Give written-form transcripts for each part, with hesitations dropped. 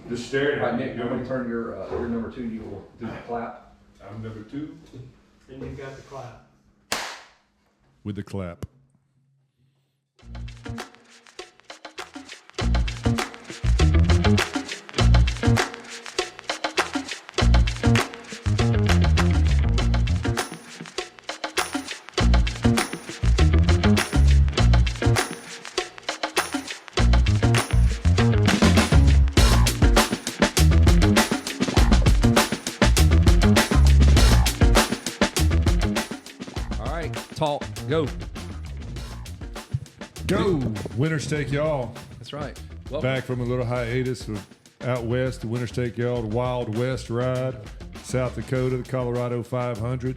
Just staring All at right, me. Nick, I'm going to turn your number 2. You will do the clap. I'm number 2. And you've got the clap. With the clap. Talk. Go. Go! Winners take y'all. That's right. Welcome. Back from a little hiatus of out west. The winners take y'all the Wild West ride. South Dakota, the Colorado 500.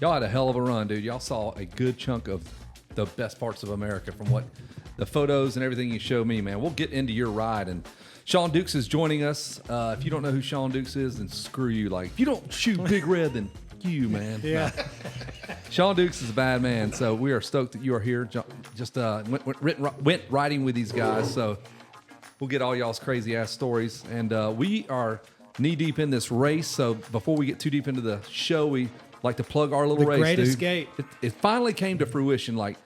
Y'all had a hell of a run, dude. Y'all saw a good chunk of the best parts of America from what the photos and everything you showed me, man. We'll get into your ride. And Sean Dukes is joining us. If you don't know who Sean Dukes is, then screw you. Like, if you don't shoot Big Red, then you, man. Yeah. No. Sean Dukes is a bad man, so we are stoked that you are here. Just went riding with these guys, so we'll get all y'all's crazy ass stories. And we are knee deep in this race. So before we get too deep into the show, we like to plug our little race. Great dude. Escape. It finally came to fruition. Like,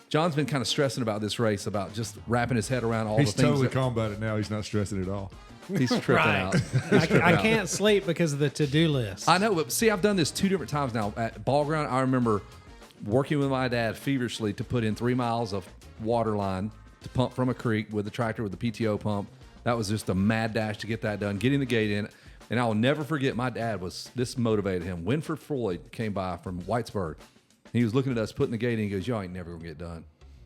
John's been kind of stressing about this race, about just wrapping his head around all He's the things. totally calm about it now. He's not stressing at all. He's tripping Right. out. He's tripping I out. can't sleep because of the to-do list. I know, but see, I've done this 2 different times now. At Ball Ground, I remember working with my dad feverishly to put in 3 miles of water line to pump from a creek with the tractor with the PTO pump. That was just a mad dash to get that done, getting the gate in. And I will never forget, my dad this motivated him. Winford Floyd came by from Whitesburg. He was looking at us putting the gate in. He goes, y'all ain't never going to get done.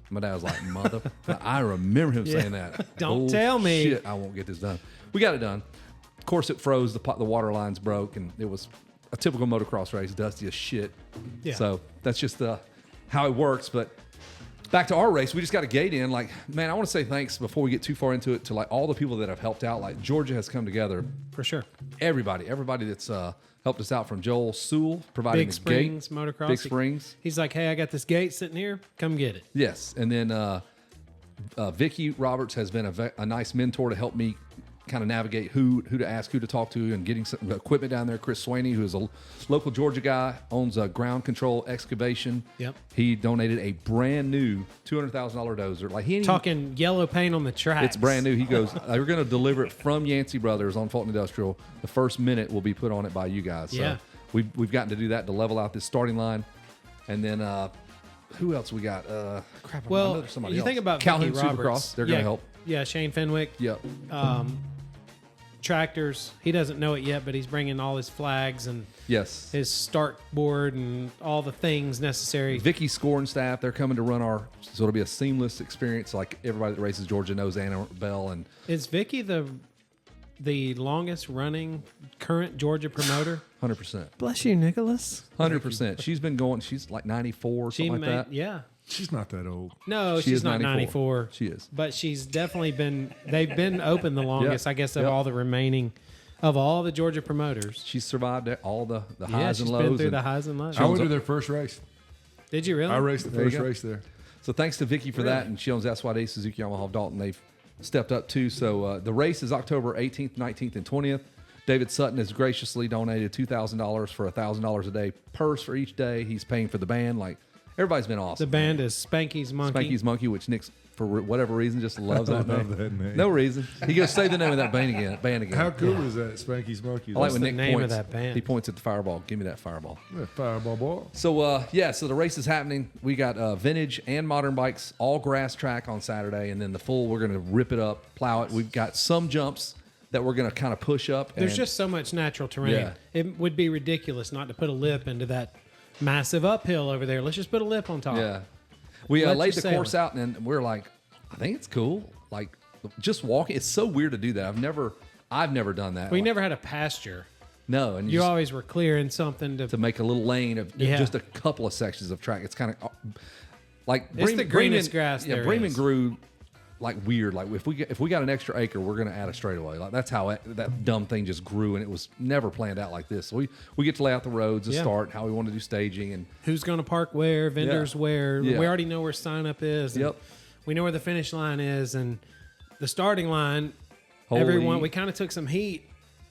My dad was like, mother. I remember him saying that. Don't tell me. Shit, I won't get this done. We got it done. Of course, it froze. The water lines broke, and it was a typical motocross race, dusty as shit. Yeah. So that's just how it works. But back to our race, we just got a gate in. Like, man, I want to say thanks before we get too far into it to like all the people that have helped out. Like, Georgia has come together. For sure. Everybody that's helped us out, from Joel Sewell providing Big the Springs gate. Motocross. Big Springs. He's like, hey, I got this gate sitting here. Come get it. Yes, and then Vicky Roberts has been a nice mentor to help me kind of navigate who to ask, who to talk to, and getting some equipment down there. Chris Swaney, who is a local Georgia guy, owns a ground control excavation. Yep. He donated a brand new $200,000 dozer. Like, he ain't Talking yellow paint on the tracks. it's brand new. He goes, we're going to deliver it from Yancey Brothers on Fulton Industrial. The first minute will be put on it by you guys. Yeah. So we've gotten to do that to level out this starting line. And then who else we got? Crap, I know Well, there's somebody you else. think about Calhoun Vicky Roberts. Supercross. They're going to help. Yeah, Shane Fenwick. Yep. Tractors. He doesn't know it yet, but he's bringing all his flags and Yes. his start board and all the things necessary. Vicky scoring staff, they're coming to run so it'll be a seamless experience. Like, everybody that races Georgia knows Anna Bell. And Is Vicky the longest running current Georgia promoter? 100%. Bless you, Nicholas. 100%. She's been going, she's like 94 or something like that. Yeah. She's not that old. No, She she's is not 94. She is. But she's definitely they've been open the longest, Yeah. I guess, of Yep. all the remaining, of all the Georgia promoters. She's survived all the Yeah, highs she's and lows. been through and the highs and lows. I went to their first race. Did you really? I raced the There you first go. race there. So thanks to Vicky for that, and she owns SYD Suzuki Yamaha of Dalton. They've stepped up too. So the race is October 18th, 19th, and 20th. David Sutton has graciously donated $2,000 for $1,000 a day purse for each day. He's paying for the band. Like, everybody's been awesome. The band is Spanky's Monkey. Spanky's Monkey, which Nick, for whatever reason, just loves I that love name. that name. No reason. He goes, say the name of that band again. How cool is that, Spanky's Monkey? I like What's when the Nick name of points. that band? He points at the fireball. Give me that fireball. That fireball ball. So, so the race is happening. We got vintage and modern bikes, all grass track on Saturday, and then the full, we're going to rip it up, plow it. We've got some jumps that we're going to kind of push up. There's and just so much natural terrain. Yeah. It would be ridiculous not to put a lip into that massive uphill over there. Let's just put a lip on top. Yeah. We Let laid you the course sail. out, and we're like, I think it's cool. Like, just walking. It's so weird to do that. I've never done that. We Like, never had a pasture. No. And You just, always were clearing something to make a little lane of Yeah. just a couple of sections of track. It's kind of like It's the greenest grass Yeah, there Bremen is. grew like weird. Like, if we got an extra acre, we're going to add a straightaway. Like, that's how that dumb thing just grew, and it was never planned out like this. So we get to lay out the roads, the Yeah. start, how we want to do staging, and who's going to park where, vendors where. Yeah. We already know where sign up is. and Yep. We know where the finish line is, and the starting line. everyone, we kind of took some heat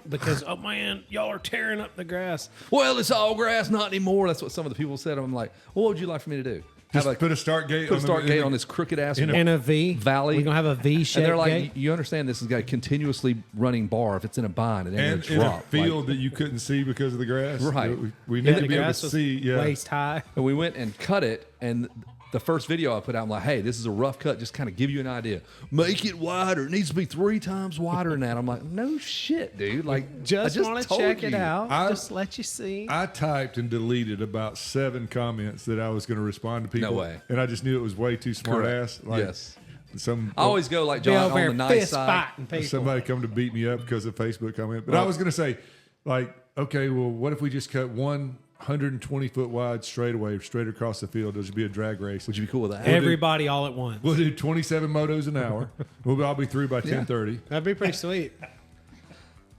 because, oh man, y'all are tearing up the grass. Well, it's all grass, not anymore. That's what some of the people said. I'm like, well, what would you like for me to do? Just Have put a start gate put a start gate on this crooked ass And a V. valley. We're going to have a V shape And they're like, gate. you understand this has got a continuously running bar if it's in a bind and then and it's in a drop. field that you couldn't see because of the grass. Right. We Yeah, need the to be able to grass was see. Yeah. waist high. And we went and cut it, and the first video I put out, I'm like, hey, this is a rough cut, just kind of give you an idea. Make it wider. It needs to be 3 times wider than that. I'm like, no shit, dude. Like, I Just want to told check it you. out. I- Just let you see. I typed and deleted about 7 comments that I was going to respond to people. No way. And I just knew it was way too smart Correct. ass. Like Yes. Some I always go like Be John over on the here nice fist side. fighting people. somebody come to beat me up because of Facebook comment. But I was going to say, like, okay, well, what if we just cut 120-foot wide straightaway straight across the field? There'll be a drag race. Would you be cool with that? Everybody all at once. We'll do 27 motos an hour. We'll all be through by 10:30. That'd be pretty sweet.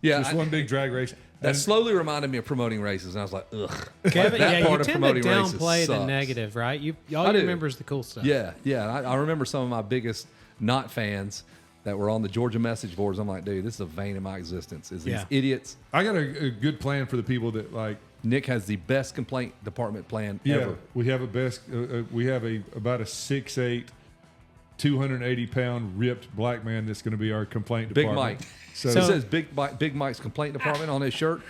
Yeah, Just one big drag race. that And slowly reminded me of promoting races, and I was like, ugh. Kevin, that yeah, you part of tend to promoting races downplay the sucks. negative, right? All I you do. remember is the cool stuff. Yeah, yeah. I remember some of my biggest not fans that were on the Georgia message boards. I'm like, dude, this is a vein in my existence. Is these Yeah. idiots? I got a good plan for the people that like. Nick has the best complaint department plan Yeah, ever. we have about a 6'8", 280-pound ripped black man that's going to be our complaint Big department. Mike. So, it says Big Mike's complaint department on his shirt,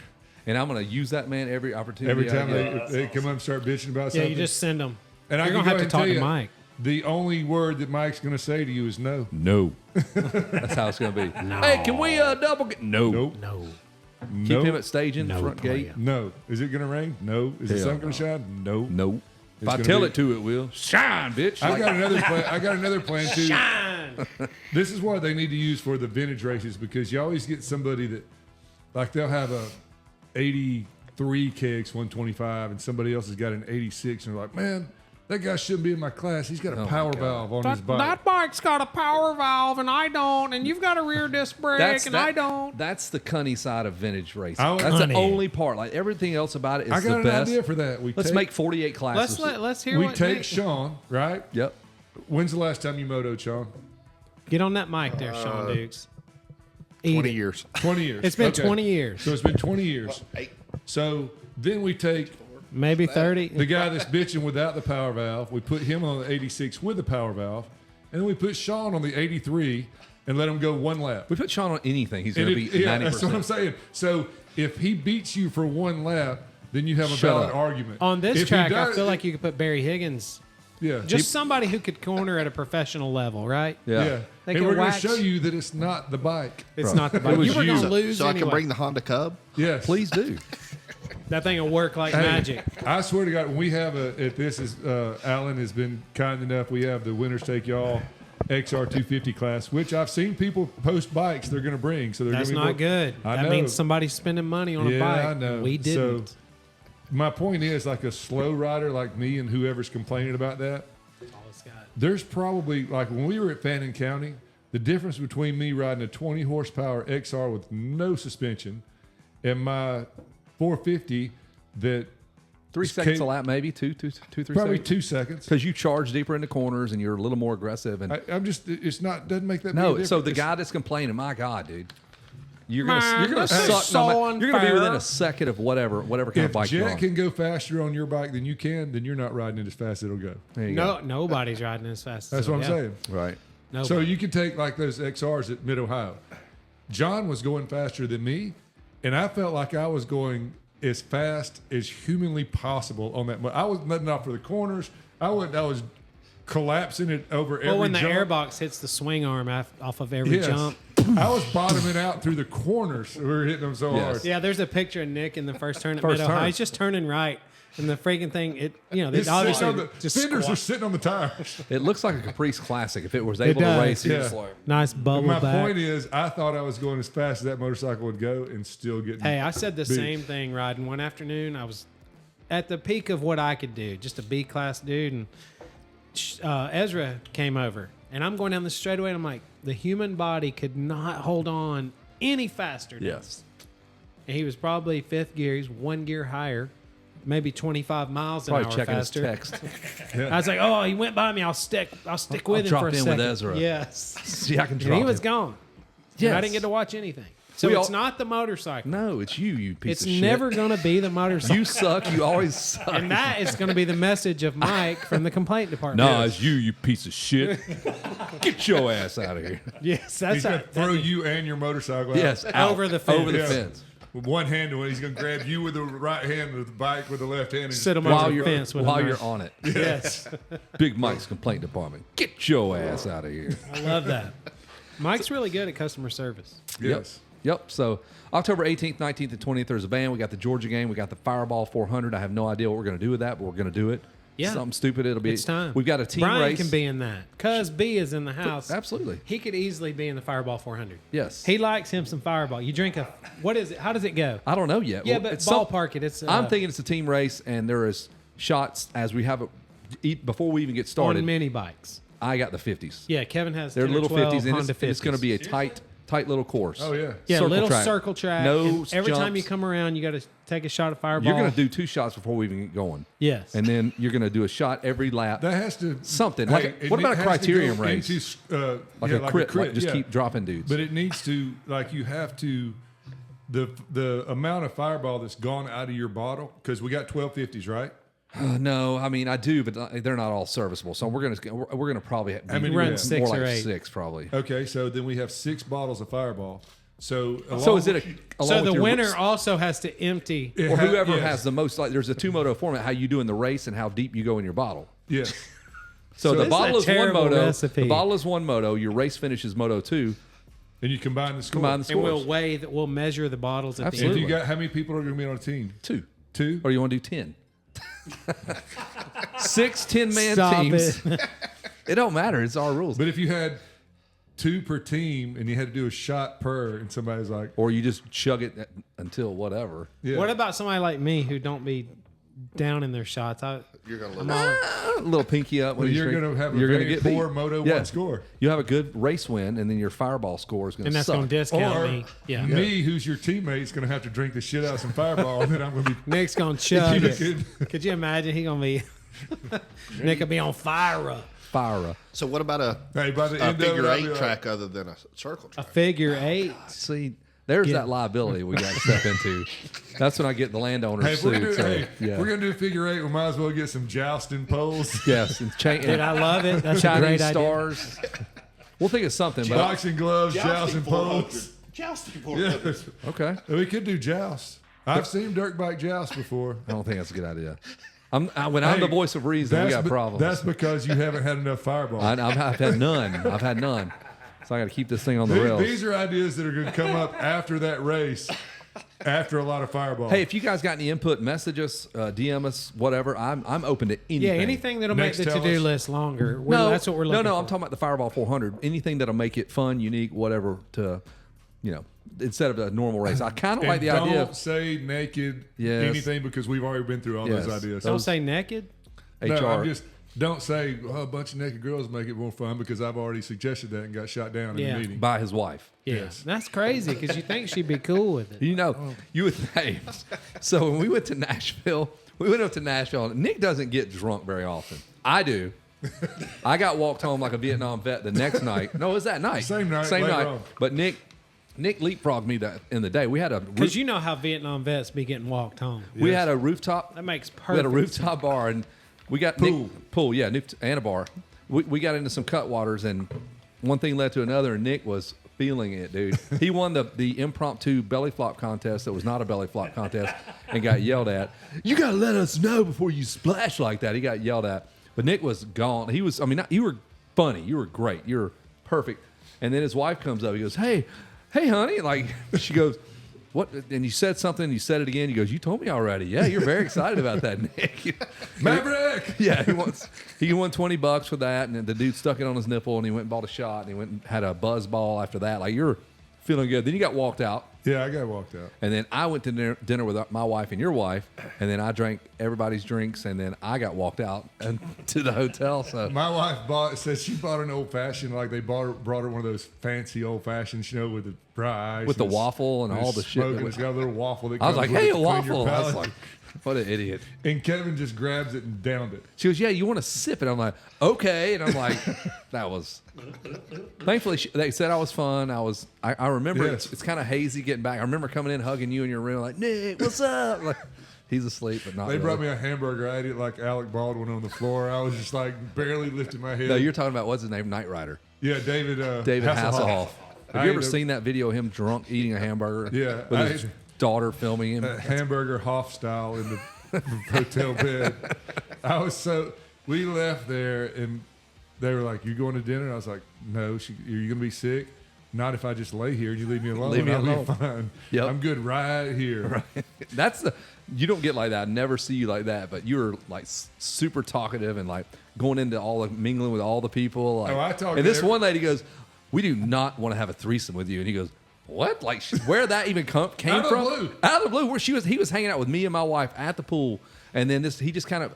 and I'm going to use that man every opportunity. every time I get. they come up and start bitching about Yeah, something, you just send them. and I You're can gonna go have to ahead and talk tell to you, Mike. the only word that Mike's going to say to you is no. No. That's how it's going to be. Hey, can we double get? No. Nope. No. Keep Nope. him at staging, No front plan. gate. No. Is it going to rain? No. Is the Hell sun going to shine? No. No. If It's I gonna tell be- it to, it will. Shine, bitch. I Like- got another plan. I got another plan too. Shine. This is what they need to use for the vintage races because you always get somebody that, like, they'll have a 83 KX 125 and somebody else has got an 86 and they're like, man, that guy shouldn't be in my class. He's got a Oh, my power God. valve on his bike. That bike's got a power valve and I don't, and you've got a rear disc brake I don't. That's the cunny side of vintage racing. I- That's Cunny. the only part. Like everything else about it is I got the an best. idea for that. Let's make 48 classes. Let's hear we what take Nick- Sean, right? Yep. When's the last time you motoed, Sean? Get on that mic there, Sean Dukes. Eat 20 it. years. 20 years. It's been Okay. 20 years. So it's been 20 years. So then we take Maybe 30. the guy that's bitching without the power valve. We put him on the 86 with the power valve. And then we put Sean on the 83 and let him go one lap. We put Sean on anything. He's going And to it- beat yeah, 90%. that's what I'm saying. So if he beats you for one lap, then you have a Shut valid up. argument. On this If he track, I does- feel like you could put Barry Higgins. yeah, Just somebody who could corner at a professional level, right? Yeah. yeah. They And can we're going to wax- show you that it's not the bike. It's Bro, not the it bike. was You were going to you. lose So I anyway. can bring the Honda Cub. Yes, Please do. That thing will work like Hey, magic. I swear to God, when we have if this is Alan has been kind enough, we have the Winners Take Y'all XR 250 class, which I've seen people post bikes they're going to bring. So they're That's gonna be not good. I That know. means somebody's spending money on a Yeah, bike. I know. We didn't. So my point is, like a slow rider like me and whoever's complaining about that, there's probably, like when we were at Fannin County, the difference between me riding a 20 horsepower XR with no suspension and my 450 that 3 Just seconds came- a lap, maybe 3 probably seconds. 2 seconds. Because you charge deeper in the corners and you're a little more aggressive. And I'm just, it's not, doesn't make that no, big a so the difference. guy that's complaining, my God, dude, you're Man, gonna this is suck. so You're gonna be within unfair. a second of whatever kind of If bike you're Jet on. can go faster on your bike than you can, then you're not riding it as fast as it'll go. There you go. No, nobody's riding as fast. That's as what I'm yeah. saying. Right. Nobody. So you can take like those XRs at Mid Ohio. John was going faster than me, and I felt like I was going as fast as humanly possible on that. I was letting off for the corners. I was collapsing it over every well, when the jump. airbox hits the swing arm off of every Yes. jump. I was bottoming out through the corners. We were hitting them so Yes. hard. Yeah, there's a picture of Nick in the first turn at First Mid Ohio. turn. He's just turning right, and the freaking thing, It's they sitting obviously on the just fenders squat. are sitting on the tires. It looks like a Caprice Classic. If it was able to does. race, Yeah. it's like, Nice bubble My back. point is, I thought I was going as fast as that motorcycle would go, and still getting. Hey, I said the Big. same thing riding one afternoon. I was at the peak of what I could do, just a B class dude, and Ezra came over, and I'm going down the straightaway, and I'm like, the human body could not hold on any faster. now. yes. And he was probably fifth gear. He's one gear higher, maybe 25 miles an Probably hour checking faster. his text. I was like, oh, he went by me. I'll stick with him drop for a in second. with Ezra. Yes. See, I can And drop he was it. gone. And I Yes. didn't get to watch anything. So We it's all- not the motorcycle. No, it's you piece It's of shit. never going to be the motorcycle. You suck. You always suck. And that is going to be the message of Mike from the complaint department. No, it's you piece of shit. Get your ass out of here. Yes, that's He's going to throw you and your motorcycle out. Yes, out. Over the fence. Over the Yeah. fence. With one hand, and he's going to grab you with the right hand with the bike with the left hand. And Sit him While over the you're fence with a while knife. you're on it. Yes. Big Mike's complaint department. Get your ass out of here. I love that. Mike's really good at customer service. Yes. Yep. So October 18th, 19th, and 20th, there's a band. We got the Georgia game. We got the Fireball 400. I have no idea what we're going to do with that, but we're going to do it. Yeah. Something stupid. It'll be. It's time. We've got a team Brian race. can be in that. Cuz B is in the house. Absolutely. He could easily be in the Fireball 400. Yes. He likes him some Fireball. You drink what is it? How does it go? I don't know yet. Yeah, Well, but it's some- ballpark it. It's I'm thinking it's a team race, and there is shots as we have it. Before we even get on started, mini bikes. I got the 50s. Yeah, Kevin has They're 10 or little 12 50s, and Honda 50s. it's going to be a tight little course. Oh, yeah. Yeah, little track. circle track. No and every time you jumps. come around, you got to take a shot of Fireball. You're going to do 2 shots before we even get going. Yes. And then you're going to do a shot every lap. That has to Something. Hey, Like it what about a has to criterium go race? into, Like yeah, a crit, like just yeah. keep dropping dudes. But it needs to, like, you have to, the amount of Fireball that's gone out of your bottle, because we got 1250s, right? No, I mean I do, but they're not all serviceable. So we're gonna probably be many Run we have? 6 more or like 8. 6 probably. Okay, so then we have 6 bottles of Fireball. So So is it along So with the your- winner also has to empty. or whoever yes. has the most? Like there's a 2 moto format. How you do in the race and how deep you go in your bottle. Yes. So the This is bottle a is one terrible moto. recipe. The bottle is one moto. Your race finish is moto 2. And you combine the score. Combine the And we'll scores. weigh that. We'll measure the bottles at Absolutely. If the you end. got, how many people are going to be on a team? 2. 2? Or you want to do 10? 6 10-man Stop teams. it. It don't matter. It's our rules. But if you had 2 per team and you had to do a shot per, and somebody's like, Or you just chug it until whatever. yeah. What about somebody like me who don't be down in their shots? You're going to I'm lose. all, A little pinky up. When Well, you you're drink. going to have a You're gonna very get poor beat. Moto Yeah. 1 score. You have a good race win, and then your Fireball score is going and to that's suck. going to discount Or me. Yeah. me, who's your teammate, is going to have to drink the shit out of some Fireball, and then I'm going to be. Nick's going to chug You it. Could you imagine? He going to be. Nick will be on fire up. Fire. So what about a Hey, by the a end of it, figure I'll be 8 like, track other than a circle A track? figure 8. See, there's Get- that liability we got to step into. That's when I get the landowners Hey, if we're sued. gonna do, So, hey, yeah. we're gonna do figure 8. We might as well get some jousting poles, Yes, and Dude, I love it. That's a great Chinese idea. stars. We'll think of something, but boxing gloves, jousting poles. Jousting for Yeah, okay. we could do joust. I've seen dirt bike joust before. I don't think that's a good idea. When I'm the voice of reason, we got problems. That's because you haven't had enough Fireball. I've had none. I've had none. So I got to keep this thing on the rails. These are ideas that are going to come up after that race, after a lot of Fireball. Hey, if you guys got any input, message us, DM us, whatever. I'm open to anything. Yeah, anything that'll Next, make the tell to-do us. list longer. That's what we're No, looking for. I'm talking about the Fireball 400. Anything that'll make it fun, unique, whatever. To, instead of a normal race. I kind of like the don't idea of say naked Yes. anything because we've already been through all Yes. those ideas. Don't say naked. HR. No, I'm just don't say a bunch of naked girls make it more fun because I've already suggested that and got shot down in Yeah. the meeting. by his wife. Yeah, Yes. that's crazy because you think she'd be cool with it. You would hey. So when we went to Nashville, and Nick doesn't get drunk very often. I do. I got walked home like a Vietnam vet the next night. No, it was that night. Same night, Same later night. on. But Nick leapfrogged me that in the day. We had a Because you know how Vietnam vets be getting walked home. we had a rooftop. That makes perfect. We had a rooftop bar and we got pool, yeah, and a bar. We got into some cutwaters and one thing led to another and Nick was feeling it, dude. He won the impromptu belly flop contest that was not a belly flop contest and got yelled at. You got to let us know before you splash like that. He got yelled at. But Nick was gone. He was, you were funny. You were great. You were perfect. And then his wife comes up. He goes, hey, honey. Like, she goes, what? And you said something. You said it again. He goes, you told me already. Yeah, you're very excited about that, Nick. Maverick. Yeah, he won $20 for that, and then the dude stuck it on his nipple, and he went and bought a shot, and he went and had a buzz ball after that. Like, you're feeling good. Then you got walked out, Yeah, I got walked out. and then I went to dinner with my wife and your wife, and then I drank everybody's drinks, and then I got walked out and to the hotel. So My wife said she bought an old fashioned, like they brought her one of those fancy old fashions, with the dry ice. With the and waffle and all the shit that smoking. was- It's got a little waffle that I was comes like, with hey, it a to clean your waffle. I was palate. like, What an idiot. And Kevin just grabs it and downed it. She goes, yeah, you want to sip it? I'm like, okay. And I'm like, that was. Thankfully, they said I was fun. I remember Yes. it's kind of hazy getting back. I remember coming in, hugging you in your room, like, Nick, what's up? Like, he's asleep, but not They really. brought me a hamburger. I ate it like Alec Baldwin on the floor. I was just like barely lifting my head. No, you're talking about, what's his name? Knight Rider. Yeah, David Hasselhoff. Have I you ever ate a- seen that video of him drunk eating a hamburger? Yeah, With I his ate- daughter filming him. hamburger Hoff style in the hotel bed. We left there and they were like, "You going to dinner?" And I was like, "No, are you going to be sick? Not if I just lay here and you leave me alone. Leave me I'll alone. be fine. Yep. I'm good right here." That's you don't get like that. I never see you like that, but you're like super talkative and like going into all the mingling with all the people. Like, Oh, I talk and to this every- one lady goes, "We do not want to have a threesome with you." And he goes, "What? Like where that even came Out of the from?" blue. Out of the blue. Where he was hanging out with me and my wife at the pool, and then he just kind of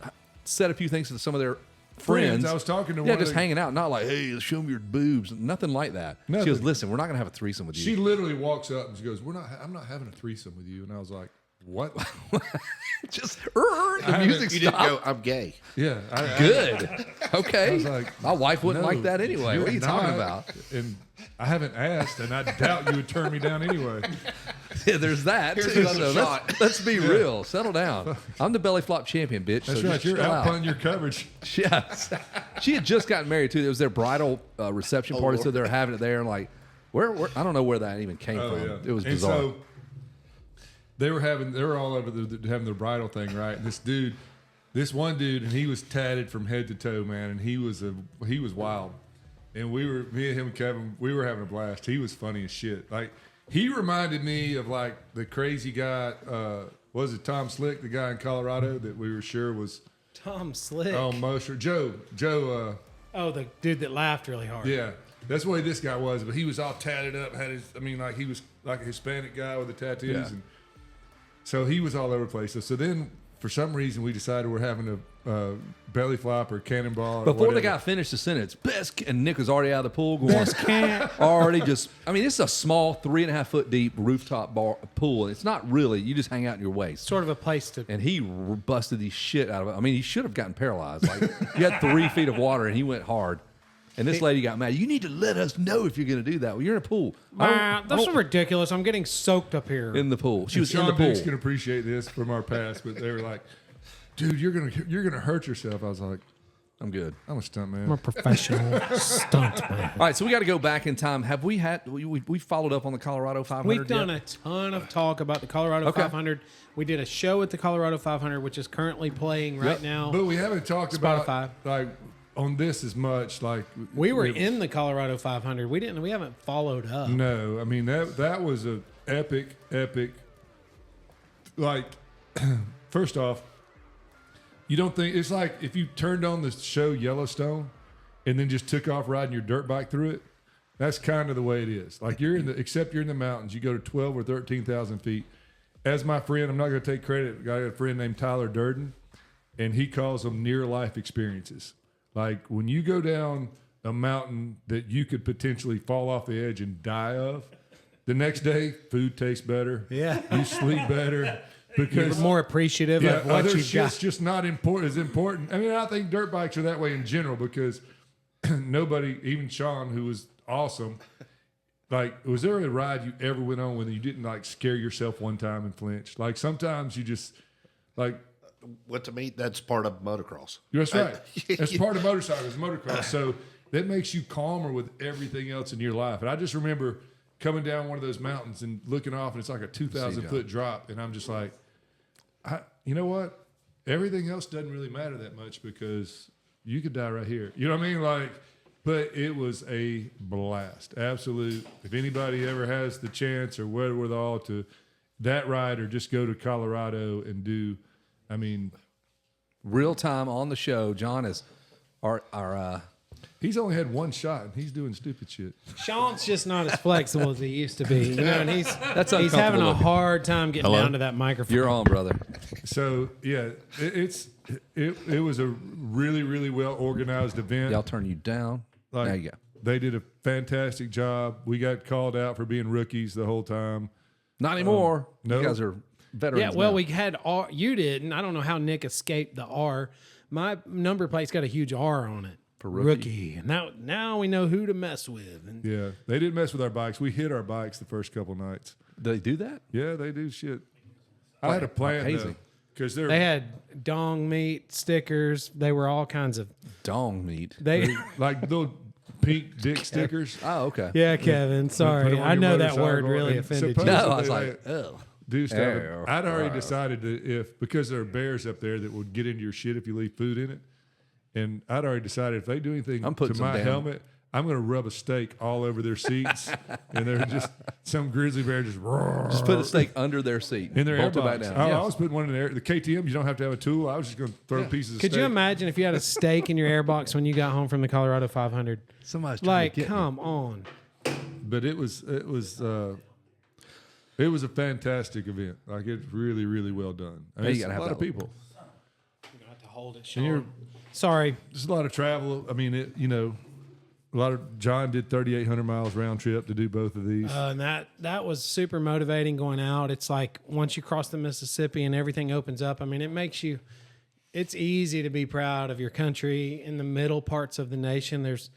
said a few things to some of their friends. I was talking to one yeah, of just the- hanging out, not like, "Hey, show me your boobs," nothing like that. She Nothing. goes, "Listen, we're not gonna have a threesome with you." She literally walks up and she goes, I'm not having a threesome with you." And I was like, "What?" just the music You didn't stopped. go, I'm gay. Yeah. Good. Okay. I was like, my wife wouldn't "No, like that anyway. What are you you're talking not." about? And I haven't asked, and I doubt you would turn me down anyway. Yeah, there's that. Here's too. another So shot. let's be real. Settle down. I'm the belly flop champion, bitch. That's so right. just You're chill out. outpunting your coverage. Yes. She had just gotten married too. It was their bridal reception party, so they're having it there. And like, where I don't know where that even came Oh, from. yeah. It was And bizarre. so they were all over having their bridal thing, right? And this one dude, and he was tatted from head to toe, man, and he was wild. And me and him and Kevin, we were having a blast. He was funny as shit. Like, he reminded me of like the crazy guy, was it Tom Slick, the guy in Colorado that we were sure was Tom Slick. on Motor. Joe, Oh, the dude that laughed really hard. yeah. That's the way this guy was, but he was all tatted up, like he was like a Hispanic guy with the tattoos. Yeah. And so he was all over the place. So then, for some reason, we decided we're having a belly flop or cannonball. Or Before the whatever. guy finished the sentence, and Nick was already out of the pool going, already just, I mean, this is a small 3.5 foot deep rooftop pool. And it's not really, you just hang out in your waist. Sort of a place to. And he busted the shit out of it. I mean, he should have gotten paralyzed. Like, you had 3 feet of water and he went hard. And this lady got mad. You need to let us know if you're going to do that. Well, you're in a pool. That's ridiculous. I'm getting soaked up here. In the pool. She was Sean in the Dix pool. can appreciate this from our past, but they were like, "Dude, you're gonna hurt yourself." I was like, I'm good. "I'm a stunt man." I'm a professional stunt man. All right, so we got to go back in time. Have we had, we followed up on the Colorado 500 We've done yet? a ton of talk about the Colorado Okay. 500. We did a show at the Colorado 500, which is currently playing right now. But we haven't talked Spotify. about like on this as much. Like We were in the Colorado 500. We haven't followed up. No, I mean that was a epic. Like, first off, you don't think it's like if you turned on the show Yellowstone and then just took off riding your dirt bike through it. That's kind of the way it is. Like except you're in the mountains. You go to 12 or 13,000 feet. As my friend, I'm not going to take credit. I got a friend named Tyler Durden, and he calls them near life experiences. Like when you go down a mountain that you could potentially fall off the edge and die of, the next day food tastes better. Yeah. You sleep better You're because more appreciative of what other you've shit's got. just not important as important. I mean, I think dirt bikes are that way in general because nobody, even Sean, who was awesome, like, was there a ride you ever went on when you didn't like scare yourself one time and flinch? Like sometimes you just like. What to me, that's part of motocross. That's right. That's part of motorcycles, motocross. So that makes you calmer with everything else in your life. And I just remember coming down one of those mountains and looking off, and it's like a 2,000 foot drop, and I'm just like, you know what? Everything else doesn't really matter that much because you could die right here. You know what I mean? Like, but it was a blast, absolute. If anybody ever has the chance or wherewithal to that ride, or just go to Colorado and do. I mean, Real time on the show. John is our he's only had one shot, and he's doing stupid shit. Sean's just not as flexible as he used to be. You know, and he's having uncomfortable a looking. hard time getting down to that microphone. You're on, brother. So yeah, it was a really, really well organized event. Y'all turn you down. Like, there you go. They did a fantastic job. We got called out for being rookies the whole time. Not anymore. no. You guys are veterans. Yeah, well, now. we had R. You didn't. I don't know how Nick escaped the R. My number plate's got a huge R on it. For rookie. And now we know who to mess with. And Yeah, they didn't mess with our bikes. We hit our bikes the first couple nights. Do they do that? Yeah, they do shit. I had a plan hazing. because they had dong meat stickers. They were all kinds of. Dong meat. They. like little pink dick stickers. Oh, okay. Yeah, Kevin. Put Sorry, 'em on I your know that motorcycle word really and offended you. No, supposedly I was like, they ugh. do stuff. Ew. I'd already decided that because there are bears up there that would get into your shit if you leave food in it, and I'd already decided if they do anything I'm putting to some my down. helmet, I'm going to rub a steak all over their seats, and they're just some grizzly bear just Just put a stake under their seat. in their bolt it airbox. back down. I Yeah. was putting one in there. The KTM, you don't have to have a tool. I was just going to throw pieces of Could steak. you imagine if you had a steak in your airbox when you got home from the Colorado 500? Somebody's trying Like, to get me. come on. But it was a fantastic event. Like it's really, really well done. I mean, you it's gotta a have lot of that- people. You're gonna have to hold it, And you're- Sean. Sorry. There's a lot of travel. I mean, a lot of John did 3,800 miles round trip to do both of these. And that was super motivating going out. It's like once you cross the Mississippi and everything opens up, I mean, it makes you, it's easy to be proud of your country. In the middle parts of the nation, there's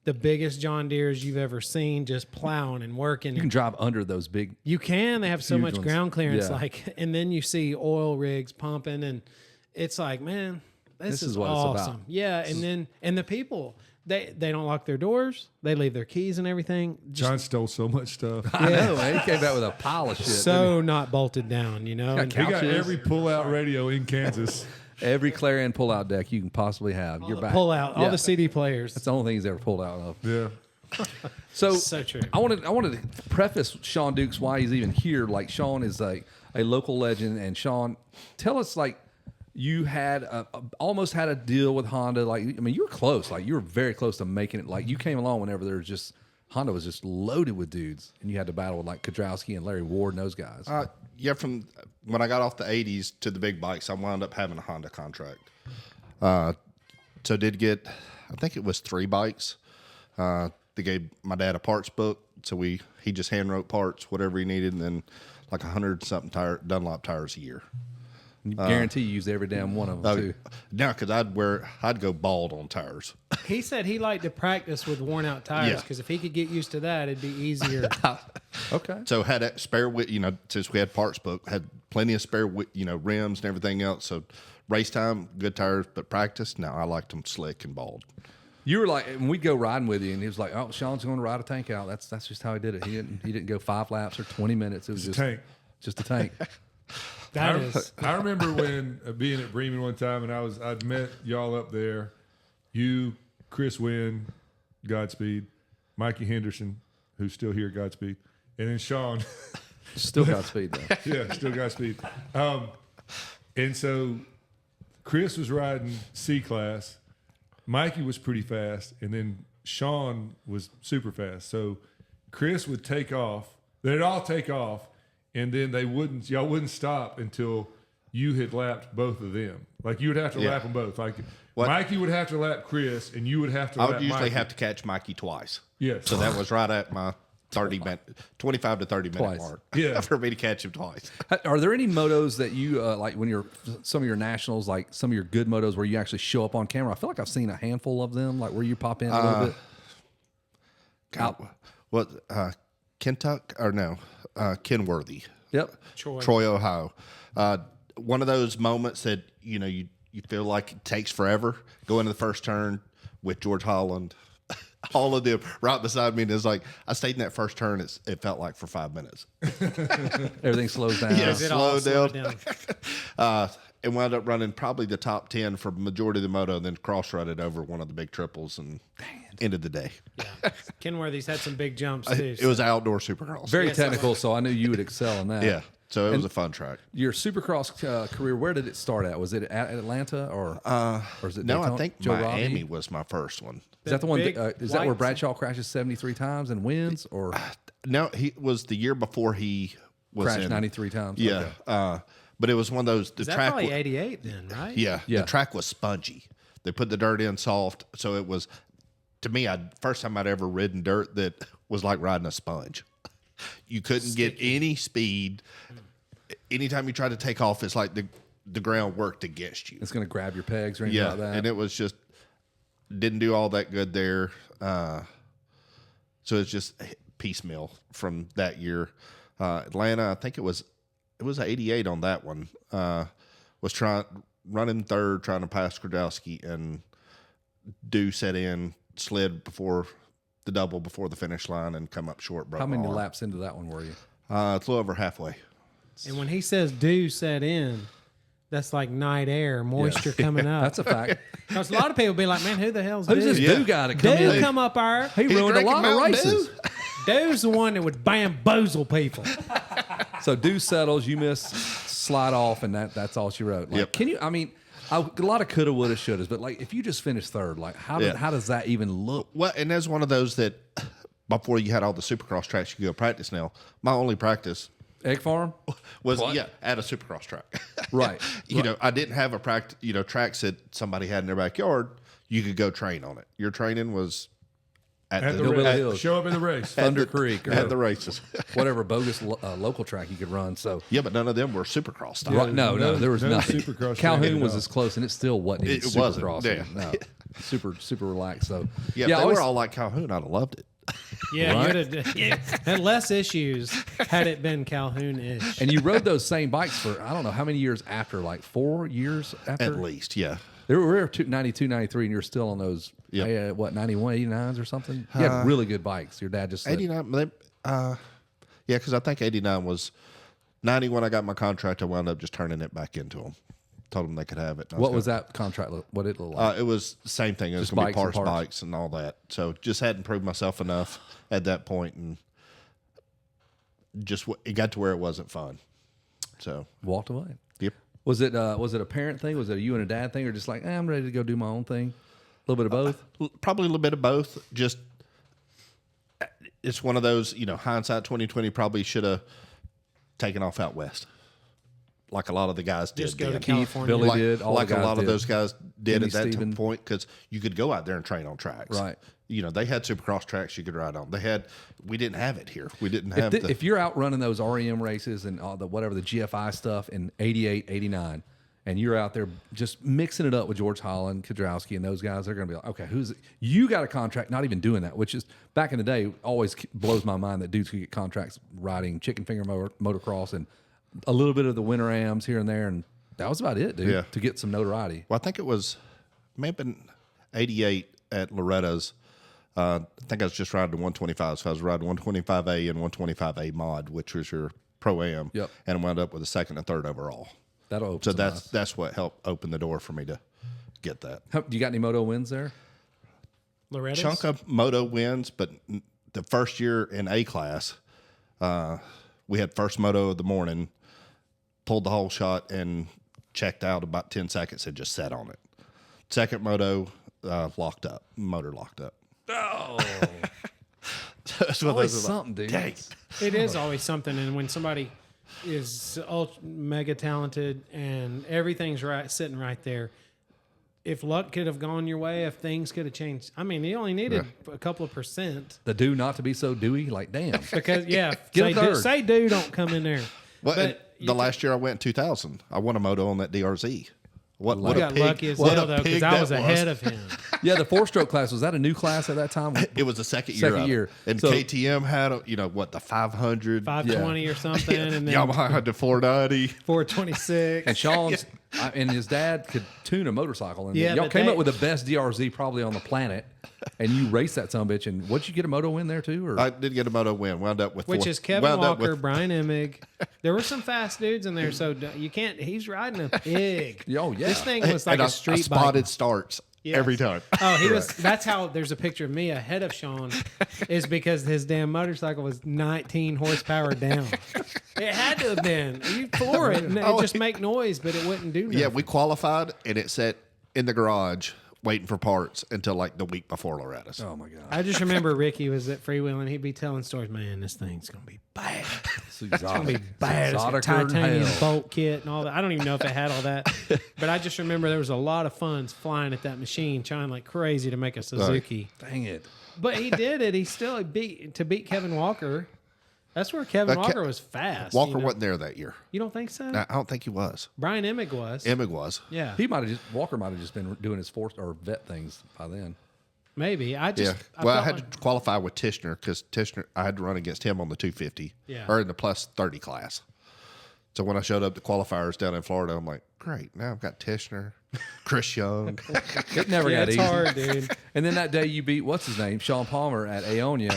the biggest John Deeres you've ever seen just plowing and working. You can drive under those big. You can. They have so Huge much ones. ground clearance. Yeah. Like, and then you see oil rigs pumping, and it's like, man, this is is what it's about. awesome. Yeah, and the people, they don't lock their doors. They leave their keys and everything. Just John stole so much stuff. I know, man. He came back with a pile of shit. so not bolted down, you know. And He got couches. every pull-out radio in Kansas. Every Clarion pull-out deck you can possibly have. You're back. pull out all Yeah. the CD players. That's the only thing he's ever pulled out of. Yeah. So, So true. I wanted to preface Sean Dukes why he's even here. Like Sean is a local legend, and Sean, tell us like you had almost had a deal with Honda. Like I mean, you were close. Like you were very close to making it. Like you came along whenever there was just Honda was just loaded with dudes, and you had to battle with like Kudrowski and Larry Ward and those guys. Yeah, from when I got off the 80s to the big bikes, I wound up having a Honda contract. So did get, I think it was 3 bikes. They gave my dad a parts book, so he just hand wrote parts, whatever he needed, and then like 100-something Dunlop tires a year. You guarantee you used every damn one of them too. Now, because I'd go bald on tires. He said he liked to practice with worn out tires Yeah. because if he could get used to that, it'd be easier. Okay. So had a spare, since we had parts book, had plenty of spare, rims and everything else. So race time, good tires, but practice, no, I liked them slick and bald. You were like, and we'd go riding with you, and he was like, "Oh, Sean's going to ride a tank out." That's just how he did it. He didn't go 5 laps or 20 minutes. It was just Tank. just a tank. That is. I remember when being at Bremen one time, and I'd met y'all up there. You, Chris Wynn, Godspeed, Mikey Henderson, who's still here, Godspeed, and then Sean. Still got speed though. Yeah, still Godspeed. And so Chris was riding C class. Mikey was pretty fast, and then Sean was super fast. So Chris would take off. They'd all take off, and then y'all wouldn't stop until you had lapped both of them. Like you would have to lap them both. Like Mikey would have to lap Chris, and you would have to I lap would usually Mikey. have to catch Mikey twice. Yes. So that was right at my 25 to 30 minute Twice. mark. Yeah. For me to catch him twice. Are there any motos that you like when you're some of your nationals, like some of your good motos where you actually show up on camera? I feel like I've seen a handful of them, like where you pop in a little bit. Kenworthy. Yep. Troy. Ohio. One of those moments that, you feel like it takes forever. Go into the first turn with George Holland. All of them right beside me. And it's like, I stayed in that first turn. It felt like for 5 minutes. Everything slows down. Yeah. It all Slow slowed down. And wound up running probably the top 10 for majority of the moto, and then cross-rutted over one of the big triples and ended the day. Yeah. Kenworthy's had some big jumps too. It was outdoor supercross. Very Yes, technical, so I knew you would excel in that. Yeah. So it was a fun track. Your Supercross career, where did it start at? Was it at Atlanta or is it No, Daytona? I think Joe Miami Robbie? was my first one. Is that the one? big Is that where white- Bradshaw crashes 73 times and wins, or No, he was the year before he was crashed in. 93 times? Yeah. Okay. But it was one of those, the Is that track. probably 88 then, right? Yeah. Yeah. The track was spongy. They put the dirt in soft. So it was, to me, first time I'd ever ridden dirt that was like riding a sponge. You couldn't get any speed. anytime you try to take off, it's like the ground worked against you. It's going to grab your pegs or anything like that. And it was just didn't do all that good there. So it's just piecemeal from that year. Atlanta, I think it was 88 on that one. Was running third, trying to pass Kwiatkowski, and set in, slid before the double before the finish line, and come up short. How many laps into that one were you? It's a little over halfway. And when he says "do set in," that's like night air, moisture coming up. That's a fact. Because a lot of people be like, "Man, who the hell's Who's this Dew? new guy to come Dew in? come up our." He ruined a lot of races. Dew's the one that would bamboozle people. So Dew settles, you miss, slide off, and that's all she wrote. Like, Yep. Can you? I mean, a lot of coulda, woulda, shouldas, but like if you just finish third, like how does that even look? Well, and that's one of those that before you had all the Supercross tracks you go practice now. My only practice Egg farm, was at a Supercross track. right? You know, I didn't have a practice. You know, tracks that somebody had in their backyard. You could go train on it. Your training was at the Hillbilly Hills. Show up in the race. Thunder Creek, or at the races. whatever bogus local track you could run. So Yeah, but none of them were Supercross style. right, no, there was no nothing. Supercross Calhoun track was at as close, and it still wasn't. It Even wasn't, Supercross. yeah. No, super relaxed. So Yeah, if they were all like Calhoun, I'd have loved it. Yeah, Right? you'd have had less issues had it been Calhoun-ish. And you rode those same bikes for I don't know how many years after, like 4 years after. At least, yeah. They were 92, 93, and you're still on those, Yep. what, 91, 89s or something? You had really good bikes. Your dad just said, 89, yeah, because I think 89 was 90 when I got my contract. I wound up just turning it back into them. Told them they could have it. what was that contract? What did it look like? It was the same thing. It was Just going to be bikes and parts, parts. bikes, and all that. So just hadn't proved myself enough at that point, and just it got to where it wasn't fun. So Walked away. yep. Was it a parent thing? Was it a you and a dad thing, or just like I'm ready to go do my own thing? A little bit of both. Probably a little bit of both. Just it's one of those, hindsight 2020 probably should have taken off out west, like a lot of the guys did. Just go to then. California. Billy like, did. All like the a guys lot of did. those guys did Jimmy at that Stevens. point, because you could go out there and train on tracks. Right. They had Supercross tracks you could ride on. We didn't have it here. We didn't If, have if you're out running those REM races and all the whatever the GFI stuff in 88, 89, and you're out there just mixing it up with George Holland, Kwiatkowski, and those guys, they're going to be like, okay, you got a contract not even doing that, which is back in the day always blows my mind that dudes could get contracts riding chicken finger motocross and a little bit of the winter AMs here and there, and that was about it, dude, Yeah. to get some notoriety. Well, I think may have been 88 at Loretta's. I think I was just riding the 125. So I was riding 125A and 125A mod, which was your pro-am. Yep. And wound up with a second and third overall. That'll open So some eyes. that's what helped open the door for me to get that. Do you got any moto wins there? Loretta's? Chunk of moto wins, but the first year in A class, we had first moto of the morning, pulled the whole shot and checked out about 10 seconds and just sat on it. Second moto, motor locked up. Oh, That's what always those are something, dude. Dang. It is always something, and when somebody is mega talented and everything's right, sitting right there, if luck could have gone your way, if things could have changed, I mean, you only needed a couple of percent. The do not to be so dewy, like damn. Because Get a third. say do don't come in there. Well, But and the last year I went in 2000, I won a moto on that DRZ. What you a got pig, lucky as what hell a though, because pig I that was ahead of him. Yeah, the 4-stroke class, was that a new class at that time? It was the second year. Second of it. year. And So- KTM had the 500. 520 or something, and then Yamaha had the 490. 426. And Sean's and his dad could tune a motorcycle. And Yeah, y'all but came they- up with the best DRZ probably on the planet. And you raced that sumbitch. And what, you get a moto win there too? Or I did get a moto win. Wound up with Which four, is Kevin wound up Walker, with- Brian Emig. There were some fast dudes in there, so you can't. He's riding a pig. Oh, yeah. This thing was like and a I street spotted bike. starts Yes. every time. Oh, he was. That's how. There's a picture of me ahead of Sean, is because his damn motorcycle was 19 horsepower down. It had to have been. You floor it and it Oh, just make noise, but it wouldn't do nothing. Yeah, we qualified, and it sat in the garage waiting for parts until like the week before Loretta's. oh my God. I just remember Ricky was at freewheeling. He'd be telling stories. Man, this thing's gonna be bad. It's exotic. Bad. It's got Exotic than titanium hell. bolt kit and all that. I don't even know if it had all that, but I just remember there was a lot of funds flying at that machine, trying like crazy to make a Suzuki. Dang it. But he did it. He still beat Kevin Walker. That's where Kevin Ke- Walker was fast. Walker you know? wasn't there that year. You don't think so? I don't think he was. Brian Emig was. Emig was. Yeah. Walker might have just been doing his forced or vet things by then. Maybe. I Yeah. I Well, I felt had like- to qualify with Tishner because Tishner, I had to run against him on the 250 Yeah. or in the plus 30 class. So when I showed up to qualifiers down in Florida, I'm like, great. Now I've got Tishner, Chris Young. It never Yeah, got it's easy. hard, dude. And then that day you beat what's his name, Sean Palmer at Aonia,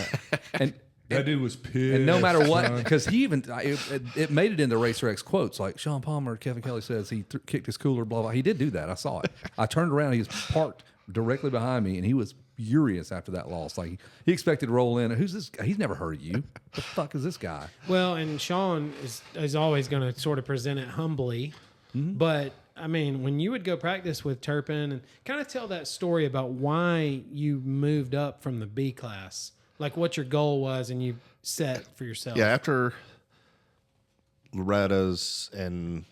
and That dude was pissed. and no matter what, son. because he even it made it into Racer X quotes like Sean Palmer, Kevin Kelly says he kicked his cooler, blah blah. He did do that. I saw it. I turned around. He was parked directly behind me, and he was furious after that loss. Like he expected to roll in. Who's this guy? He's never heard of you. The fuck is this guy? Well, and Sean is always going to sort of present it humbly. But, I mean, when you would go practice with Turpin and kind of tell that story about why you moved up from the B class, like what your goal was and you set for yourself. Yeah, after Loretta's and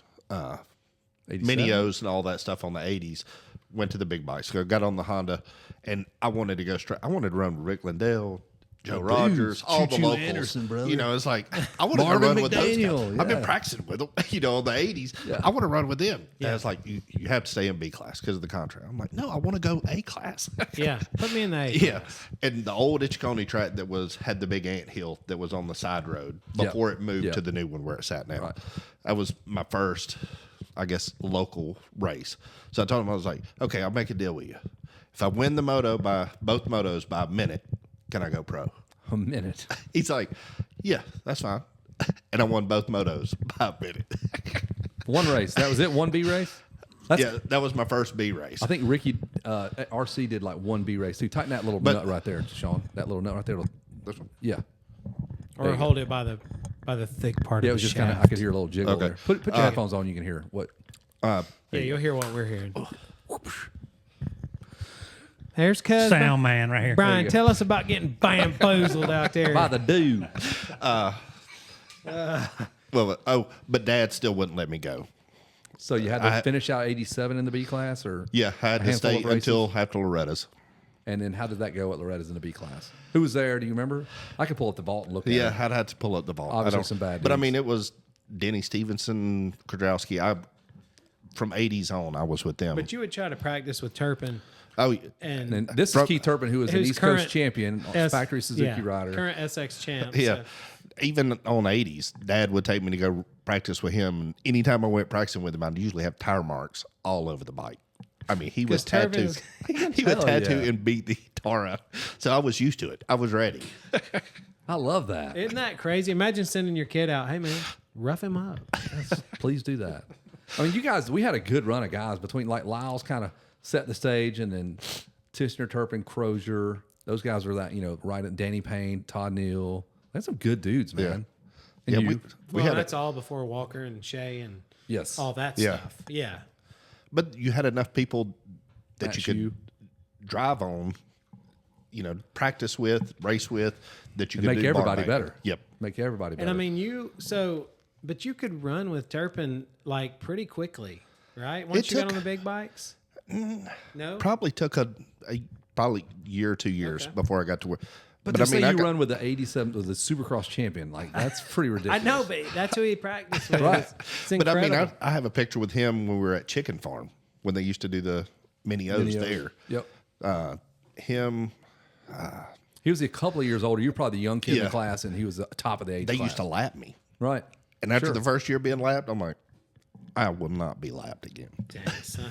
87? Minios and all that stuff on the 80s, went to the big bikes. So I got on the Honda, and I wanted to go straight. I wanted to run with Rick Lindell, Joe Rogers, all the Choo-Choo locals. Anderson, brother. You know, it's like I want to Marvin run with those guys. McDaniel, I've been yeah. practicing with them, you know, in the 80s. Yeah. I want to run with them. And it's like, you have to stay in B class because of the contract. I'm like, no, I want to go A class. Yeah. Put me in the A Yeah, class. and the old Itchicony track that had the big ant hill that was on the side road before it moved to the new one where it's at now. Right. That was my first, I guess, local race. So I told him, I was like, okay, I'll make a deal with you. If I win the moto by both motos by a minute, can I go pro? A minute. He's like, yeah, that's fine. And I won both motos by a minute. One race. That was it. One B race. That's, Yeah, that was my first B race. I think Ricky RC did like one B race too. Tighten that little nut right there, Sean. That little nut right there. This one. Yeah. Or hold it by the thick part Yeah, it of was the just kind of. shaft. I could hear a little jiggle Okay. there. Put your headphones on. You can hear what. Yeah, you'll hear what we're hearing. There's Cuz. Sound man right here. Brian, go. tell us about getting bamboozled out there. By the dude. But Dad still wouldn't let me go. So you had to finish out 87 in the B class, or Yeah, I had a to handful stay of races? until after Loretta's. And then how did that go at Loretta's in the B class? Who was there? Do you remember? I could pull up the vault and look at Yeah, it. I'd had to pull up the vault. Obviously I don't- some bad But I dudes. mean, it was Denny Stevenson, Kudrowski. From 80s on, I was with them. But you would try to practice with Turpin. Oh, And And this From- is Keith Turpin, who is an who's East Coast current champion, factory Suzuki rider. Current SX champ. yeah. So. Even on 80s, Dad would take me to go practice with him. And anytime I went practicing with him, I'd usually have tire marks all over the bike. I mean, he was 'Cause tattooed. Turpin's- He would Hell tattoo yeah. and beat the tar out. So I was used to it. I was ready. I love that. Isn't that crazy? Imagine sending your kid out. Hey, man, rough him up. Please do that. I mean, you guys, we had a good run of guys between like Lyles kind of set the stage, and then Tishner, Turpin, Crozier. Those guys were that, right at Danny Payne, Todd Neal. That's some good dudes, man. And Yeah, you, we Well, had that's all before Walker and Shea and yes. all that Yeah. stuff. Yeah. But you had enough people that Match you could you. drive on, practice with, race with, that you And could make do everybody bar better. banging. Yep. Make everybody better. And I mean, but you could run with Turpin like pretty quickly, right? Once It you got took- on the big bikes? No? Probably took a probably year or 2 years Okay. before I got to where. but to say I you got- run with the 87, with the Supercross champion, like that's pretty I ridiculous. know, but that's who he practiced with. Right. It's But I mean, incredible. I have a picture with him when we were at Chicken Farm when they used to do the mini O's there. Yep. Him, He was a couple of years older. You're probably the young kid in Yeah. the class, and he was the top of the age they class. used to lap me. Right. And after Sure. the first year being lapped, I'm like, I will not be lapped again. Dang, son.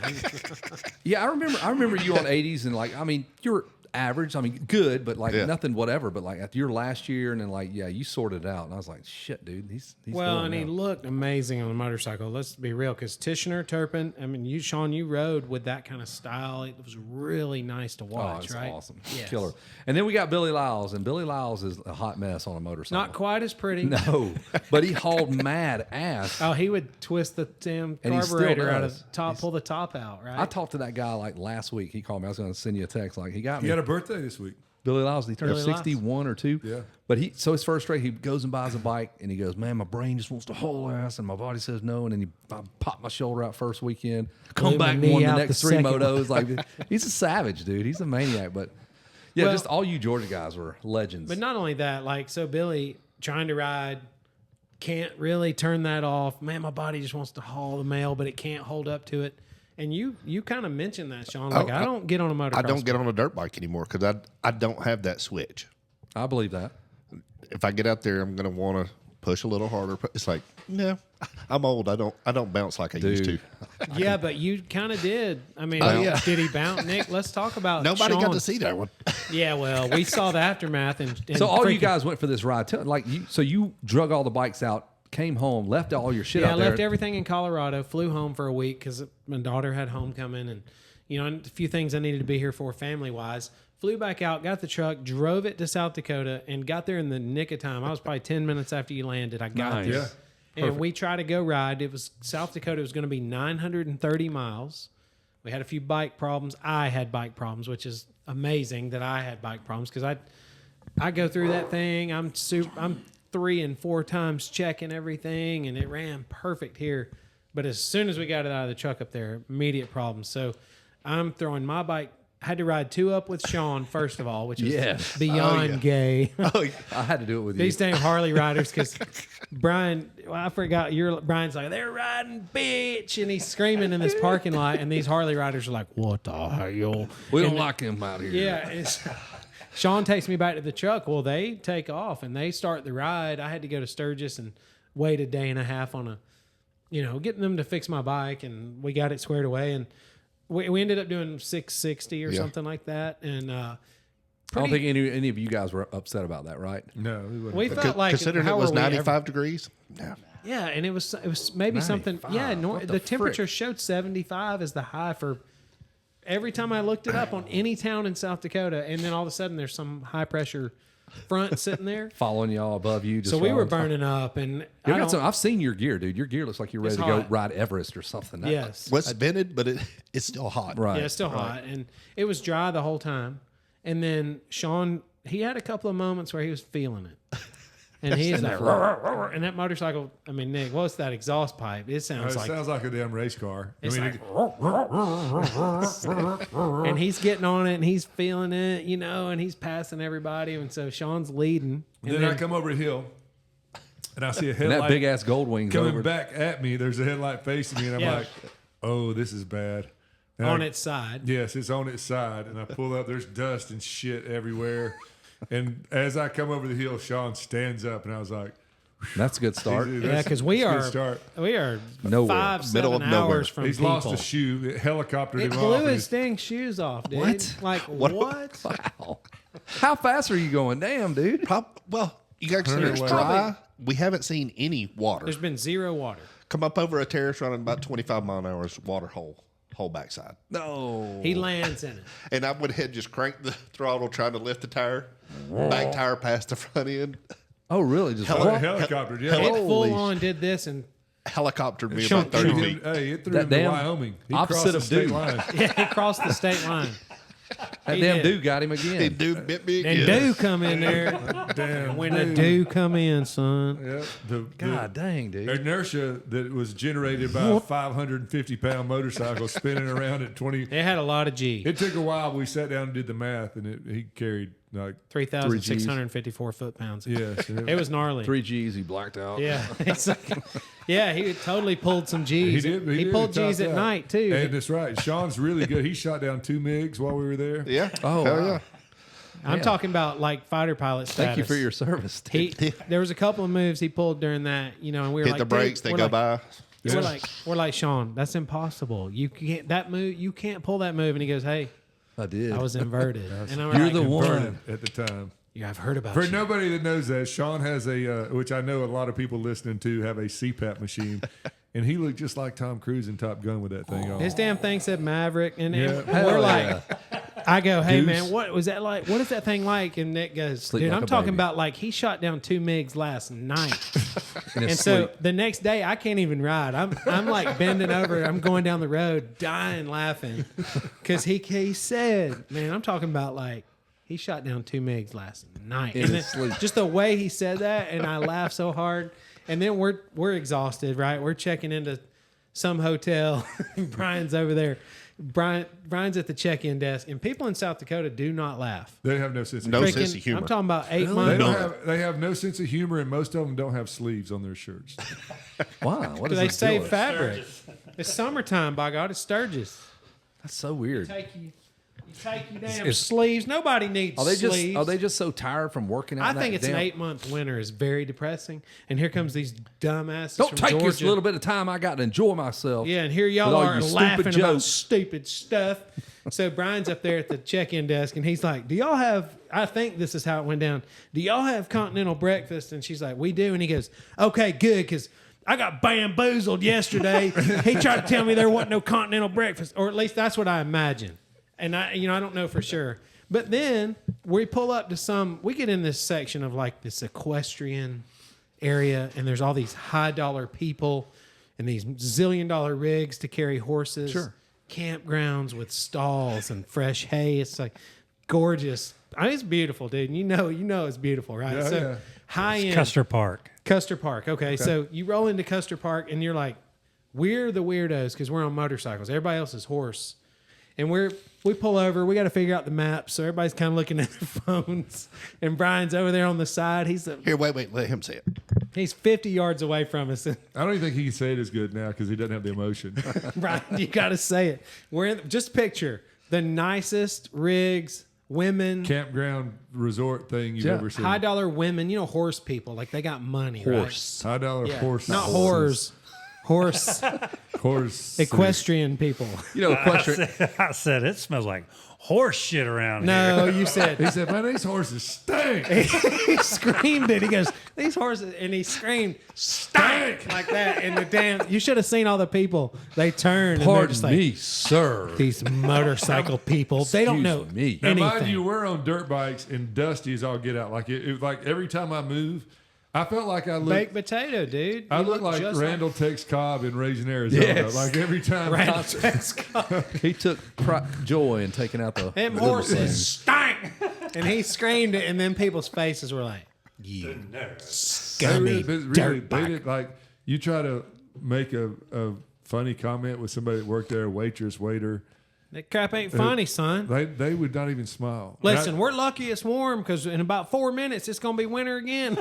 Yeah, I remember you on 80s, and like, I mean, you're average. I mean, good, but like Yeah. nothing, whatever. But like at your last year, and then like, yeah, you sorted it out, and I was like, shit, dude, he's Well, going and he now. looked amazing on a motorcycle. Let's be real, because Tishner, Turpin, I mean, Sean, you rode with that kind of style. It was really nice to Oh, watch, it's right? awesome, Yes. killer. And then we got Billy Lyles, and Billy Lyles is a hot mess on a motorcycle. Not quite as pretty. No, but he hauled mad ass. Oh, he would twist the damn And he still carburetor out of does. the top, pull the top out, right? I talked to that guy like last week. He called me. I was going to send you a text. Like he got me. He had a birthday this week. Billy Lyles, he turned Billy Lyles. 61 or 2. Yeah. But so his first race, he goes and buys a bike, and he goes, man, my brain just wants to haul ass, and my body says no. And then I popped my shoulder out first weekend, come Blew my back and knee won the out next the 3 second motos. Like he's a savage, dude. He's a maniac. But yeah, Well- just all you Georgia guys were legends. But not only that, like, so Billy, trying to ride, can't really turn that off. Man, my body just wants to haul the mail, but it can't hold up to it. And you kind of mentioned that, Sean. Like, I don't get on a motocross. I don't get on a dirt bike anymore because I don't have that switch. I believe that. If I get out there, I'm going to want to push a little harder. It's like, no, I'm old. I don't bounce like I used to. Yeah, but you kind of did. I mean, did he bounce? Nick, let's talk about Nobody Sean. got to see that one. Yeah, well, we saw the aftermath. And So all you freaking- guys went for this ride. So you drug all the bikes out, came home, left all your shit Yeah, I out there. left everything in Colorado, flew home for a week because my daughter had homecoming and, and a few things I needed to be here for family-wise. Flew back out, got the truck, drove it to South Dakota, and got there in the nick of time. I was probably 10 minutes after you landed. I got Nice. there. Yeah. And we tried to go ride. It was South Dakota. It was going to be 930 miles. We had a few bike problems. I had bike problems, which is amazing that I had bike problems because I go through that thing. I'm 3 and 4 times checking everything, and it ran perfect here. But as soon as we got it out of the truck up there, immediate problems. So I'm throwing my bike. I had to ride 2 up with Sean, first of all, which is Yes. beyond gay. I had to do it with you. These damn Harley riders, because Brian, I forgot, Brian's like, they're riding, bitch, and he's screaming in this parking lot, and these Harley riders are like, what the hell? We don't like him out here. Yeah, Sean takes me back to the truck. Well, they take off, and they start the ride. I had to go to Sturgis and wait a day and a half on getting them to fix my bike, and we got it squared away, and we ended up doing 660 or something like that, and I don't think any of you guys were upset about that, right? No, we wouldn't. we felt like Considering it how was were we ever- 95 degrees. No. Yeah, and it was maybe something. 95. Yeah, What the the temperature frick? showed 75 as the high for every time I looked it up on any town in South Dakota, and then all of a sudden there's some high pressure front sitting there. Following y'all above you. Just So we were rolling. burning up, and I've seen your gear, dude. Your gear looks like you're ready It's to go hot. ride Everest or something. yes, Well, it's vented, but it's still hot. Right. yeah, it's still hot, and it was dry the whole time. And then Sean, he had a couple of moments where he was feeling it. And he's like, "Roar, roar, roar." And that motorcycle, I mean, Nick, what's that exhaust pipe? It sounds It like, sounds like a damn race car. it's like, and he's getting on it and he's feeling it, and he's passing everybody. And so Sean's leading. And then I come over a hill, and I see a And headlight that big ass gold wings coming over. back at me. There's a headlight facing me, and I'm Yeah. like, "Oh, this is bad." And on I- its side. Yes, it's on its side, and I pull up. There's dust and shit everywhere. And as I come over the hill, Sean stands up, and I was like, That's a good start. Yeah, because we that's a are good start. we are Nowhere. 5-7 Middle of nowhere. hours from He's people. lost a shoe. It helicoptered It him blew off. and his dang shoes off, dude. What? Like what? Wow. How fast are you going? Damn, dude. Well, you got to consider it's There's dry. We haven't seen any water. There's been zero water. Come up over a terrace running about 25 mile an hour, water whole backside. No. He lands in it. And I went ahead and just cranked the throttle trying to lift the tire. Back tire past the front end. Oh, really? Just helicoptered, yeah. It Holy full on did this, and Helicoptered me Sean- about 30 Sean- feet. Hey, it threw That him to damn Wyoming. He opposite crossed the of state dude. line. yeah, he crossed the state line. that He damn did. dude got him Hey, again. dude bit me And again. do come in there. Damn. When the do come in, son. Yeah, the God dang, dude. inertia that was generated by a 550-pound motorcycle spinning around at 20. It had a lot of G. It took a while. We sat down and did the math, and he carried like 3,654 foot-pounds. yes. It was gnarly. 3 G's, he blacked out. Yeah. It's like, yeah, he totally pulled some G's. He did. He pulled G's topped at out. night, too. And that's right. Sean's really good. He shot down 2 MiGs while we were there. Yeah. Oh, Hell wow. yeah. I'm talking about like fighter pilot status. Thank you for your service. Dude. There was a couple of moves he pulled during that, and we were Hit like, the brakes, dude, they we're go like- by. We're like, Sean, that's impossible. You can't that move. You can't pull that move. And he goes, hey, I did. I was inverted. And I'm You're like, the one. Burning at the time. Yeah, I've heard about For you. nobody that knows that, Sean has a, which I know a lot of people listening to have a CPAP machine, and he looked just like Tom Cruise in Top Gun with that thing on. His damn thing said Maverick, and Yeah. we're Hell like, I go, hey Goose. man, what was that like? What is that thing like? And Nick goes, Sleep dude, like I'm a talking baby. about like he shot down 2 MiGs last night. In his And so sleep. the next day, I can't even ride. I'm like bending over. I'm going down the road, dying laughing, because he said, "Man, I'm talking about like he shot down 2 MiGs last night." In And his then sleep. just the way he said that, and I laughed so hard. And then we're exhausted, right? We're checking into some hotel. Brian's over there Brian's at the check-in desk, and people in South Dakota do not laugh. They have no sense of No humor. sense of humor. I'm talking about 8 They, months. they have no sense of humor, and most of them don't have sleeves on their shirts. Wow, what is They this save deal? fabric. It's summertime, by God. It's Sturgis. That's so weird. You take your damn sleeves. Nobody needs Are they sleeves. just so tired from working out? I think that it's an damn- 8-month winter is very depressing. And here comes these dumbasses Don't from take Georgia. this little bit of time I got to enjoy myself. Yeah, and here y'all with all are your stupid laughing about jokes. stupid stuff. So Brian's up there at the check-in desk, and he's like, do y'all have, I think this is how it went down, do y'all have continental breakfast? And she's like, we do. And he goes, okay, good, because I got bamboozled yesterday. He tried to tell me there wasn't no continental breakfast, or at least that's what I imagine. And I don't know for sure. But then we pull up to we get in this section of like this equestrian area, and there's all these high-dollar people and these zillion-dollar rigs to carry horses. Sure. Campgrounds with stalls and fresh hay. It's like gorgeous. I mean, it's beautiful, dude. And you know it's beautiful, right? Yeah, so yeah. high end Custer Park. Custer Park. Okay, so you roll into Custer Park and you're like, we're the weirdos because we're on motorcycles. Everybody else is horse. And we pull over. We got to figure out the map. So everybody's kind of looking at their phones. And Brian's over there on the side. Here, wait, let him say it. He's 50 yards away from us. I don't even think he can say it as good now because he doesn't have the emotion. Brian, you got to say it. Just picture the nicest rigs, women, Campground resort thing you've Yeah. ever seen. high dollar women. Horse people. Like they got money, Horse. High dollar right? Yeah. horse. Not whores. Horse Horse. equestrian people. You know, equestrian. I said it smells like horse shit around here. No, you said. He said, man, these horses stink. He screamed it. He goes, these horses, and he screamed, stank, like that. And the damn, you should have seen all the people. They turned and they're Pardon just like, me, sir. these motorcycle people. They don't know Excuse me. Now, anything. mind you, we're on dirt bikes and dusty as all get out. Like like every time I move, I felt like I looked. Baked potato, dude. I You look like just Randall Tex Cobb in Raising Arizona. Yes. Like every time. Randall Tex Cobb. He took joy in taking out the Them little horses things. stank. And he screamed it, and then people's faces were like, you scummy Really, dirt they bike. did, like you try to make a funny comment with somebody that worked there, waitress, waiter. That crap ain't funny, son. They would not even smile. Listen, we're lucky it's warm because in about 4 minutes it's gonna be winter again.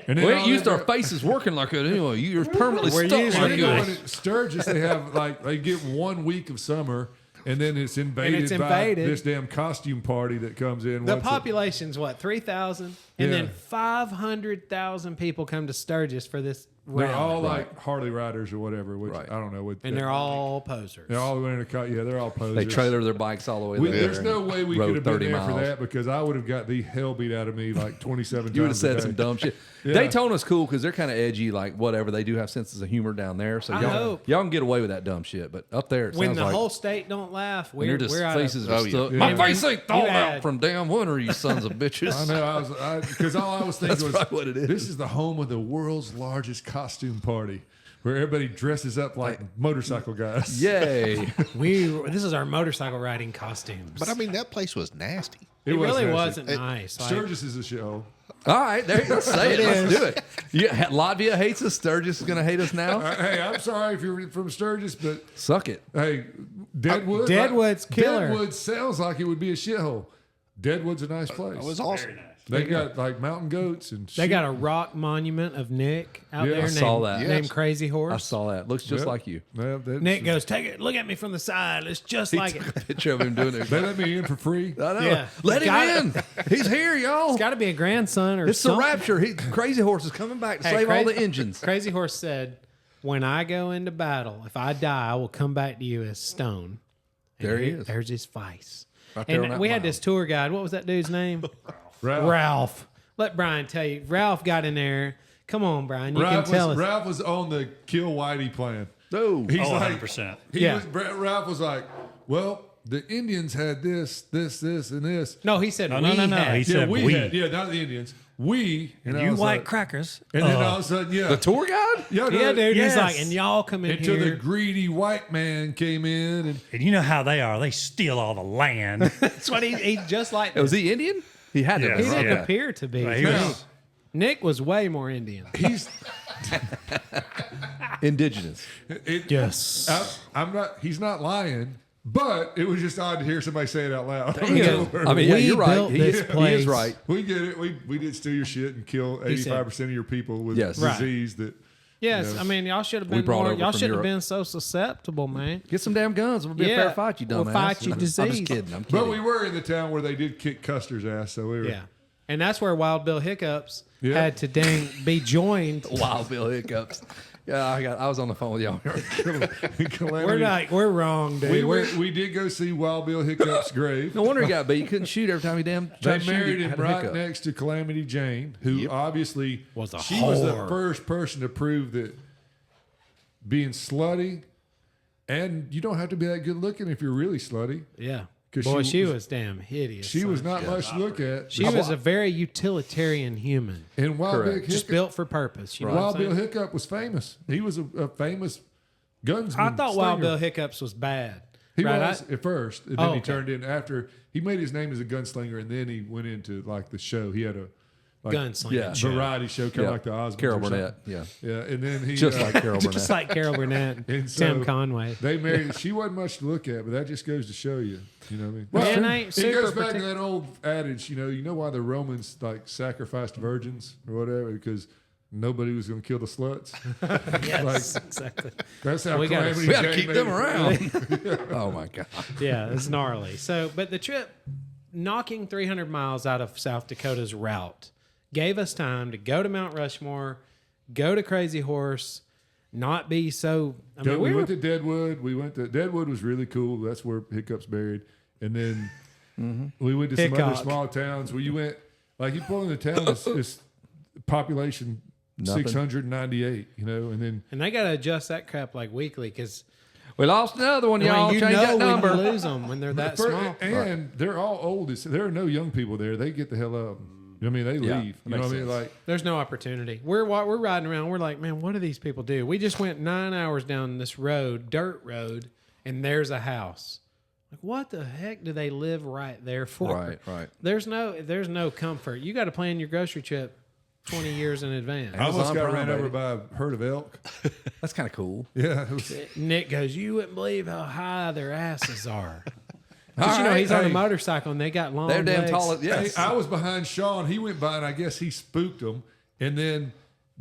and then We all ain't used that- our faces working like it anyway. You're permanently We're stuck used like to You know, it. when at Sturgis, they have like they get 1 week of summer, and then it's invaded, by invaded. this damn costume party that comes in. The once a- population's what, 3,000? And Yeah. then 500,000 people come to Sturgis for this They're round. all like Harley riders or whatever, which Right. I don't know. What and they're all posers. they're all wearing a coat. Yeah, they're all posers. They trailer their bikes all the way We, there. there's no way we rode could have been 30 there for miles. that because I would have got the hell beat out of me like 27 times. You would have a said day. some dumb shit. Yeah. Daytona's cool because they're kind of edgy, like whatever. They do have senses of humor down there, so I hope. y'all can get away with that dumb shit. But up there, it When sounds the like whole state don't laugh, when you're just we're out faces of, are Oh, yeah. stuck. Yeah. My face ain't thawed You out had- from damn winter, you sons of bitches. I know. Because all I was thinking That's was, probably what it is. this is the home of the world's largest costume party, where everybody dresses up like motorcycle guys. Yay! this is our motorcycle riding costumes. But I mean, that place was nasty. it really nasty. wasn't nice. Like, Sturgis is a show. All right, there. Let's say it. Let's do it. Yeah, Latvia hates us. Sturgis is going to hate us now. Hey, I'm sorry if you're from Sturgis, but Suck it. hey, Deadwood. Deadwood's killer. Deadwood sounds like it would be a shithole. Deadwood's a nice place. It was awesome. They got like mountain goats and they got a rock monument of Nick out Yeah. there I named, saw that. named Yes. Crazy Horse. I saw that. Looks just like you. Nick goes, take it, look at me from the side. It's just like it. Picture of him doing it. They let me in for free. I know. Yeah. Let him Got in. He's here, y'all. It's got to be a grandson or It's the something. rapture. Crazy Horse is coming back to Hey, save all the engines. Crazy Horse said, when I go into battle, if I die, I will come back to you as stone. And There he is. There's his face. Right there on And that we had mound. this tour guide. What was that dude's name? Ralph. Ralph. Let Brian tell you. Ralph got in there. Come on, Brian. You Ralph can tell us. Ralph was on the kill Whitey plan. No. He's Oh, like, 100%. Yeah. Ralph was like, well, the Indians had this, and this. No, he said No, we no, no, no. had. He Yeah, said we we. had. Yeah, not the Indians. We. And I You was white like, crackers. And then all of a sudden, yeah. The tour guide? Yeah, Yeah, dude. Yes. He's like, and y'all come in Until the here. greedy white man came in and And you know how they are. They steal all the land. That's what he's just like. Was he Indian? He had to Yeah. be. He Right? didn't Yeah. appear to be. Right, he was- Nick was way more Indian. he's Indigenous. Yes. I'm not. He's not lying. But it was just odd to hear somebody say it out loud. I mean, yeah, We you're right. built He this is place. right. We get it. We did steal your shit and kill 85% of your people with Yes. Right. disease that. Yes, Yeah. I mean, y'all should have We been brought more. over Y'all from shouldn't have Europe. been so susceptible, man. Get some damn guns. It'll be a Yeah. fair fight, you dumbass. We'll fight you I'm disease. just kidding. I'm kidding. But we were in the town where they did kick Custer's ass, so we were. Yeah, and that's where Wild Bill Hiccups Yeah. had to be joined. Wild Bill Hiccups. Yeah, I was on the phone with y'all. We're wrong, dude. We did go see Wild Bill Hiccup's grave. No wonder he got beat. You couldn't shoot every time he damn They tried to shoot. married He him had a right hiccup. next to Calamity Jane, who obviously Was a she was the whore. first person to prove that being slutty, and you don't have to be that good looking if you're really slutty. Yeah, 'Cause boy, she she was- was damn hideous. She son. was not much to look at. She was a very utilitarian human, And Wild Bill Correct. just Hiccup, built for purpose. You know Wild what I'm Bill saying? Hiccup was famous. He was a famous gunsman. I thought Wild slinger. Bill Hiccups was bad. He right? was at first, and then Oh, he okay. turned in after he made his name as a gunslinger, and then he went into like the show. He had a like, Gunslinger. Yeah. show. variety show, kind of like the Osmonds. Carol or something. Burnett. Yeah. Yeah, and then he Just like Carol Burnett. Just like Carol Burnett, and And so Tim Conway. They married. She wasn't much to look at, but that just goes to show you. You know what I mean? Man, I ain't it goes super back to that old adage. You know why the Romans like sacrificed virgins or whatever because nobody was going to kill the sluts. Yes, exactly. That's how We gotta- Calamity We got to Jane keep made them it. around. Oh, my God. Yeah, it's gnarly. So, but the trip, knocking 300 miles out of South Dakota's route, gave us time to go to Mount Rushmore, go to Crazy Horse, not be so. I mean, We we went were to Deadwood. Deadwood was really cool. That's where Hiccup's buried. And then we went to some other Hickok. small towns where you went, like you pull in the town, it's population Nothing. 698, and then and they got to adjust that crap like weekly because We lost another one, y'all. you Change know that when number. you lose them when they're that small. and they're all old. There are no young people there. They get the hell up. You know what I mean? They Yeah, leave. that You know makes what I mean? sense. Like, There's no opportunity. We're riding around. We're like, man, what do these people do? We just went 9 hours down this road, dirt road, and there's a house. Like, what the heck do they live right there for? Right. There's no comfort. You got to plan your grocery trip 20 years in advance. I almost Amazon got Prime, ran over baby. by a herd of elk. That's kind of cool. Yeah. It was, Nick goes, you wouldn't believe how high their asses are. All Because, right, he's on a hey. motorcycle and they got long They're damn legs. tall. hey, Yes. I was behind Sean. He went by, and I guess he spooked them. And then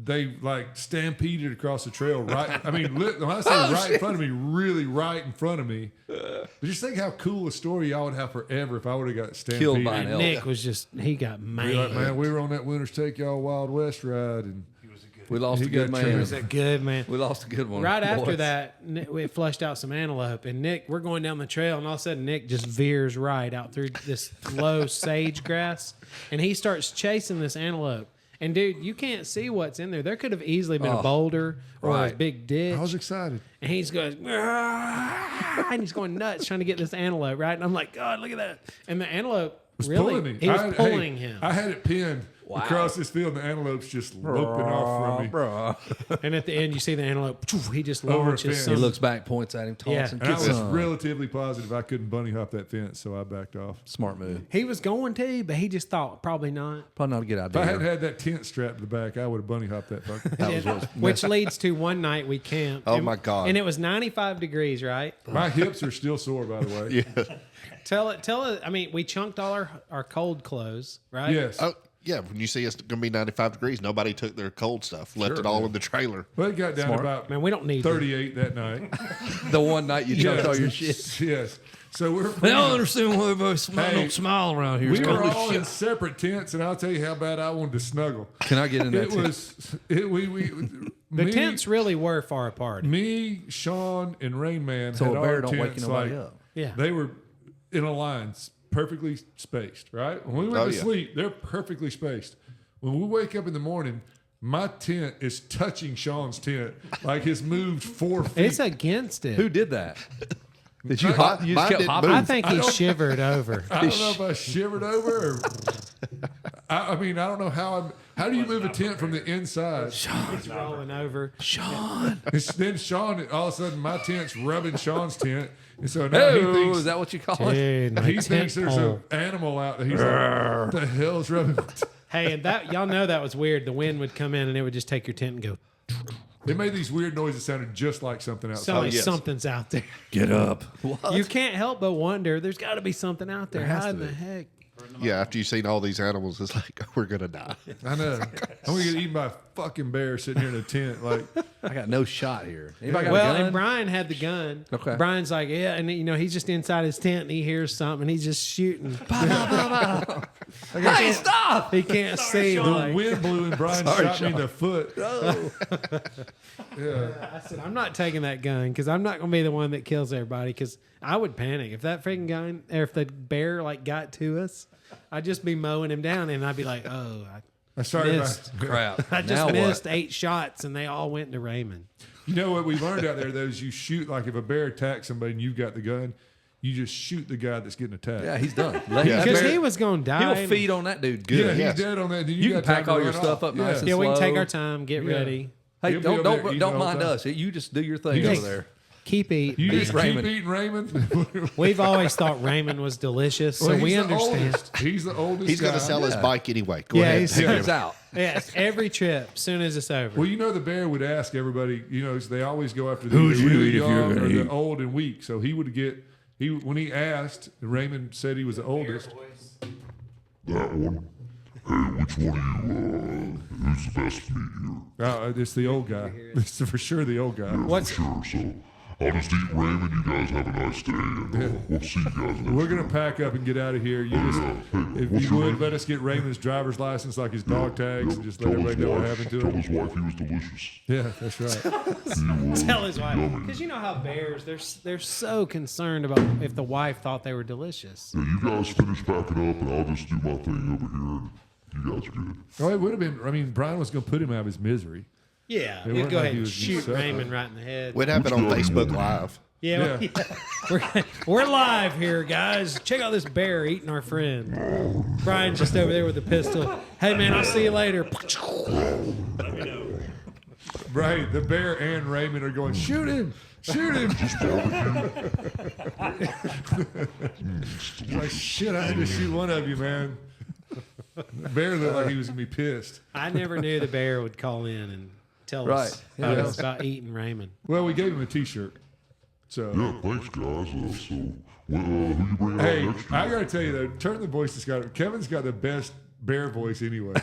they like stampeded across the trail. Right. I mean, when I say right in front of me, really right in front of me. But just think how cool a story y'all would have forever if I would have got stampeded. Killed by an And elk. Nick was just, he got Be like, mad. man, we were on that Winter's Take Y'all Wild West ride, and We lost He a good got man. He was a good man. We lost a good one. Right after boys. that, we flushed out some antelope, and Nick, we're going down the trail, and all of a sudden Nick just veers right out through this low sage grass, and he starts chasing this antelope. And dude, you can't see what's in there. There could have easily been a boulder or a right. big ditch. I was excited. And he's going, and he's going nuts trying to get this antelope, right? And I'm like, God, look at that. And the antelope Was really, pulling me. he was I- pulling hey, him. I had it pinned across this field, and the antelope's just loping off from me. Bro. And at the end, you see the antelope, he just Over a launches fence. He some. looks back, points at him, taunts him. And I Good was son. relatively positive I couldn't bunny hop that fence, so I backed off. Smart move. He was going to, but he just thought probably not. Probably not a good If I hadn't idea. had that tent strapped to the back, I would have bunny hopped that fucker. That was what was- Which leads to one night we camped. Oh, and- my God. And it was 95 degrees, right? My hips are still sore, by the way. Tell it. I mean, we chunked all our cold clothes, right? Yes. Oh, yeah. When you see it's going to be 95 degrees, nobody took their cold stuff, left it all in the trailer. Well, it got down to about Man, we don't need 38 that night. The one night you jumped all your shit. Yes. So we're They don't understand why everybody don't smile around here. we It's were cold as all in shit. separate tents, and I'll tell you how bad I wanted to snuggle. Can I get in that It tent? was The tents really were far apart. Me, Sean, and Rain Man So had a bear our don't wake tents nobody like up. Yeah. they were in a line, perfectly spaced. Right when we went Oh, to yeah. sleep, they're perfectly spaced. When we wake up in the morning, my tent is touching Sean's tent, like it's moved 4 feet. It's against it. Who did that? Did you hop? You just Mine kept didn't hopping? move. I think he shivered over. I don't know if I shivered over. Or, I mean, I don't know how. How do you move a tent from the inside? He's rolling over. Sean. Then Sean, all of a sudden, my tent's rubbing Sean's tent, and so now he Oh, thinks is that what you call it? Dude, my he tent thinks there's pole. an animal out there. He's like, what the hell's rubbing? Hey, and that y'all know that was weird. The wind would come in and it would just take your tent and go. It made these weird noises that sounded just like something outside. So yes. something's out there. Get up. You can't help but wonder. There's got to be something out there. There has How to in the be. heck? Yeah, after you've seen all these animals, it's like we're gonna die. I know. I'm gonna get eaten by a fucking bear sitting here in a tent. Like, I got no shot here. Anybody got Well, a gun? and Brian had the gun. Okay. Brian's like, yeah, and he's just inside his tent and he hears something and he's just shooting. Hey, stop! He can't see. the Like, wind blew and Brian shot me in the foot. I said, I'm not taking that gun because I'm not going to be the one that kills everybody because I would panic if that freaking gun or if the bear like got to us. I'd just be mowing him down and I'd be like, oh, I started. Missed. Crap. I Now just what? missed 8 shots and they all went to Raymond. You know what we learned out there though is you shoot like if a bear attacks somebody and you've got the gun, you just shoot the guy that's getting attacked. Yeah, he's done. Let Yeah. that Because bear- he was going to die. He'll feed on that dude Yeah, good. he's Yes. dead on that. Then You can got time pack to all your run stuff off. up nice and Yeah, we can take slow. our time, get Yeah. ready. Hey, He'll be over there don't eating the whole mind time. us. You just do your thing Yeah. over there. Keep eating. You just Raymond. keep eating Raymond. We've always thought Raymond was delicious, so Well, we he's the understand. oldest. He's the oldest. He's gonna guy. sell his Yeah. bike anyway. Go Yeah, ahead. he's- Take Here it. it's out. Yes, every trip, soon as it's over. Well, you know the bear would ask everybody. You know they always go after the Who'd you really eat if you were young gonna or the eat? old and weak. So he would get when he asked. Raymond said he was the oldest. That one. Hey, which one of you, who's the best meat here? It's the old guy. It's for sure the old guy. What's Sure, so I'll just eat Raymond. You guys have a nice day, and we'll see you guys next We're gonna time. pack up and get out of here. You just, if what's you your would, name? let us get Raymond's driver's license, like his dog tags, and just let Tell his everybody know what wife- happened to Tell him. his wife he was delicious. Yeah, that's right. tell his wife? Because you know how bears they're so concerned about if the wife thought they were delicious. Yeah, you guys finish packing up, and I'll just do my thing over here. And you guys are good. Oh, it would have been. I mean, Brian was gonna put him out of his misery. Yeah, It you wasn't go like ahead he and was shoot suffering. Raymond right in the head. What happened on Facebook Live? Yeah, we're live here, guys. Check out this bear eating our friend. Brian's just over there with a pistol. Hey, man, I'll see you later. Right, the bear and Raymond are going, shoot him, shoot him. Like shit, I had to shoot one of you, man. The bear looked like he was gonna be pissed. I never knew the bear would call in and tell Right. us how it was about eating Raymond. Well, we gave him a T-shirt. So Yeah, thanks, guys. So, who you bringing hey, out next? I gotta tell you though, turn the voice to Scott. Kevin's got the best bear voice anyway.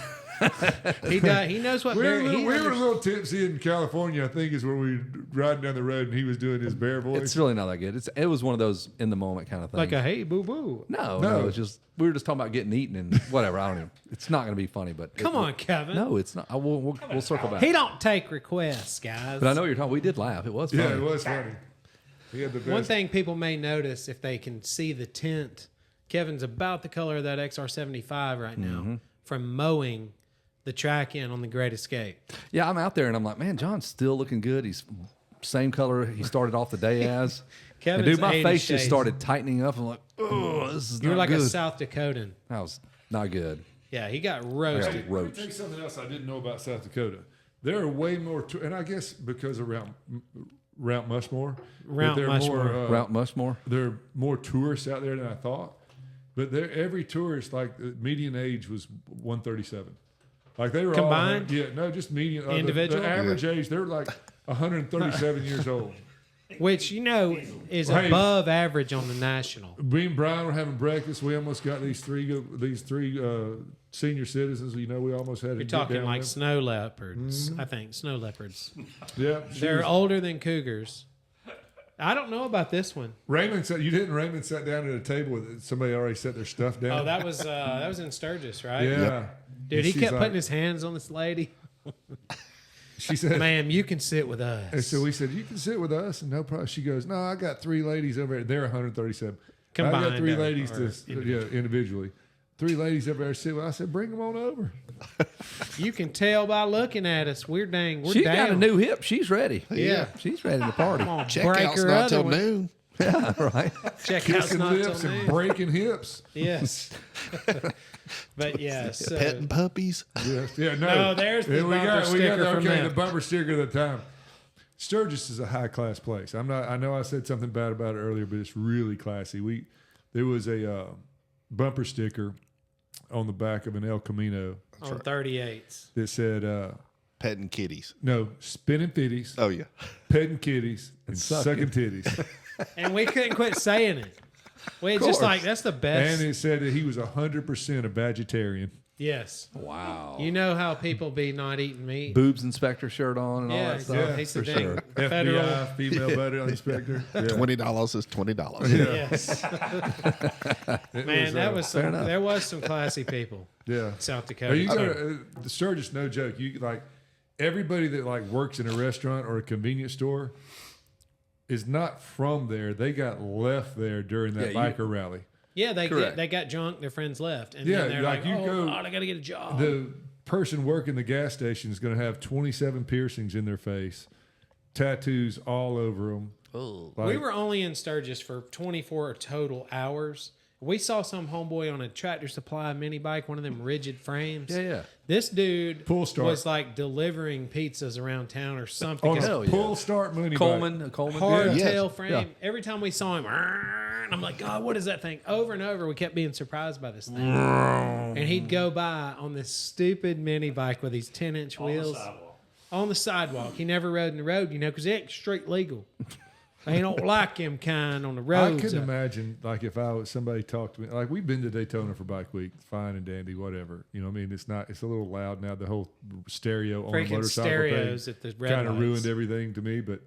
He does. He knows what We bear. were, He we were a understands. little tipsy in California, I think, is where we were riding down the road and he was doing his bear voice. It's really not that good. It was one of those in the moment kind of things. Like a hey boo boo. no, it's just we were just talking about getting eaten and whatever. I don't even. It's not going to be funny, but Come on, Kevin. No, it's not. We'll circle back. He don't take requests, guys. But I know what you're talking. We did laugh. It was funny. Yeah, it was funny. He had the best. One thing people may notice if they can see the tint, Kevin's about the color of that XR75 right now Mm-hmm. from mowing the track in on the Great Escape. Yeah, I'm out there and I'm like, man, John's still looking good. He's same color he started off the day as. Kevin's And dude, my 80 face shades. just started tightening up. I'm like, oh, this is You're not like good. a South Dakotan. That was not good. Yeah, he got I roasted. got Let me roached. tell you something else I didn't know about South Dakota. There are way more, and I guess because of Route Mushmore, Route there are Mushmore. more, Route Mushmore. there are more tourists out there than I thought. But every tourist, like the median age was 137. Like they were Combined? all, yeah, no, just median. Individual? The average age, they're like 137 years old. Which, is Hey. above average on the national. Me and Brian were having breakfast. We almost got these three senior citizens. We almost had to You're get talking down like with snow leopards, Mm-hmm. I think. Snow leopards. them. Yeah, They're older than cougars. I don't know about this one. Raymond said you didn't. Raymond sat down at a table with somebody already set their stuff down. Oh, that was in Sturgis, right? yeah, Dude, And he she's kept like- putting his hands on this lady. She said, Ma'am, you can sit with and us. so we said, you can sit with us, and no problem. She goes, no, I got three ladies over there. They're 137. I Combined, got three or- ladies or to individually. Three ladies over there sit with. I said, bring them on over. You can tell by looking at us. We're She's down. got a new hip. She's ready. Yeah. She's ready to party. Come on, break Checkout's her not other till one. noon. Yeah, right. Check out's Kissing not lips till and noon. breaking hips. Yes. But yeah, so Petting puppies. Yes. Yeah, no. No, there's the bumper sticker from them. the bumper sticker of the time. Sturgis is a high class place. I know I said something bad about it earlier, but it's really classy. There was a bumper sticker on the back of an El Camino on 38s. that said petting kitties. No, spinning titties, Oh yeah. petting kitties, and sucking titties. And we couldn't quit saying it. We just like, that's the best. And it said that he was 100% a vegetarian. Yes. Wow. You know how people be not eating meat. Boobs inspector shirt on and all Yeah, that stuff. Yeah, he's the for dang sure. federal. FBI, female butter inspector. Yeah. $20 is $20. Yes. It Man, that was fair some. enough. There was some classy people. Yeah. South Are Dakota. you gonna, the Sturgis, no joke. You like everybody that like works in a restaurant or a convenience store is not from there. They got left there during that Yeah, biker rally. Yeah, Correct. they got drunk. Their friends left, and Yeah, then they're like like, you "Oh go- God, I got to get a job." The person working the gas station is going to have 27 piercings in their face, tattoos all over them. Oh. We were only in Sturgis for 24 total hours. We saw some homeboy on a Tractor Supply mini bike, one of them rigid frames. Yeah, yeah. This dude Full start. was like delivering pizzas around town or something. On Hell a yeah. pull start money Coleman. Hardtail Yeah. frame. Yeah. Every time we saw him, and I'm like, God, what is that thing? Over and over, we kept being surprised by this thing. And he'd go by on this stupid mini bike with these 10-inch wheels on the sidewalk. He never rode in the road, because it ain't street legal. They don't like him kind on the I roads. couldn't imagine like if I was somebody talked to me like we've been to Daytona for Bike Week, fine and dandy, whatever. You know, what I mean, it's a little loud now. The whole stereo on the Freaking motorcycle stereos thing at the red kind of lights. ruined everything to me. But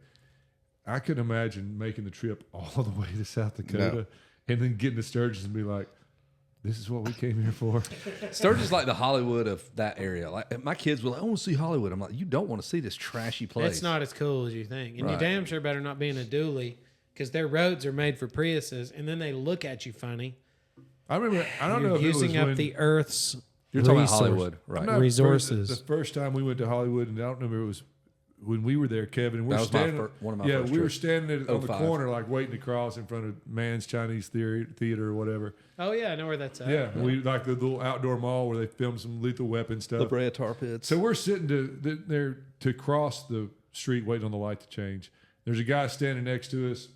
I couldn't imagine making the trip all the way to South Dakota and then getting to Sturgis and be like, "This is what we came here for." Sturgis is like the Hollywood of that area. Like my kids were like, "I want to see Hollywood." I'm like, "You don't want to see this trashy place." It's not as cool as you think. And you Right. damn sure better not be in a dually, because their roads are made for Priuses, and then they look at you funny. I remember. I don't know You're if it was using up when, the Earth's You're talking about resource- Hollywood, I'm right? not- resources. The first time we went to Hollywood, and I don't remember, it was when we were there, Kevin. And we're That was my standing. one of my yeah, first we were trips. standing on the 05. corner, like waiting to cross in front of Man's Chinese Theater or whatever. Oh, yeah, I know where that's at. Yeah, we like the little outdoor mall where they filmed some Lethal Weapon stuff. La Brea tar pits. So we're sitting there to cross the street, waiting on the light to change. There's a guy standing next to us,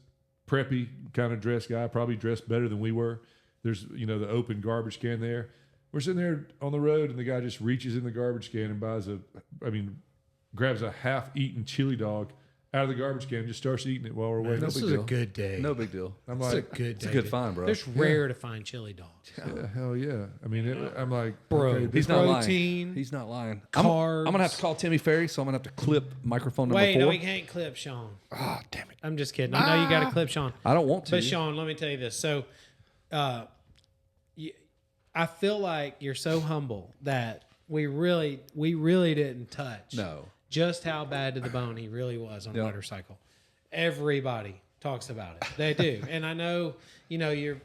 preppy kind of dressed guy, probably dressed better than we were. There's the open garbage can there. We're sitting there on the road, and the guy just reaches in the garbage can and grabs a half-eaten chili dog out of the garbage can and just starts eating it while we're waiting. This big is a deal. good day. No big deal. I'm It's a like, good It's a day. good find, bro. It's rare to find chili dogs. yeah, hell yeah. I mean, I'm like, Bro, okay, He's this not protein, lying. He's not lying. carbs. I'm gonna have to call Timmy Ferry, so I'm gonna have to clip microphone number Wait, 4. no, we can't clip Sean. Ah, damn it. I'm just kidding. I know you got to clip Sean. I don't want to. But Sean, let me tell you this. So, I feel like you're so humble that we really didn't touch No. just how bad to the bone he really was on a Yep. motorcycle. Everybody talks about it. They do, and I know you're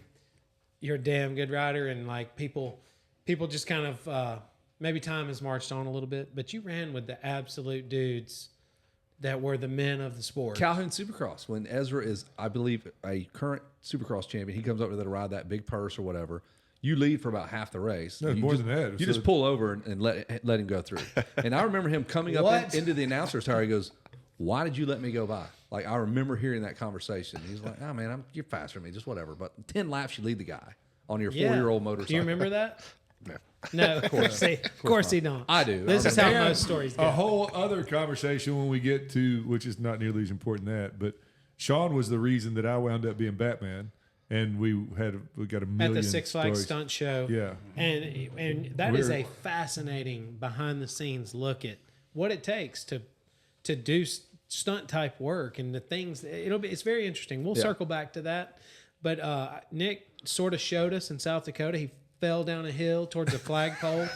a damn good rider, and like people just kind of maybe time has marched on a little bit, but you ran with the absolute dudes that were the men of the sport. Calhoun Supercross, when Ezra is, I believe, a current Supercross champion, he comes up there to ride that big purse or whatever. You lead for about half the race. No, you more just, than that. You So- just pull over and let him go through. And I remember him coming up What? into the announcer's tower. He goes, "Why did you let me go by?" Like, I remember hearing that conversation. He's like, "Oh man, you're faster than me, just whatever." But 10 laps, you lead the guy on your 4-year-old motorcycle. Do you remember that? No. No, of course he don't. I do. This I is how remember. most stories a go. whole other conversation when we get to, which is not nearly as important that, but Sean was the reason that I wound up being Batman, and we got a million At the Six Flags stories. stunt show. Yeah. And that is a fascinating behind the scenes look at what it takes to do stunt type work and the things. It's very interesting. We'll circle back to that. But Nick sort of showed us in South Dakota. He fell down a hill towards a flagpole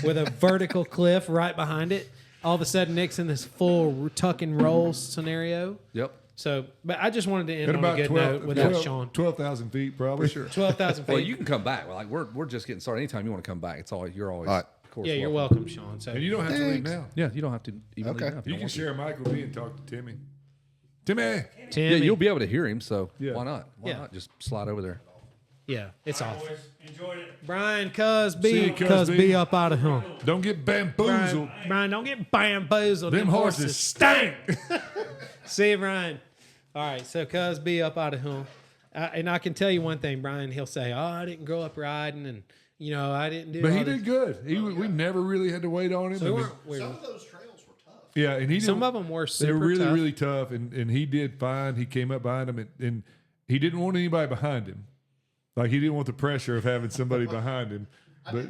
with a vertical cliff right behind it. All of a sudden, Nick's in this full tuck and roll scenario. Yep. So, but I just wanted to end At on about a good note without Sean. 12,000 feet, probably. Sure. 12,000 feet. Well, you can come back. Like we're just getting started. Anytime you want to come back, you're always. All right. Of course, Yeah, you're welcome, Sean. So And you don't have to leave now. Yeah, you don't have to even Okay. leave now if You don't can want to. share a mic with me and talk to Timmy. Timmy! Timmy, Yeah, you'll be able to hear him. So Yeah. why not? Why Yeah. not just slide over there? yeah, it's off. Boys, enjoyed it. Brian See Cusby, you, Cusby. Cusby up out of him. Don't get bamboozled. Brian, don't get bamboozled. Them horses stink. See you, Brian. All right, so Cusby up out of him. And I can tell you one thing, Brian, he'll say, "Oh, I didn't grow up riding, and, I didn't do But all he this." did good. We never really had to wait on him. So I we mean, weren't, we Some were, of those trails were tough. Yeah, and he Some didn't- of them were They super were really, tough. really tough, and he did fine. He came up behind him, and he didn't want anybody behind him. Like, he didn't want the pressure of having somebody behind him. But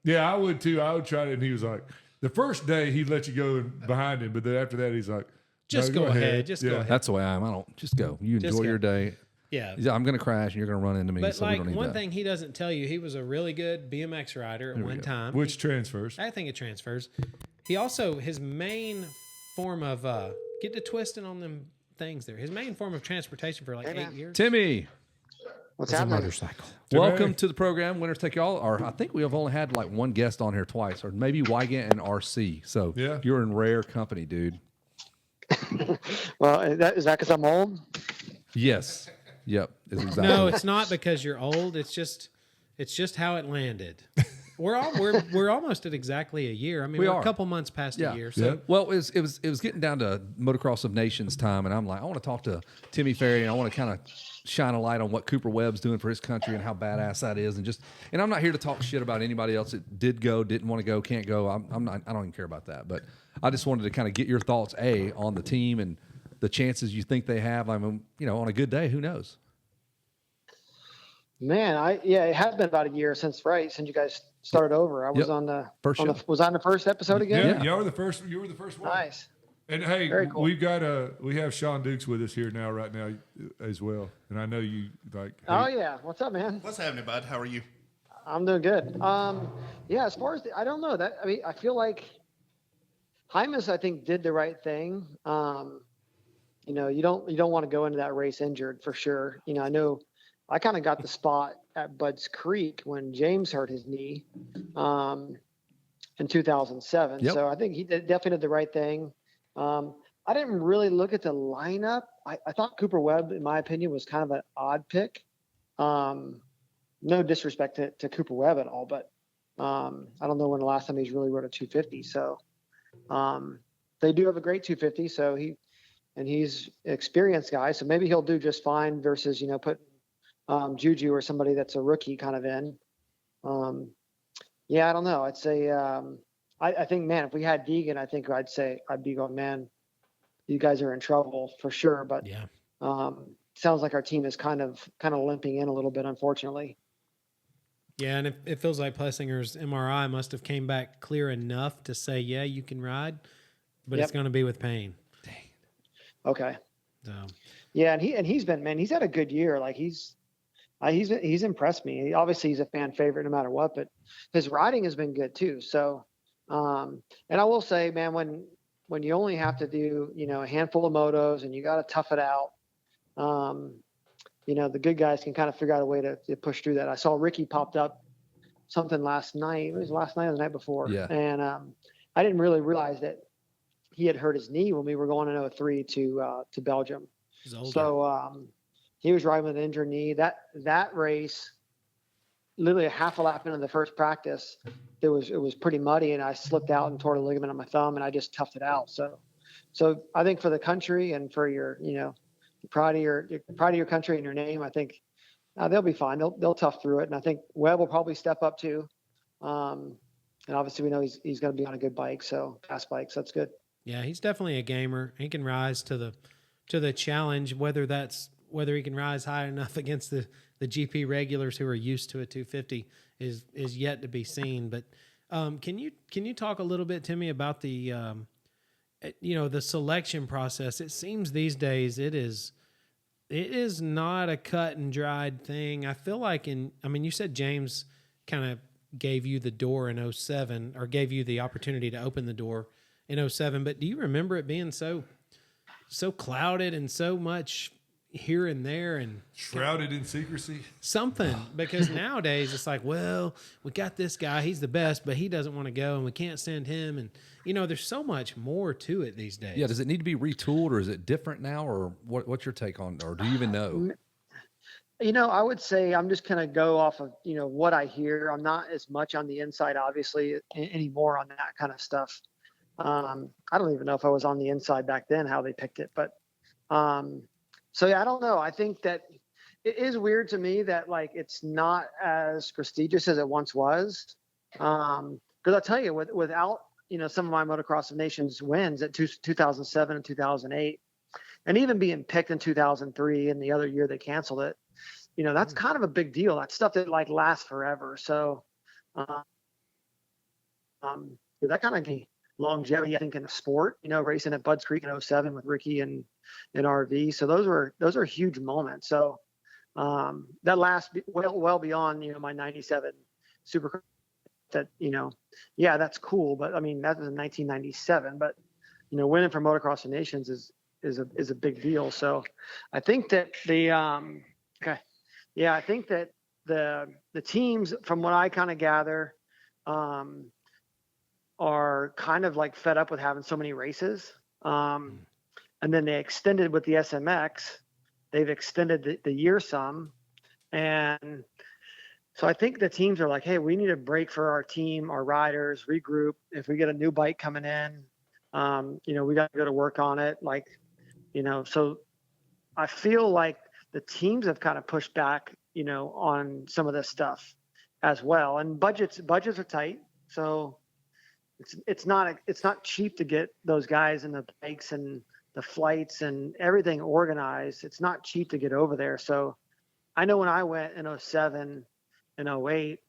yeah, I would too. I would try it, and he was like, the first day he'd let you go behind him, but then after that he's like, Just no, go ahead. Just go ahead. That's the way I am. I don't just go. You Just enjoy go. your day. Yeah. I'm going to crash and you're going to run into me. But so we like don't need one that. thing he doesn't tell you, he was a really good BMX rider at one time. which transfers. I think it transfers. He also, his main form of get to twisting on them things there. His main form of transportation for like 8 years. Timmy, What's was a happening? motorcycle. welcome to the program. Winners take all. Or I think we have only had like one guest on here twice, or maybe Wygant and RC. So Yeah. you're in rare company, dude. Well, is that because I'm old? Yes. Yep. Is exactly. No, it's not because you're old. It's just how it landed. We're almost at exactly a year. I mean, We we're are. a couple months past a year. So Yeah. Well, it was getting down to Motocross of Nations time, and I'm like, I want to talk to Timmy Ferry, and I want to kind of shine a light on what Cooper Webb's doing for his country and how badass that is, and I'm not here to talk shit about anybody else that did go, didn't want to go, can't go. I'm not. I don't even care about that. But I just wanted to kind of get your thoughts on the team and the chances you think they have. I mean, on a good day, who knows? Man, it has been about a year since you guys started over. I was Yep. on the First show. was I on the first episode again? Yeah, you were the first one. Nice. And hey, Very cool. we have Sean Dukes with us here right now as well. And I know you like. Oh yeah, what's up, man? What's happening, bud? How are you? I'm doing good. Yeah, as far as I don't know that. I mean, I feel like Hymas, I think, did the right thing. You don't want to go into that race injured for sure. I know I kind of got the spot at Bud's Creek when James hurt his knee in 2007. Yep. So I think he definitely did the right thing. I didn't really look at the lineup. I thought Cooper Webb, in my opinion, was kind of an odd pick. No disrespect to Cooper Webb at all, but I don't know when the last time he's really rode a 250. So they do have a great 250. So he's an experienced guy. So maybe he'll do just fine versus, put Juju or somebody that's a rookie kind of in. I don't know. I'd say, I think, man, if we had Deegan, I think I'd be going, man, you guys are in trouble for sure. But yeah. Sounds like our team is kind of limping in a little bit, unfortunately. Yeah, and it feels like Plessinger's MRI must have came back clear enough to say, yeah, you can ride, but it's going to be with pain. Okay. So Yeah, and he's been, man, he's had a good year. Like he's impressed me. Obviously, he's a fan favorite no matter what, but his riding has been good too. So, and I will say, man, when you only have to do a handful of motos and you got to tough it out, the good guys can kind of figure out a way to push through that. I saw Ricky popped up something last night. It was last night or the night before, Yeah. And I didn't really realize that he had hurt his knee when we were going in 03 to Belgium. he's older. So he was riding with an injured knee. That race, literally a half a lap into the first practice, it was pretty muddy, and I slipped out and tore the ligament on my thumb, and I just toughed it out. So I think for the country and for your pride of your country and your name, I think they'll be fine. They'll tough through it, and I think Webb will probably step up too. And obviously we know he's going to be on a good bike, fast bike, so that's good. Yeah, he's definitely a gamer. He can rise to the challenge, whether he can rise high enough against the GP regulars who are used to a 250 is yet to be seen. But can you talk a little bit, Timmy, about the the selection process? It seems these days it is not a cut and dried thing. I feel like you said James kind of gave you the door in 07, or gave you the opportunity to open the door in 07, but do you remember it being so clouded and so much here and there and Shrouded in secrecy. something? Because nowadays it's like, well, we got this guy, he's the best, but he doesn't want to go and we can't send him. And there's so much more to it these days. Yeah. Does it need to be retooled, or is it different now, or what's your take on, or do you even know? I would say I'm just going to go off of, what I hear. I'm not as much on the inside, obviously, anymore on that kind of stuff. I don't even know if I was on the inside back then, how they picked it. But so, yeah, I don't know. I think that it is weird to me that, like, it's not as prestigious as it once was. Because I'll tell you, without some of my Motocross of Nations wins at 2007 and 2008, and even being picked in 2003 and the other year they canceled it, that's kind of a big deal. That's stuff that like lasts forever. So, that kind of longevity, I think, in the sport, racing at Budds Creek in 07 with Ricky and RV. So those are huge moments. So, that lasts well beyond, my 97 Supercross. That, that's cool. But I mean, that was in 1997, but, winning for Motocross of Nations is a big deal. So I think that I think that the teams, from what I kind of gather, are kind of like fed up with having so many races. And then they extended with the SMX. They've extended the year some. And so I think the teams are like, hey, we need a break for our team, our riders, regroup. If we get a new bike coming in, we got to go to work on it. Like, so I feel like the teams have kind of pushed back, on some of this stuff as well. And budgets are tight. So it's not cheap to get those guys and the bikes and the flights and everything organized. It's not cheap to get over there. So I know when I went in 07 and 08,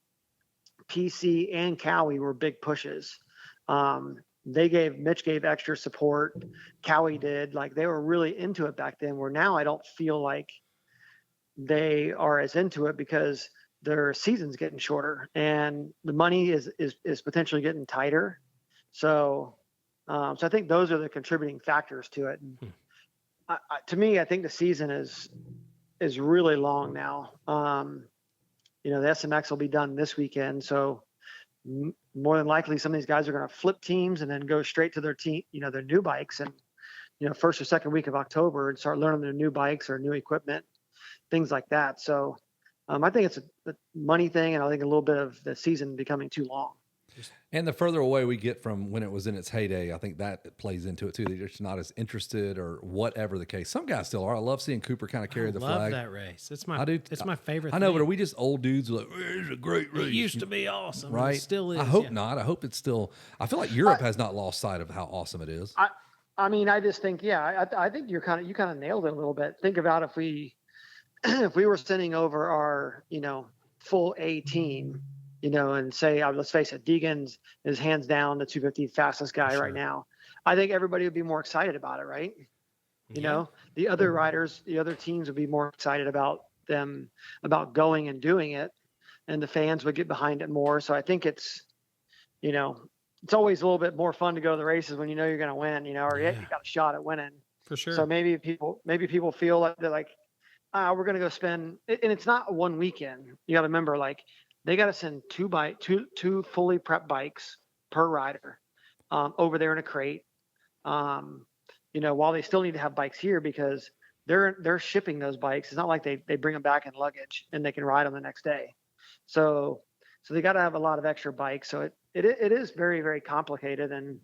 PC and Cowie were big pushes. Mitch gave extra support. Cowie did. Like, they were really into it back then, where now I don't feel like they are as into it because their season's getting shorter and the money is potentially getting tighter. So I think those are the contributing factors to it. And to me, I think the season is really long now. The SMX will be done this weekend. So more than likely some of these guys are going to flip teams and then go straight to their team, their new bikes, and, first or second week of October, and start learning their new bikes or new equipment, things like that. So I think it's a money thing, and I think a little bit of the season becoming too long. And the further away we get from when it was in its heyday, I think that plays into it too. They're just not as interested, or whatever the case. Some guys still are. I love seeing Cooper kind of carry the flag. I love that race. It's my favorite. I know, thing. but are we just old dudes who are like, it's a great race? It used to be awesome, right? It still is. I hope not. I hope it's still. I feel like Europe has not lost sight of how awesome it is. I mean, I just think, I think you kind of nailed it a little bit. Think about if we were sending over our, full A team, and say, let's face it, Deegan is hands down the 250 fastest guy right now. I think everybody would be more excited about it, right? The other riders, the other teams would be more excited about going and doing it, and the fans would get behind it more. So I think it's always a little bit more fun to go to the races when you're going to win, or you got a shot at winning. For sure. So maybe people feel like they're like, we're going to go spend, and it's not one weekend. You got to remember, like, they got to send two fully prepped bikes per rider over there in a crate. While they still need to have bikes here because they're shipping those bikes. It's not like they bring them back in luggage and they can ride them the next day. So they got to have a lot of extra bikes. So it is very, very complicated. And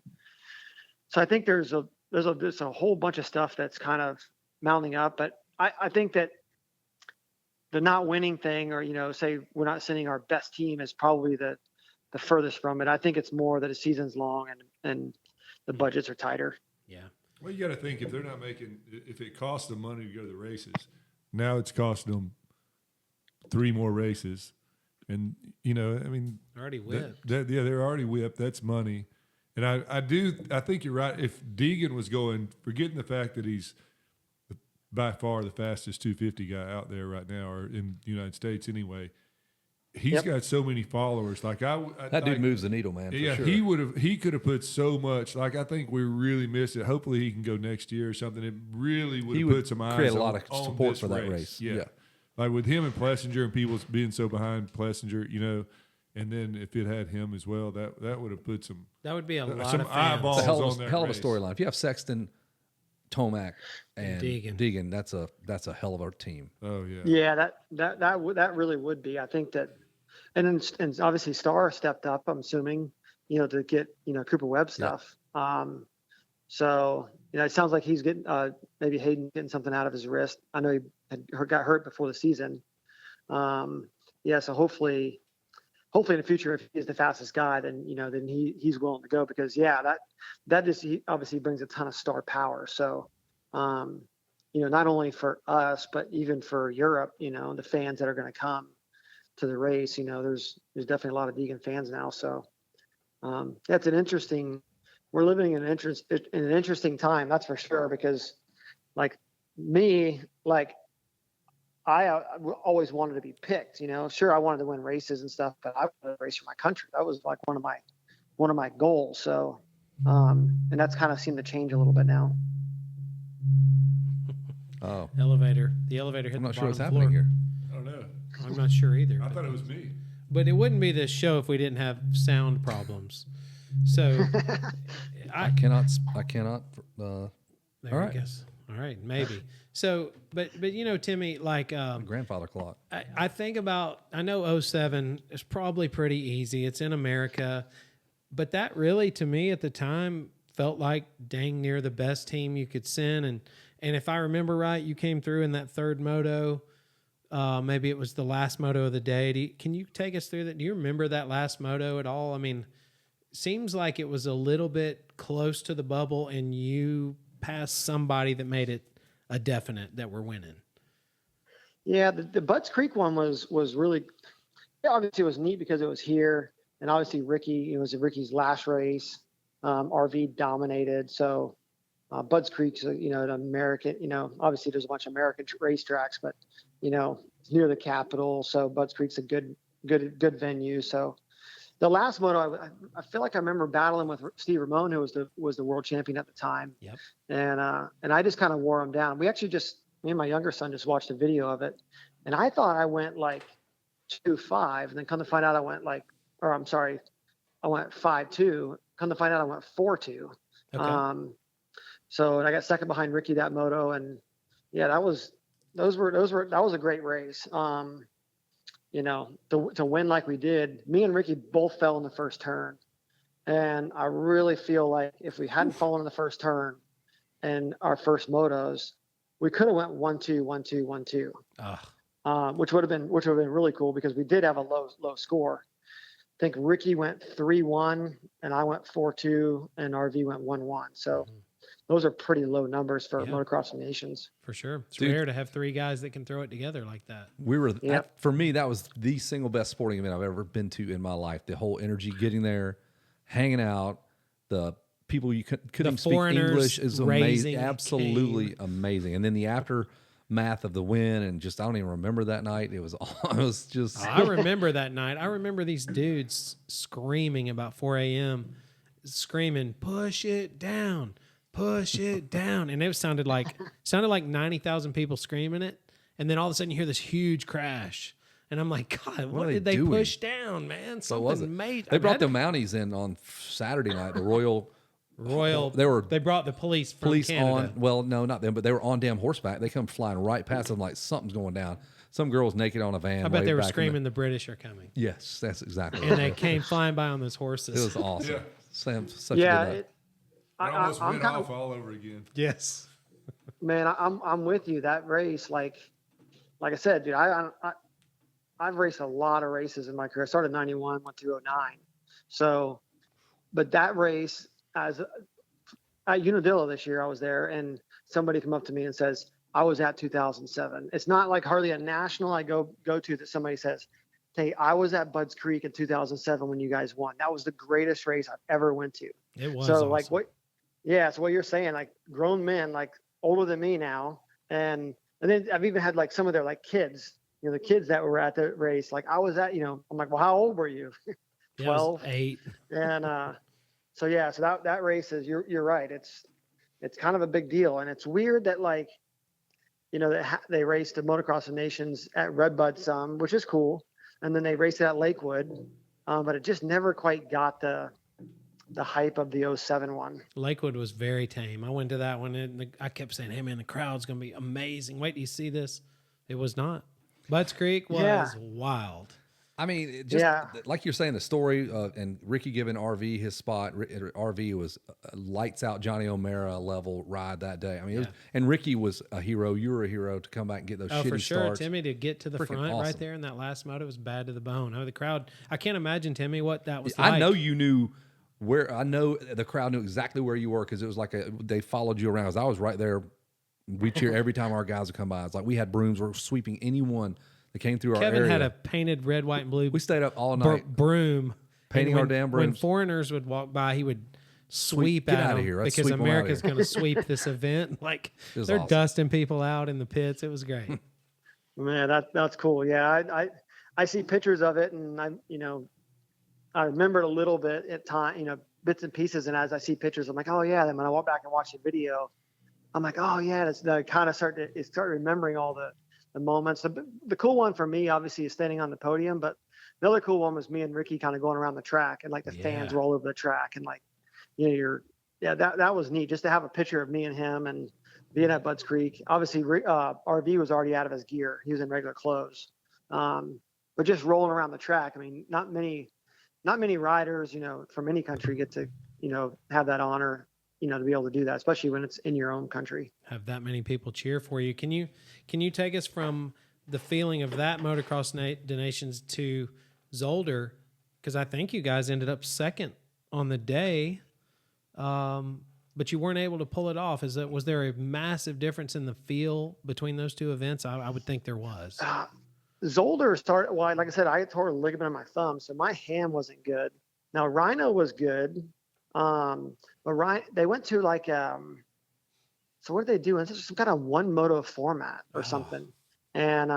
so I think there's a whole bunch of stuff that's kind of mounting up. But I think that the not winning thing, or, say we're not sending our best team, is probably the furthest from it. I think it's more that the season's long and the budgets are tighter. Yeah. Well, you got to think, if it costs them money to go to the races, now it's costing them 3 more races. And, already whipped. They're already whipped. That's money. And I think you're right. If Deegan was going, forgetting the fact that he's by far the fastest 250 guy out there right now, or in the United States anyway, he's got so many followers. Like that dude moves the needle, man. Yeah, for he sure. he could have put so much. Like, I think we really missed it. Hopefully he can go next year or something. It really would put some eyes. Create a lot of on support for that race. Yeah. Like with him and Plessinger, and people being so behind Plessinger, and then if it had him as well, that would have put some. That would be a lot some of eyeballs it's a on that hell of a race. storyline. If you have Sexton, Tomac, and Deegan, that's a hell of a team. Oh yeah. Yeah, that really would be. I think that, and obviously Starr stepped up. I'm assuming, to get Cooper Webb stuff. Yeah. So it sounds like he's getting maybe Hayden getting something out of his wrist. I know he got hurt before the season. So hopefully hopefully in the future, if he's the fastest guy, then, then he's willing to go, because that just he obviously brings a ton of star power. So, not only for us, but even for Europe, the fans that are going to come to the race, there's definitely a lot of Deegan fans now. So, that's we're living in an interesting time. That's for sure. Because like me, like I always wanted to be picked, sure. I wanted to win races and stuff, but I wanted to race for my country. That was like one of my goals. So, and that's kind of seemed to change a little bit now. Oh, The elevator hit I'm the not sure what's bottom happening floor. here. I don't know. I'm not sure either. I thought it was me. But it wouldn't be this show if we didn't have sound problems. So I cannot. there all I right. guess. All right, maybe. So, but Timmy, like Grandfather clock. I think about, I know 07 is probably pretty easy. It's in America, but that really, to me at the time, felt like dang near the best team you could send. And if I remember right, you came through in that third moto. Maybe it was the last moto of the day. Can you take us through that? Do you remember that last moto at all? I mean, seems like it was a little bit close to the bubble, and you passed somebody that made it a definite that we're winning. Yeah, the Butts Creek one was really, obviously it was neat because it was here, and obviously Ricky, it was Ricky's last race. RV dominated, so Budds Creek's an American. Obviously there's a bunch of American racetracks, but it's near the capital, so Budds Creek's a good venue. So the last moto, I feel like I remember battling with Steve Ramon, who was the world champion at the time. Yep. And I just kind of wore him down. We actually me and my younger son just watched a video of it, and I thought I went like 2.5, and then come to find out I went I went 5.2. Come to find out I went 4.2. Okay. So, and I got second behind Ricky that moto, and yeah, that was a great race. To win like we did, me and Ricky both fell in the first turn, and I really feel like if we hadn't fallen in the first turn and our first motos, we could have went 1-2, 1-2, 1-2, which would have been really cool, because we did have a low score. I think Ricky went 3-1 and I went 4-2 and RV went 1-1. So those are pretty low numbers for Motocross of Nations. For sure. It's Dude, rare to have three guys that can throw it together like that. For me, that was the single best sporting event I've ever been to in my life. The whole energy, getting there, hanging out, the people you couldn't speak English is amazing, absolutely amazing. And then the aftermath of the win, and just I don't even remember that night. It was just. I remember that night. I remember these dudes screaming about 4 a.m., screaming, "Push it down, push it down," and it sounded like 90,000 people screaming it. And then all of a sudden you hear this huge crash. And I'm like, God, what did they push down, man? Something made. They brought the Mounties in on Saturday night. The Royal. They brought the police from Canada. on. Well, no, not them, but they were on damn horseback. They come flying right past them like something's going down. Some girl's naked on a van. I bet they were screaming, "The British are coming!" Yes, that's exactly. And they came flying by on those horses. It was awesome. Yeah. Sam, such a good night. I almost went off all over again. Yes, man, I'm with you. That race, like I said, dude, I've raced a lot of races in my career. I started in 91, went through 09. So, but that race, at Unadilla this year, I was there, and somebody come up to me and says, I was at 2007. It's not like hardly a national I go to that somebody says, hey, I was at Budds Creek in 2007 when you guys won. That was the greatest race I've ever went to. it was. So awesome. like so what you're saying, like grown men, like older than me now. And then I've even had like some of their like kids, the kids that were at the race. Like I was at, I'm like, well, how old were you? 12, 8. And so that race is, you're right. It's kind of a big deal. And it's weird that like, they raced the Motocross of Nations at Redbud some, which is cool. And then they raced it at Lakewood. But it just never quite got the hype of the 07 one. Lakewood was very tame. I went to that one, and I kept saying, hey, man, the crowd's going to be amazing. Wait, do you see this? It was not. Budds Creek was wild. I mean, Yeah. like you're saying, the story and Ricky giving RV his spot. RV was a lights out Johnny O'Mara level ride that day. I mean, and Ricky was a hero. You were a hero to come back and get those shitty for sure. starts. Timmy, to get to the Freaking front awesome. right there in that last moto was bad to the bone. The crowd, I can't imagine, Timmy, what that was like. I know you knew where. I know the crowd knew exactly where you were because it was like they followed you around. 'Cause I was right there. We cheer every time our guys would come by. It's like we had brooms. We were sweeping anyone that came through our area. Kevin had a painted red, white, and blue We stayed up all night broom. painting And our damn When brooms. foreigners would walk by, he would sweep Get at outta them here. Let's because sweep 'em outta America's here. going to sweep this event. Like was they're awesome. dusting people out in the pits. It was great. Man, that's cool. Yeah, I see pictures of it, and I remember it a little bit at time, bits and pieces. And as I see pictures, I'm like, oh yeah. Then when I walk back and watch the video, I'm like, oh yeah. It's kind of start remembering all the moments. The cool one for me, obviously, is standing on the podium. But the other cool one was me and Ricky kind of going around the track, and like the fans roll over the track, and like, that was neat just to have a picture of me and him and being at Budds Creek. Obviously, RV was already out of his gear; he was in regular clothes. But just rolling around the track. I mean, not many riders, from any country get to, have that honor, to be able to do that, especially when it's in your own country. Have that many people cheer for you. Can you take us from the feeling of that Motocross Nations to Zolder? Because I think you guys ended up second on the day, but you weren't able to pull it off. Was there a massive difference in the feel between those two events? I would think there was. Zolder started, well, like I said, I tore a ligament in my thumb, so my ham wasn't good. Now Rhino was good, but they went to like, so what did they do? It's some kind of one moto format or something. And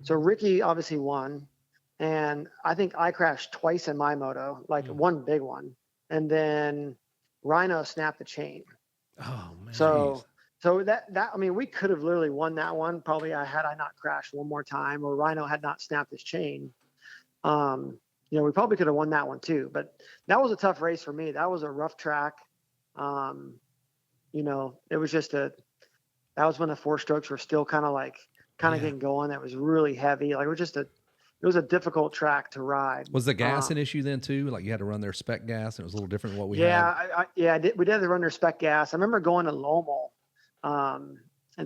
so Ricky obviously won, and I think I crashed twice in my moto, like one big one, and then Rhino snapped the chain. Oh man! So that I mean, we could have literally won that one probably had I not crashed one more time, or Rhino had not snapped his chain. We probably could have won that one too. But that was a tough race for me. That was a rough track. It was just that was when the four strokes were still kind of getting going. That was really heavy. Like it was a difficult track to ride. Was the gas an issue then too? Like you had to run their spec gas, and it was a little different than what we had. We did have to run their spec gas. I remember going to Lomal and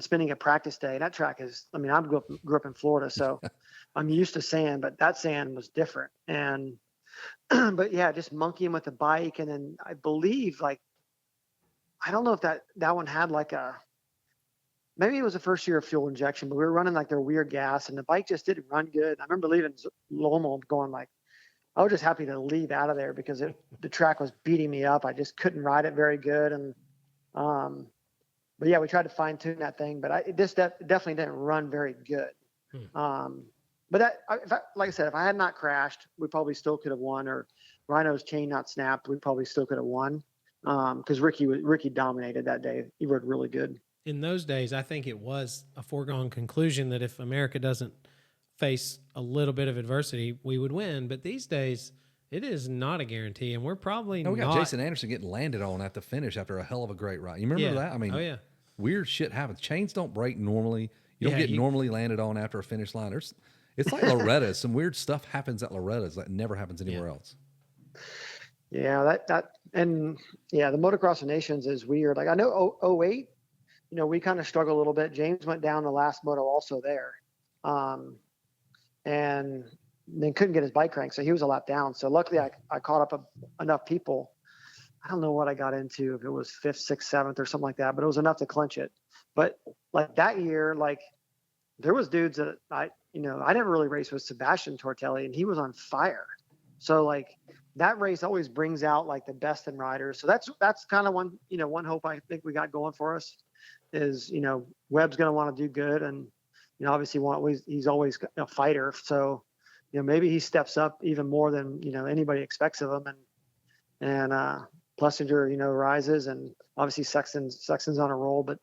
spending a practice day. That track I grew up in Florida, so I'm used to sand, but that sand was different. And but yeah, just monkeying with the bike, and then I believe I don't know if that one had maybe it was the first year of fuel injection, but we were running their weird gas, and the bike just didn't run good. I remember leaving Lomal going I was just happy to leave out of there because the track was beating me up. I just couldn't ride it very good. And, but yeah, we tried to fine tune that thing, but definitely didn't run very good. But like I said, if I had not crashed, we probably still could have won, or Rhino's chain not snapped, we probably still could have won. Cause Ricky dominated that day. He rode really good. In those days, I think it was a foregone conclusion that if America doesn't face a little bit of adversity, we would win. But these days, it is not a guarantee, and we're probably we got Jason Anderson getting landed on at the finish after a hell of a great ride. You remember that? I mean, weird shit happens. Chains don't break normally. You don't get normally landed on after a finish line. It's like Loretta. Some weird stuff happens at Loretta's that never happens anywhere else. Yeah, the Motocross of Nations is weird. I know 08, we kind of struggled a little bit. James went down the last moto also there. And then couldn't get his bike cranked, so he was a lap down. So luckily I caught up enough people. I don't know what I got into, if it was 5th, 6th, 7th or something like that, but it was enough to clinch it. But that year, there was dudes that I didn't really race with Sebastian Tortelli, and he was on fire. So that race always brings out the best in riders. So that's kind of one hope I think we got going for us is, Webb's going to want to do good. And, obviously he's always a fighter. So, maybe he steps up even more than, anybody expects of him. And Plessinger, rises, and obviously Sexton's on a roll, but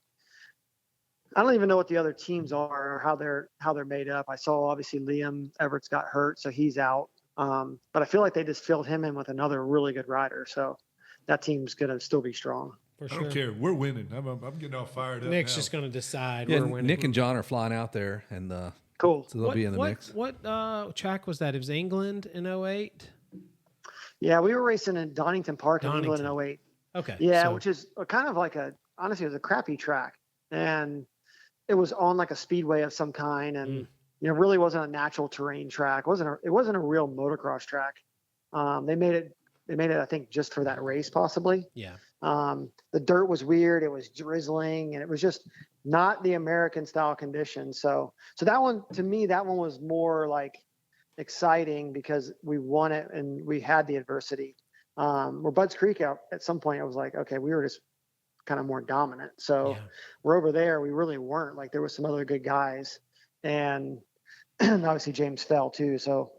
I don't even know what the other teams are or how they're made up. I saw obviously Liam Everett's got hurt, so he's out. But I feel like they just filled him in with another really good rider. So that team's going to still be strong. For sure. I don't care. We're winning. I'm getting all fired up. Nick's now. just going to decide. Yeah, we're winning. Nick and John are flying out there, and Cool. So they'll be in the mix. What track was that? It was England in 08? Yeah, we were racing in Donington Park in England in 08. Okay. Yeah, so- which is kind of like honestly, it was a crappy track. And it was on like a speedway of some kind. And, really wasn't a natural terrain track. It wasn't a real motocross track. They made it, I think, just for that race, possibly. Yeah. The dirt was weird. It was drizzling, and it was just not the American style conditions. So that one, to me, that one was more like exciting because we won it and we had the adversity. Where Budds Creek out at some point, I was like, okay, we were just kind of more dominant. So we're over there. We really weren't. Like there was some other good guys, and obviously James fell too. So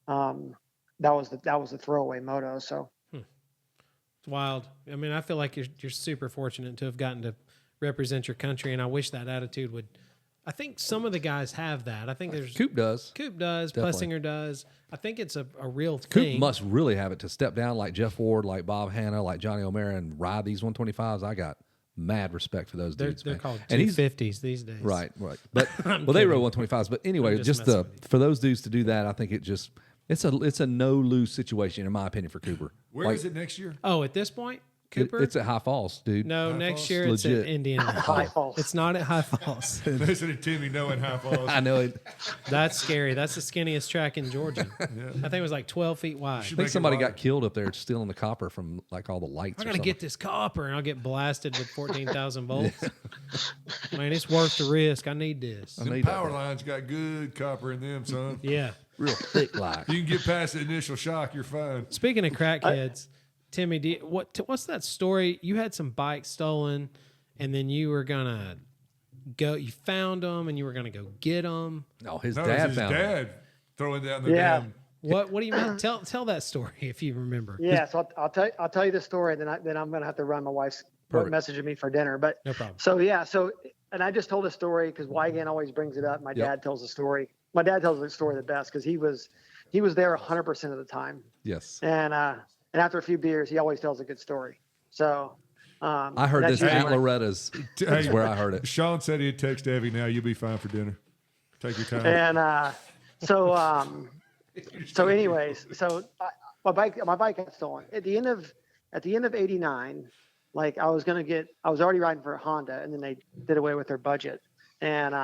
that was the throwaway moto. So it's wild. I mean, I feel like you're super fortunate to have gotten to represent your country, and I wish that attitude would. I think some of the guys have that. I think there's Coop does. Definitely. Plessinger does. I think it's a real Coop thing. must really have it to step down like Jeff Ward, like Bob Hanna, like Johnny O'Mara, and ride these 125s. I got mad respect for those dudes. They're man. called And 250s these days. Right. But they rode 125s. But anyway, just for those dudes to do that, I think it's a no lose situation in my opinion for Cooper. Where is it next year? Oh, at this point, Cooper? It's at High Falls, dude. No, High next Falls? year it's Legit. at Indiana. High Falls. It's not at High Falls. Listen to Timmy knowing High Falls. I know it. That's scary. That's the skinniest track in Georgia. I think it was like 12 feet wide. I think make it somebody wider. got killed up there stealing the copper from like all the lights. I or gotta get something. this copper, and I'll get blasted with 14,000 volts. Man, it's worth the risk. I need this. Them need that power thing. lines got good copper in them, son. Yeah. Real thick like. You can get past the initial shock, you're fine. Speaking of crackheads, Timmy, what's that story? You had some bikes stolen, and then you were gonna go. You found them, and you were gonna go get them. No, his No, it was dad his found it. dad throwing down the Yeah. damn. What do you mean? Tell that story if you remember. yeah, so I'll tell you the story. Then I'm gonna have to run. My wife's Perfect. messaging me for dinner. But No problem. So and I just told a story because Wygan always brings it up. My dad tells the story. My dad tells the story the best because he was there 100% of the time. Yes. And after a few beers, he always tells a good story. So I heard that's this at usually when- Loretta's. That's where I heard it. Sean said he'd text Evie now. You'll be fine for dinner. Take your time. And so anyways, my bike got stolen at the end of '89. Like I was already riding for a Honda, and then they did away with their budget. And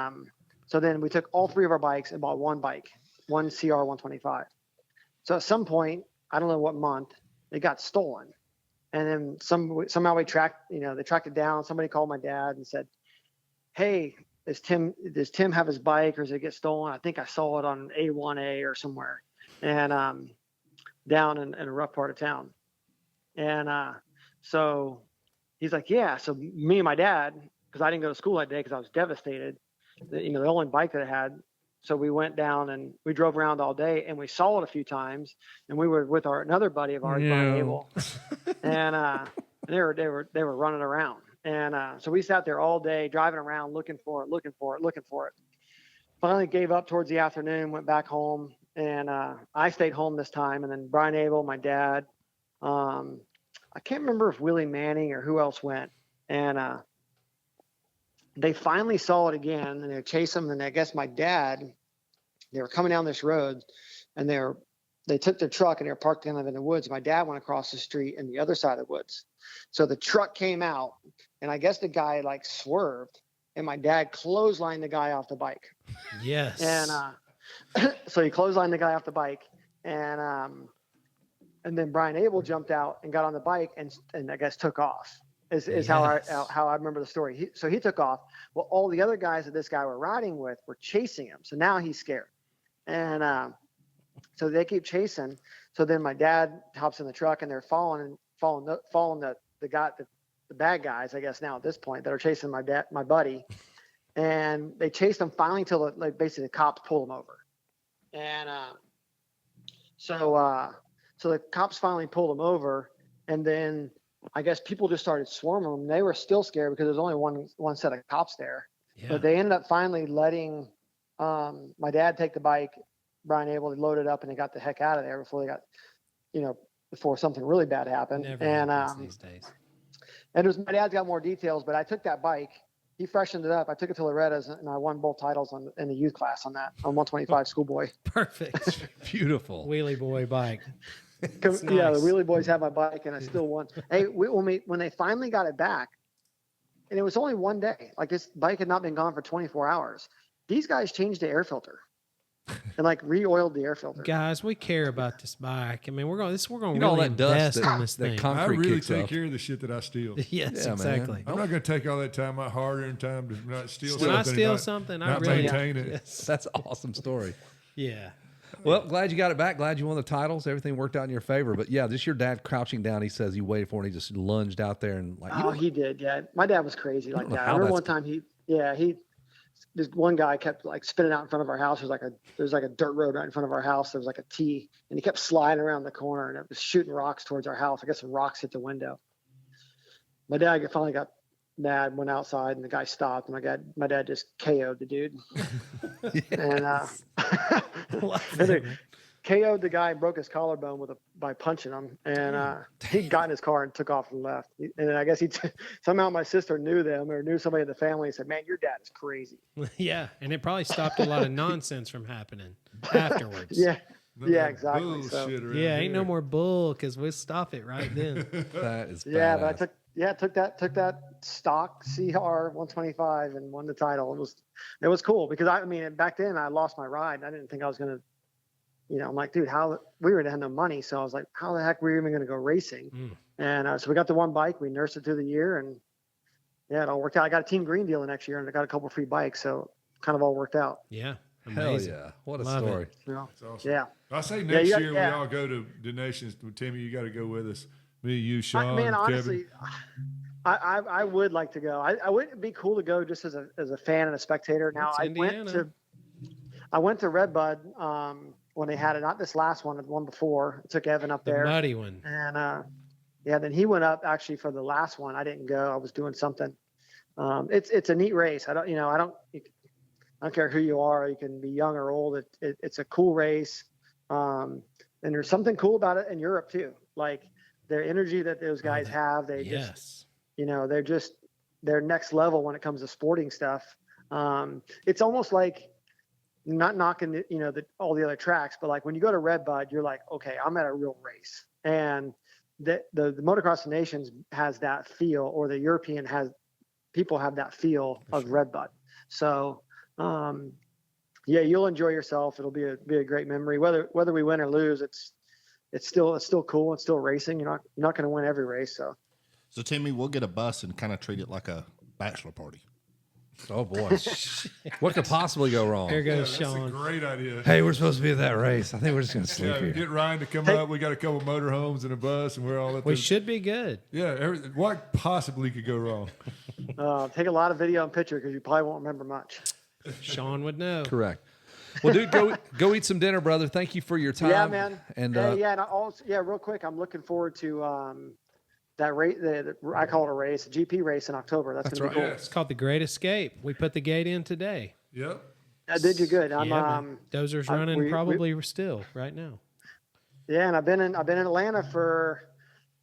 so then we took all three of our bikes and bought one bike, one CR 125. So at some point, I don't know what month, it got stolen. And then somehow they tracked it down. Somebody called my dad and said, "Hey, does Tim have his bike, or does it get stolen? I think I saw it on A1A or somewhere, and down in a rough part of town." And so he's like, "Yeah." So me and my dad, because I didn't go to school that day because I was devastated, the only bike that I had. So we went down and we drove around all day, and we saw it a few times, and we were with another buddy of ours, Brian Abel, and they were running around. And so we sat there all day driving around looking for it. Finally gave up towards the afternoon, went back home, and I stayed home this time. And then Brian Abel, my dad, I can't remember if Willie Manning or who else went. And they finally saw it again, and they chased them. And I guess my dad, they were coming down this road, and they took their truck and they were parked kind of in the woods. My dad went across the street in the other side of the woods. So the truck came out, and I guess the guy like swerved, and my dad clotheslined the guy off the bike. Yes. And so he clotheslined the guy off the bike, and then Brian Abel jumped out and got on the bike and I guess took off. Is how I remember the story. So he took off. Well, all the other guys that this guy were riding with were chasing him. So now he's scared, and so they keep chasing. So then my dad hops in the truck, and they're following the bad guys, I guess now at this point, that are chasing my buddy, and they chased him finally until basically the cops pull him over, and so the cops finally pulled him over, and then I guess people just started swarming them. They were still scared because there's only one set of cops there, but they ended up finally letting my dad take the bike. Brian Abel, they loaded up and they got the heck out of there before something really bad happened. Never and happens these days. and my dad's got more details, but I took that bike. he freshened it up. I took it to Loretta's and I won both titles in the youth class on 125 schoolboy. Perfect. Beautiful. Wheelie boy bike. Yeah, nice. the Wheelie Boys had my bike and I still won. Hey, when they finally got it back, and it was only one day, like this bike had not been gone for 24 hours. These guys changed the air filter and like re-oiled the air filter. Guys, we care about this bike. I mean, we're going to You know all really that dust invest that- in this that thing. con- I Concrete really kicks take up. care of the shit that I steal. Yes, Yeah, man. exactly. I'm not going to take all that time, my hard-earned time, to not steal When something. I steal not, something, I not really maintain it. Yes. That's an awesome story. Yeah. Well, glad you got it back. Glad you won the titles. Everything worked out in your favor. But yeah, just your dad crouching down. He says you waited for it. And he just lunged out there and like. Oh, he did. Yeah, my dad was crazy like know that. I how remember that's- one time this one guy kept like spinning out in front of our house. There was like a dirt road right in front of our house. There was like a T, and he kept sliding around the corner, and it was shooting rocks towards our house. I guess some rocks hit the window. My dad finally got mad, went outside, and the guy stopped. And my dad just KO'd the dude, and KO'd the guy and broke his collarbone by punching him. And he got in his car and took off and left. And then I guess somehow my sister knew them or knew somebody in the family and said, "Man, your dad is crazy." Yeah, and it probably stopped a lot of nonsense from happening afterwards. Yeah. No Yeah, more exactly. So, bullshit around Yeah, ain't no here. more bull because we'll stop it right then. That is yeah, badass. but I took that stock CR 125 and won the title. It was cool because I mean back then I lost my ride and I didn't think I was gonna, I'm like, dude, how we had no money, so I was like, how the heck were we even gonna go racing? And so we got the one bike, we nursed it through the year, and yeah, it all worked out. I got a Team Green deal the next year, and I got a couple free bikes, so kind of all worked out. Yeah, Hell amazing. yeah! What a Love story. it. That's awesome. Yeah. I say next you got- year yeah. we all go to the Nations. Timmy, you got to go with us. Me, you, Sean, Man, Kevin. honestly, I would like to go. I would be cool to go just as a fan and a spectator. Now It's I went to Redbud when they had it, not this last one, the one before. I took Evan up The there, muddy one. and then he went up actually for the last one. I didn't go. I was doing something. It's a neat race. I don't care who you are. You can be young or old. It's a cool race. And there's something cool about it in Europe too. Like their energy that those guys have, Yes. they're next level when it comes to sporting stuff. It's almost like not knocking, all the other tracks, but like when you go to Redbud, you're like, okay, I'm at a real race. And the Motocross of Nations has that feel, or the European people have that feel of Redbud. So, yeah, you'll enjoy yourself. It'll be a great memory. Whether we win or lose, it's still cool. It's still racing. You're not going to win every race. So Timmy, we'll get a bus and kind of treat it like a bachelor party. Oh boy, what could possibly go wrong? Here Yeah, goes that's a Sean. great idea. Hey, we're supposed to be at that race. I think we're just gonna sleep Yeah, here. get Ryan to come up. We got a couple motorhomes and a bus, and we're all at We the. should be good. Yeah, what possibly could go wrong? Take a lot of video and picture because you probably won't remember much. Sean would know. Correct. Well, dude, go eat some dinner, brother. Thank you for your time. Yeah, man. And and also, real quick, I'm looking forward to that race. I call it a race, a GP race in October. That's gonna be cool. It's called the Great Escape. We put the gate in today. Yep. Did you good? I'm Yeah, man. Dozer's running we- still right now. Yeah, and I've been in Atlanta for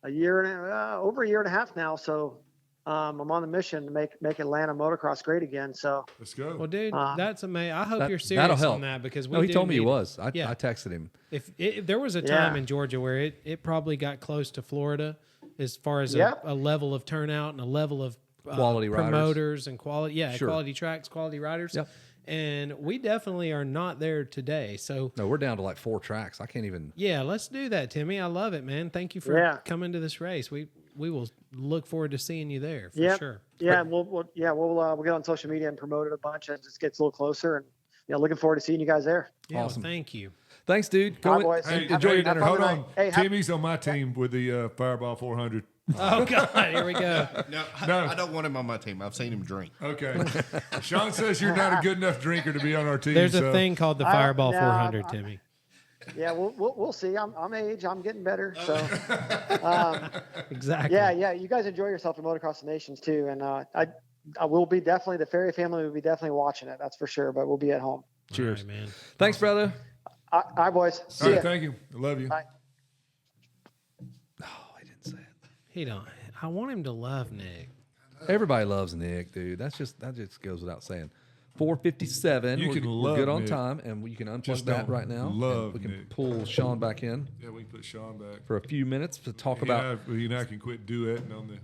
over a year and a half now. So I'm on the mission to make Atlanta motocross great again. So Let's go. Well, dude, that's amazing. I hope That- you're that'll serious help. on that because we no, he do told me he need it. was. I Yeah. texted him. If there was a time Yeah. in Georgia where it probably got close to Florida as far as Yep. a level of turnout and a level of Quality riders. promoters and quality, Sure. quality tracks, quality riders. Yep. And we definitely are not there today. So No, we're down to like 4 tracks. I can't even. yeah, let's do that, Timmy. I love it, man. Thank you for Yeah. coming to this race. We will look forward to seeing you there for Yep. sure. yeah, we'll get on social media and promote it a bunch as it gets a little closer. And looking forward to seeing you guys there. Yeah, Awesome. well, thank you. Thanks, dude. Go Bye, in- boys. Hey, enjoy your have dinner. fun Hold tonight. on. Hey, have- Timmy's on my team with the Fireball 400. Oh God, here we go. No, No. I don't want him on my team. I've seen him drink. Okay. Sean says you're not a good enough drinker to be on our team. There's a so- thing called the Fireball no, 400, Timmy. Yeah, we'll see. I'm age. I'm getting better. So Exactly. yeah. You guys enjoy yourself at Motocross of Nations too. And I will be definitely, the Ferry family will be definitely watching it. That's for sure. But we'll be at home. Cheers. All right, man. Thanks, brother. All right, boys. See All ya. right, thank you. I love you. Bye. Oh, I didn't say it. He don't. I want him to love Nick. Everybody loves Nick, dude. That just goes without saying. 4:57. You We're, can we're love good on Nick. time, and you can unplug Just that don't right now. love and we can Nick. pull Sean back in Yeah, we can put Sean back. for a few minutes to talk He about. and I can quit duetting on the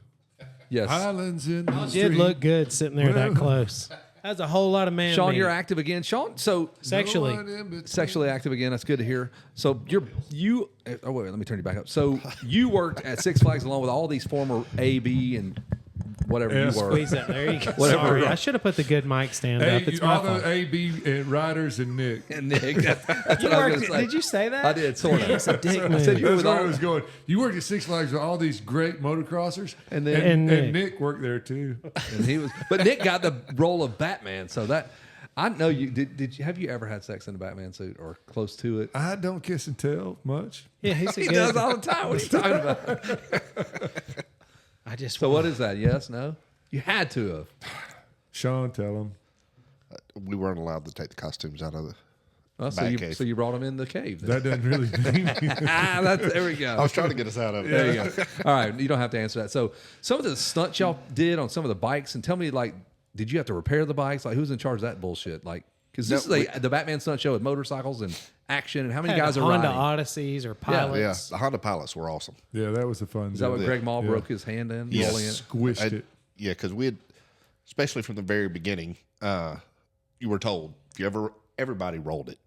Yes, Highlands in the Did street. look good sitting there that close. That's a whole lot of man. Sean, meat. you're active again. Sean, so Sexually. No one in between. sexually active again. That's good to hear. So you. Oh wait, let me turn you back up. So you worked at Six Flags along with all these former AB and whatever Yes. you were. Squeeze that. There you go. Whatever. Sorry, I should have put the good mic stand up. It's my all fault. the AB riders and Nick. And Nick, that's what You I was worked- going to say. did you say that? I did, sort of. It's a dick I move. said you were That's with where I all, was going. You worked at Six Flags with all these great motocrossers, And and then- Nick worked there too. and he was, but Nick got the role of Batman. So that I know you did. Have you ever had sex in a Batman suit or close to it? I don't kiss and tell much. Yeah, he's a He good. does all the time. What are you talking about? I just. So what is that? Yes, no? You had to have. Sean, tell him. We weren't allowed to take the costumes out of the. Oh, so Batcave. you brought him in the cave. Then. That doesn't really mean. There we go. I was trying to get us out of it. There you go. All right, you don't have to answer that. So some of the stunts y'all did on some of the bikes, and tell me, like, did you have to repair the bikes? Like, who's in charge of that bullshit? Like, because this No, is the Batman stunt show with motorcycles and action, and how many Had guys are Honda riding? Odysseys or pilots. Yeah, the Honda pilots were awesome. Yeah, that was a fun. Is that what deal. Greg Mall Yeah. broke his hand in? Yes. Rolling it? Squished it. Yeah, because we had, especially from the very beginning, you were told everybody rolled it.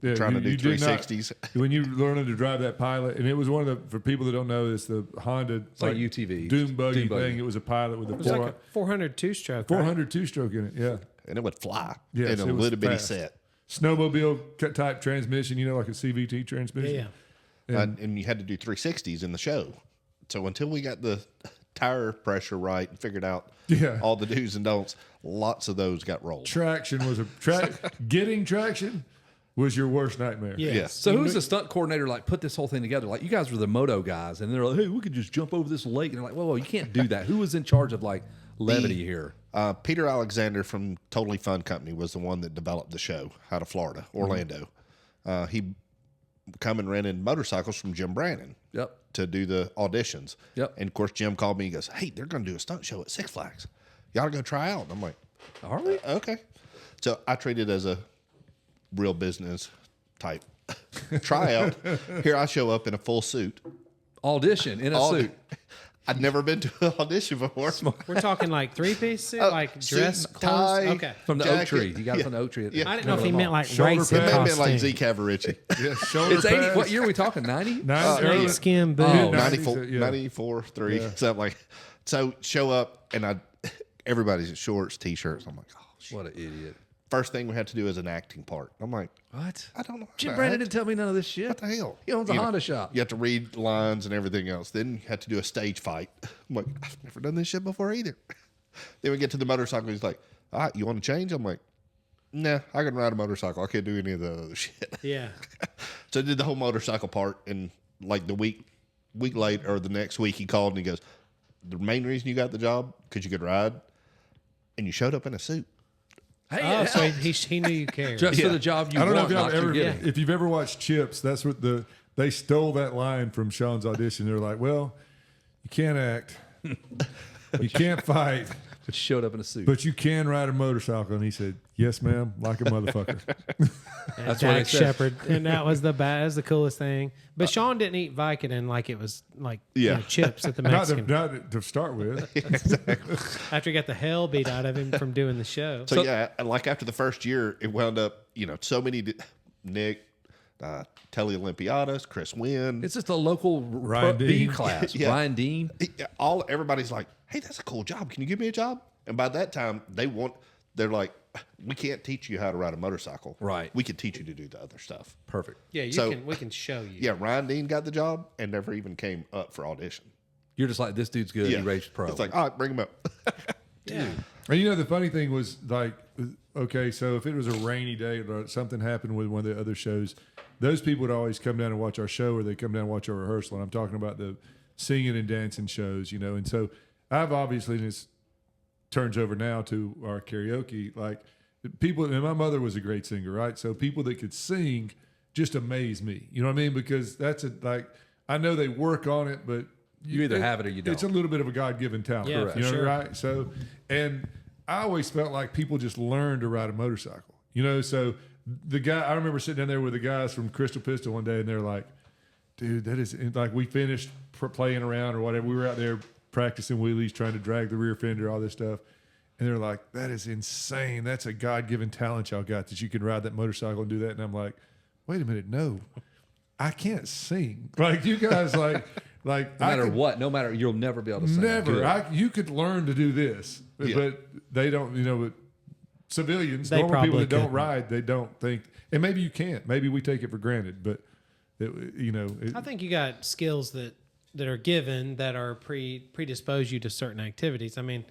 Yeah, Trying to do did not- 360s. when you learning to drive that pilot, and it was one of the, for people that don't know, it's the Honda It's like UTV. Dune buggy Dune buggy. thing. It was a pilot with a It was like a 400 two-stroke. 400 two-stroke in it. Yeah, And it would fly yes, in a it was little bitty fast. set. Snowmobile type transmission. You know, like a CVT transmission. Yeah. And you had to do 360s in the show. So until we got the tire pressure right and figured out Yeah. all the do's and don'ts, lots of those got rolled. Traction was getting traction was your worst nightmare. Yeah. Yes. So who's the stunt coordinator? Like, put this whole thing together. Like, you guys were the moto guys, and they're like, "Hey, we could just jump over this lake." And they're like, "Whoa, you can't do that." Who was in charge of like levity here? Peter Alexander from Totally Fun Company was the one that developed the show out of Florida, Orlando. He come and rented motorcycles from Jim Brannon Yep. to do the auditions. Yep. And of course, Jim called me and goes, "Hey, they're going to do a stunt show at Six Flags. You ought to go try out." And I'm like, Are we? okay. So I treated it as a real business type tryout. Here I show up in a full suit. Audition in a All- suit. I'd never been to an audition before. We're talking like three-piece suit, like suit dress and clothes. tie. Okay. From the Jacket. oak tree. You got it Yeah. from the oak tree. Yeah. I didn't know if he meant like Shoulder racing pads. It may have costume. been like Z Cavarici. Yeah, shoulder It's 80. pads. What year are we talking? 90? Snake skin boots. Oh, 94, yeah. 94, 3, something like. So show up and everybody's in shorts, t-shirts. I'm like, oh shit. What an idiot. First thing we had to do is an acting part. I'm like, What? I don't know. how Jim to Brandon act. didn't tell me none of this shit. What the hell? He owns a You know, Honda shop. You have to read lines and everything else. Then you have to do a stage fight. I'm like, I've never done this shit before either. Then we get to the motorcycle. He's like, all right, you want to change? I'm like, nah, I can ride a motorcycle. I can't do any of the other shit. Yeah. So I did the whole motorcycle part. And like the week later or the next week, he called and he goes, the main reason you got the job, because you could ride. And you showed up in a suit. Hey, Oh, so he knew you cared. just for Yeah. the job you I don't know want, if y'all not you're ever, getting. if you've ever watched Chips, that's what they stole that line from Sean's audition. They're like, well, you can't act, you can't fight, But showed up in a suit. but you can ride a motorcycle. And he said, yes, ma'am, like a motherfucker. That's what they Dak said. Shepard, and that was the coolest thing. But Sean didn't eat Vicodin like it was like Yeah. chips at the not, Mexican. not to start with. After he got the hell beat out of him from doing the show. So yeah, and like after the first year, it wound up, so many, Nick, Telly Olympiadas, Chris Wynn, It's just a local Ryan B Dean. class. Yeah. Ryan Dean. everybody's like, hey, that's a cool job. Can you give me a job? And by that time, they're like, we can't teach you how to ride a motorcycle. Right. We can teach you to do the other stuff. Perfect. Yeah, we can show you. Yeah, Ryan Dean got the job and never even came up for audition. You're just like, this dude's good. Yeah. He raged pro. It's like, all right, bring him up. Yeah. And the funny thing was like, okay, so if it was a rainy day or something happened with one of the other shows, those people would always come down and watch our show, or they come down and watch our rehearsal. And I'm talking about the singing and dancing shows, And so I've obviously, and this turns over now to our karaoke, like people, and my mother was a great singer, right? So people that could sing just amaze me. You know what I mean? Because that's like, I know they work on it, but You either have it or you don't. It's a little bit of a God-given talent. Yeah, you know, for sure. right? So, and I always felt like people just learn to ride a motorcycle. You know, so the guy, I remember sitting down there with the guys from Crystal Pistol one day, and they're like, dude, that is, like, we finished playing around or whatever. We were out there practicing wheelies, trying to drag the rear fender, all this stuff. And they're like, that is insane. That's a God-given talent y'all got, that you can ride that motorcycle and do that. And I'm like, wait a minute, no, I can't sing. Like, you guys, like no matter what, no matter, you'll never be able to sing. never. You could learn to do this, Yeah. but they don't. You know, but civilians, They normal people probably that don't couldn't. ride, they don't think. And maybe you can't. Maybe we take it for granted, but you know, I think you got skills that are given that are predispose you to certain activities. I mean,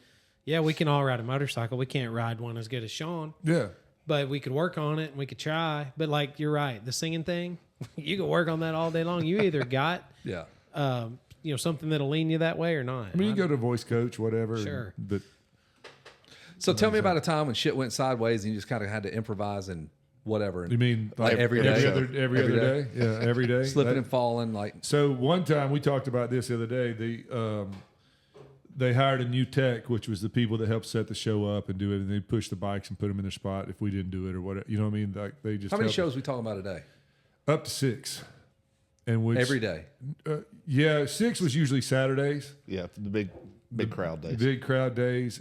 yeah, we can all ride a motorcycle. We can't ride one as good as Sean, yeah. but we could work on it and we could try. But like you're right, the singing thing, you can work on that all day long. You either got Yeah. something that'll lean you that way or not. I mean, you go to a voice coach, whatever. Sure. But So tell me about a time when shit went sideways and you just kind of had to improvise and whatever. you mean Like every day? Every other day? Yeah, every day. Slipping That- and falling, like So one time we talked about this the other day. They hired a new tech, which was the people that helped set the show up and do it, and they push the bikes and put them in their spot if we didn't do it or whatever. You know what I mean? Like they just how many helped shows we talking about a day? us. Up to 6, and which Every day. yeah, 6 was usually Saturdays, Yeah, the big crowd days. big crowd days.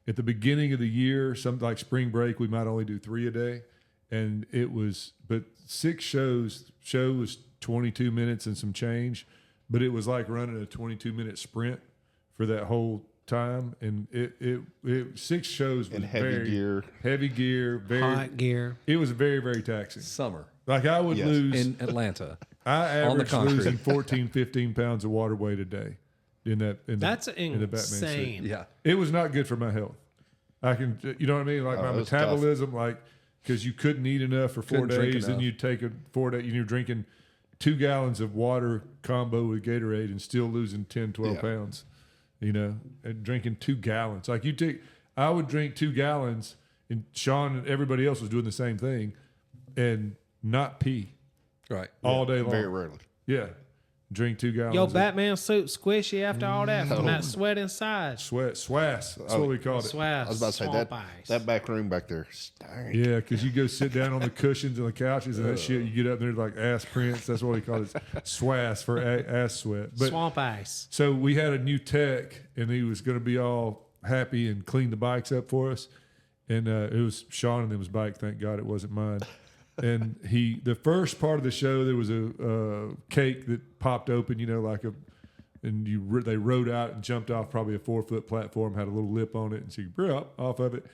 At the beginning of the year, some like spring break, we might only do 3 a day, and it was but 6 shows. Show was 22 minutes and some change, but it was like running a 22-minute sprint for that whole time, and it 6 shows was And heavy gear. heavy gear, very hot gear. It was very, very taxing. Summer Like I would Yes. lose, in Atlanta. I on the averaged concrete. losing 14, 15 pounds of water weight a day That's in the Batman suit. insane. Yeah. It was not good for my health. I can, you know what I mean? Like my it was tough. metabolism, like because you couldn't eat enough for 4 Couldn't drink days, then enough. you'd take a 4 day, you're drinking 2 gallons of water combo with Gatorade and still losing 10, 12 Yeah. pounds. You know, and drinking 2 gallons. Like I would drink 2 gallons, and Sean and everybody else was doing the same thing, and not pee Right. all day long. Very rarely. Yeah, drink 2 gallons. Yo, of Batman suit squishy after all that from that sweat inside. swass. That's what we called it. Swass. I was about to say swamp that ice. that back room back there stank. Yeah, because you go sit down on the cushions and the couches and that shit. You get up there like ass prints. That's what we call it. Swass for ass sweat. But swamp ice. so we had a new tech, and he was going to be all happy and clean the bikes up for us. And it was Sean and his bike. Thank God it wasn't mine. And the first part of the show, there was a cake that popped open, you know, and they rode out and jumped off probably a 4-foot platform, had a little lip on it, and so you blew up off of it.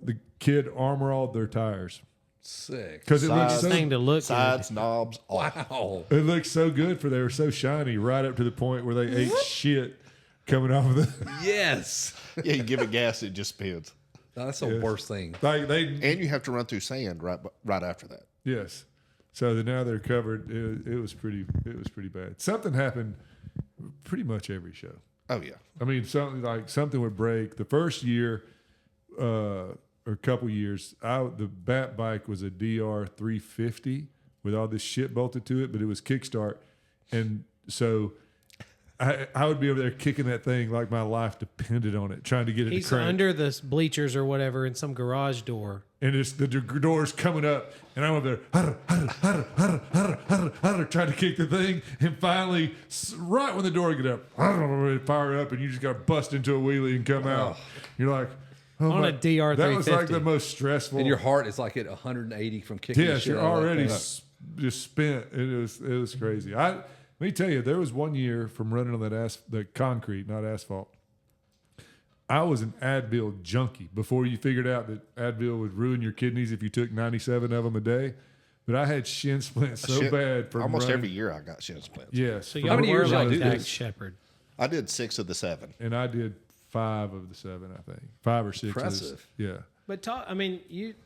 The kid armor-alled their tires Sick. because it looked Sides. so Thing to look at. Sides, knobs, all. Wow. it looked so good for they were so shiny right up to the point where they ate shit coming off of the Yes. Yeah, you give it gas, it just spins. No, that's the worst thing. like they And you have to run through sand right after that. yes. So now they're covered. It was pretty bad. Something happened pretty much every show. Oh yeah. I mean, something would break. The first year, or a couple years, the Bat bike was a DR 350 with all this shit bolted to it, but it was kickstart, and so I would be over there kicking that thing like my life depended on it, trying to get it He's to crank. under the bleachers or whatever in some garage door. And it's the door's coming up, and I'm over there, trying to kick the thing, and finally, right when the door get up, fire up, and you just got to bust into a wheelie and come out. You're like, oh On my, a DR that was like 350. the most stressful. And your heart is like at 180 from kicking the yes, shit you're out of that already thing. just spent. It was crazy. Let me tell you, there was one year from running on that concrete, not asphalt. I was an Advil junkie before you figured out that Advil would ruin your kidneys if you took 97 of them a day. But I had shin splints so Shit, bad from almost running. every year I got shin splints. Yes. So from y'all many were years y'all like do Dak this? Shepherd. I did 6 of the 7. and I did 5 of the 7, I think. 5 or 6. Impressive. Yeah. But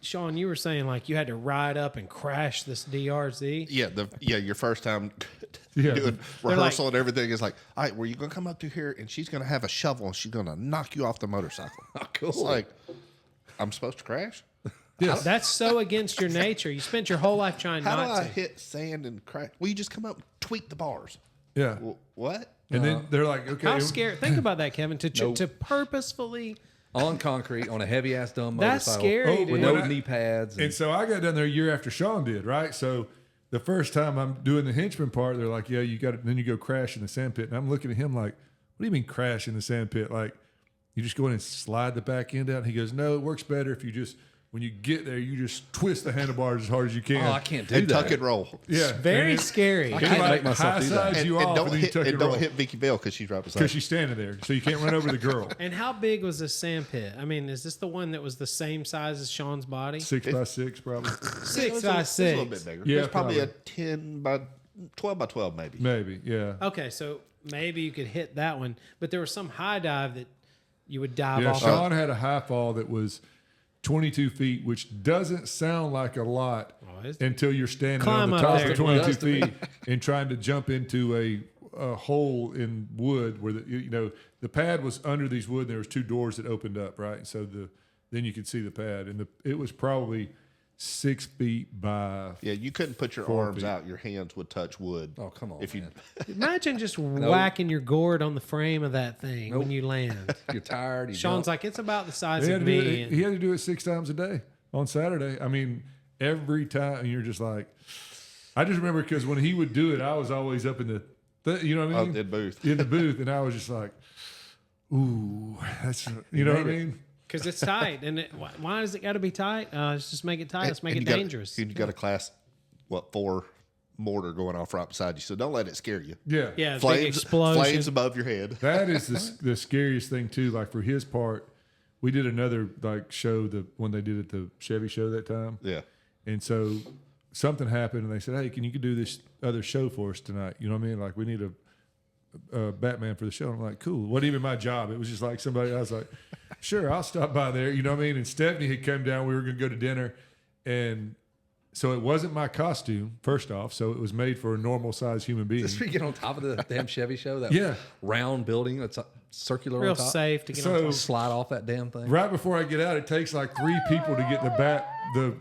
Sean, you were saying like you had to ride up and crash this DRZ. Yeah, your first time Yeah. doing They're rehearsal and everything is like, all right, well, you're gonna come up through here and she's gonna have a shovel and she's gonna knock you off the motorcycle. Cool. It's like, I'm supposed to crash? Yes. That's so against your nature. You spent your whole life trying How do not I to. hit sand and crash? Well, you just come up and tweak the bars. Yeah. Well, what? And then they're like, okay. How scary. Think about that, Kevin. To purposefully. On concrete, on a heavy ass dumb That's motorcycle. scary, With dude. no knee pads. And so I got down there a year after Sean did, right? So the first time I'm doing the henchman part, they're like, yeah, you got it. Then you go crash in the sand pit. And I'm looking at him like, what do you mean crash in the sand pit? Like, you just go in and slide the back end out? And he goes, no, it works better if you just, when you get there, you just twist the handlebars as hard as you can. Oh, I can't do And that. tuck and roll. Yeah. Very And scary. I can't like make myself do that. high-sides you off, don't and then you tuck hit, and and don't roll. hit Vicky Bell because she's right beside Because you. she's standing there, so you can't run over the girl. And how big was the sand pit? I mean, is this the one that was the same size as Sean's body? 6x6, probably. 6 It's by a 6. little bit bigger. Yeah, It's probably probably. a 10 by 12 by 12 maybe. Maybe, yeah. Okay, so maybe you could hit that one, but there was some high dive that you would dive Yeah, off. Sean had a high fall that was 22 feet, which doesn't sound like a lot it's- until you're standing Climb on the up top there. of 22 It does to me. feet and trying to jump into a hole in wood where the pad was under these wood. And there was 2 doors that opened up, right? So then you could see the pad, and it was probably 6 feet by. Yeah, you couldn't put your 4 arms feet. out. Your hands would touch wood. Oh, come on, If you man. Imagine just whacking your gourd on the frame of that thing when you land. You're tired. You Sean's jump. like, it's about the size He of had, to do me. it, he had to do it 6 times a day on Saturday. I mean, every time, and you're just like, I just remember because when he would do it, I was always up in you know what I mean? in booth. In the booth, and I was just like, ooh, that's, you know what I mean? Because it's tight. And why does it got to be tight? Let's just make it tight. Let's make it dangerous. You got a class, 4 mortar going off right beside you. So don't let it scare you. Yeah. Yeah, big Flames, explosion. flames above your head. That is the scariest thing too. Like for his part, we did another like show when they did at the Chevy show that time. Yeah. And so something happened, and they said, "Hey, can you do this other show for us tonight?" You know what I mean? Like we need a Batman for the show. And I'm like, cool. Wasn't even my job. It was just like somebody. I was like, sure, I'll stop by there. You know what I mean? And Stephanie had come down. We were going to go to dinner, and so it wasn't my costume. First off, so it was made for a normal sized human being. Just get on top of the damn Chevy show. That Yeah. round building that's circular Real on top. safe to get So- on top. Slide off that damn thing. Right before I get out, it takes like 3 people to get the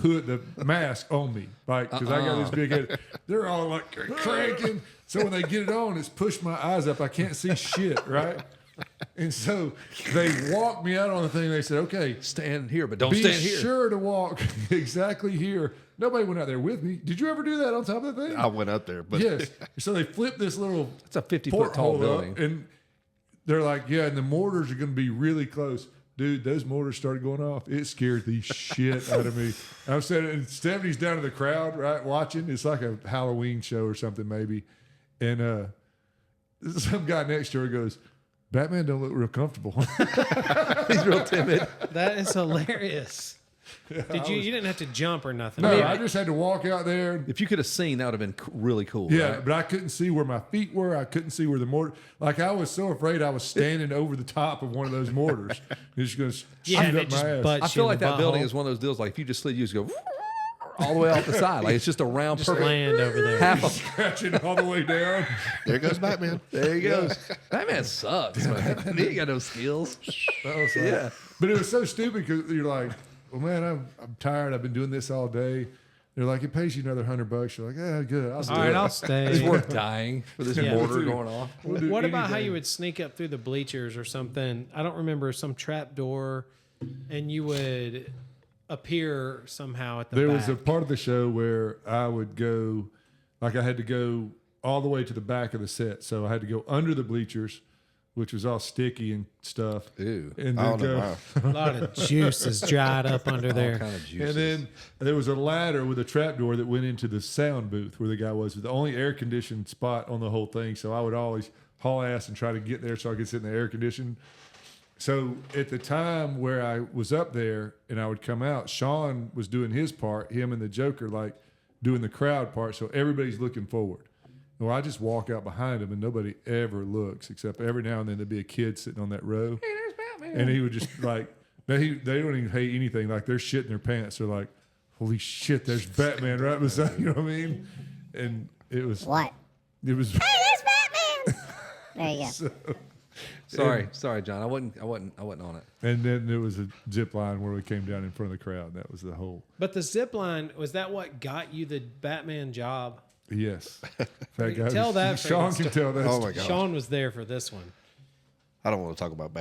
hood, the mask on me, like because I got this big head. They're all like cranking. So when they get it on, it's pushed my eyes up. I can't see shit, right? And so they walked me out on the thing. They said, "Okay, Stand here, but don't be stand here. sure to walk exactly here." Nobody went out there with me. Did you ever do that on top of the thing? I went up there, but Yes. So they flipped this little It's a 50-foot tall porthole up, building. and they're like, "Yeah, and the mortars are going to be really close." Dude, those mortars started going off. It scared the shit out of me. I'm saying, and Stephanie's down in the crowd, right, watching. It's like a Halloween show or something, maybe. And some guy next to her goes, "Batman don't look real comfortable." He's real timid. That is hilarious. Did you didn't have to jump or nothing. No, I just had to walk out there. If you could have seen, that would have been really cool. Yeah, right? but I couldn't see where my feet were. I couldn't see where the mortar. Like I was so afraid I was standing over the top of one of those mortars. It's going to shoot and up it my just ass. butts I feel you in like the that building butthole. is one of those deals. Like if you just slid, you just go all the way off the side. Like it's just a round, Just perfect land over there. half a. Scratching all the way down. there goes Batman. There he goes. That man sucks. Man. He ain't got no skills. That was like- Yeah. But it was so stupid because you're like, well, man, I'm tired. I've been doing this all day. They're like, it pays you another $100. You're like, yeah, good. I'll do All right, it. I'll It's stay. worth dying for this Yeah. mortar going off. We'll do What about how anything. you would sneak up through the bleachers or something? I don't remember, some trap door, and you would appear somehow at the There back. was a part of the show where I would go, like I had to go all the way to the back of the set. So I had to go under the bleachers, which was all sticky and stuff. Ew. And I then don't know go. why. A lot of juice is dried up under All there. kind of juices. And then there was a ladder with a trap door that went into the sound booth where the guy was. The only air conditioned spot on the whole thing. So I would always haul ass and try to get there so I could sit in the air conditioned. So at the time where I was up there and I would come out, Sean was doing his part, him and the Joker, like doing the crowd part. So everybody's looking forward. Well, I just walk out behind him and nobody ever looks, except every now and then there'd be a kid sitting on that row. Hey, there's Batman. And he would just like, they don't even hate anything. Like they're shitting their pants. They're like, holy shit, there's Batman right beside, you know what I mean? And it was, What? it was, Hey, there's Batman! There you go. sorry, John. I wasn't on it. and then there was a zip line where we came down in front of the crowd. That was the whole, But the zip line, was that what got you the Batman job? Yes. In fact, Tell that Sean freaking can tell that. Oh story. my gosh. Sean was there for this one. I don't want to talk about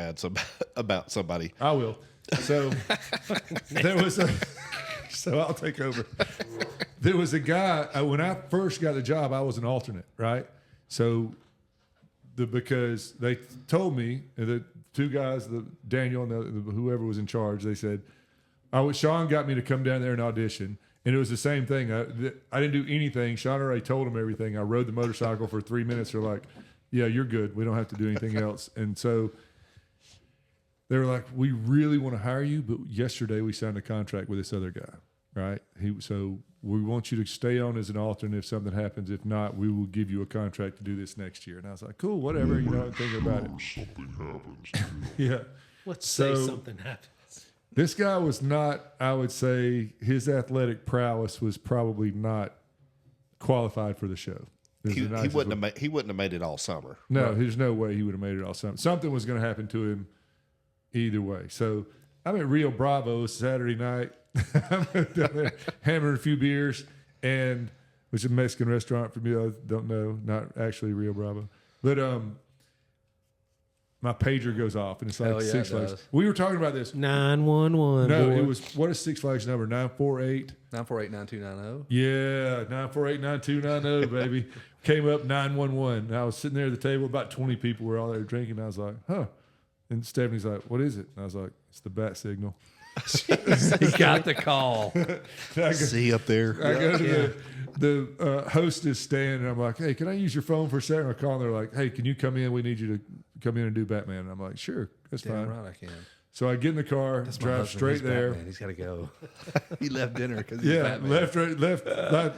about somebody. I will. So there was a. So I'll take over. There was a guy when I first got the job. I was an alternate, right? So because they told me the two guys, Daniel and whoever was in charge, they said, Sean got me to come down there and audition. And it was the same thing. I didn't do anything. Sean already told them everything. I rode the motorcycle for 3 minutes. They're like, yeah, you're good. We don't have to do anything else. And so they were like, we really want to hire you, but yesterday we signed a contract with this other guy, right? So we want you to stay on as an alternate if something happens. If not, we will give you a contract to do this next year. And I was like, cool, whatever. I'm thinking about it. Something happens. Yeah. Let's say So- something happens. This guy was not, I would say, his athletic prowess was probably not qualified for the show. He wouldn't have made it all summer. No, there's no way he would have made it all summer. Something was going to happen to him either way. So I'm at Rio Bravo Saturday night. I'm down there hammering a few beers, which is a Mexican restaurant for me. I don't know, not actually Rio Bravo. But my pager goes off, and it's like Hell yeah, Six it Flags. does. We were talking about this. 911. No, boy. it was, what is Six Flags number? 948? 948-9290. Yeah, 948-9290, baby. Came up 911. And I was sitting there at the table. About 20 people were all there drinking. I was like, huh. And Stephanie's like, what is it? And I was like, it's the bat signal. He got the call. See up there. I go to the hostess stand, and I'm like, hey, can I use your phone for a second? I call, and they're like, hey, can you come in? We need you to come in and do Batman. And I'm like, sure, that's Damn fine. right I can. So I get in the car, That's my drive husband. straight He's there. Batman. He's got to go. He left dinner because he's Yeah, Batman.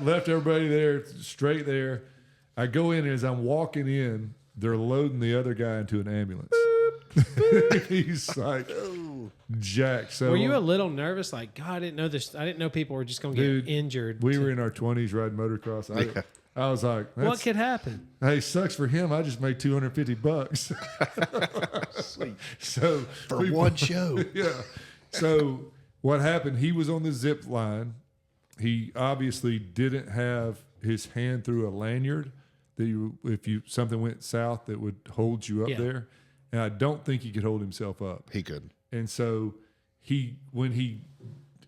left everybody there, straight there. I go in, and as I'm walking in, they're loading the other guy into an ambulance. He's like, Jack. So Were you a little nervous? Like, God, I didn't know this. I didn't know people were just going to Dude, get injured. we were in our 20s riding motocross. I was like, What could happen? hey, sucks for him. I just made $250. Sweet. So For one show. yeah. So what happened? He was on the zip line. He obviously didn't have his hand through a lanyard that if something went south that would hold you up Yeah. there. And I don't think he could hold himself up. He couldn't. And so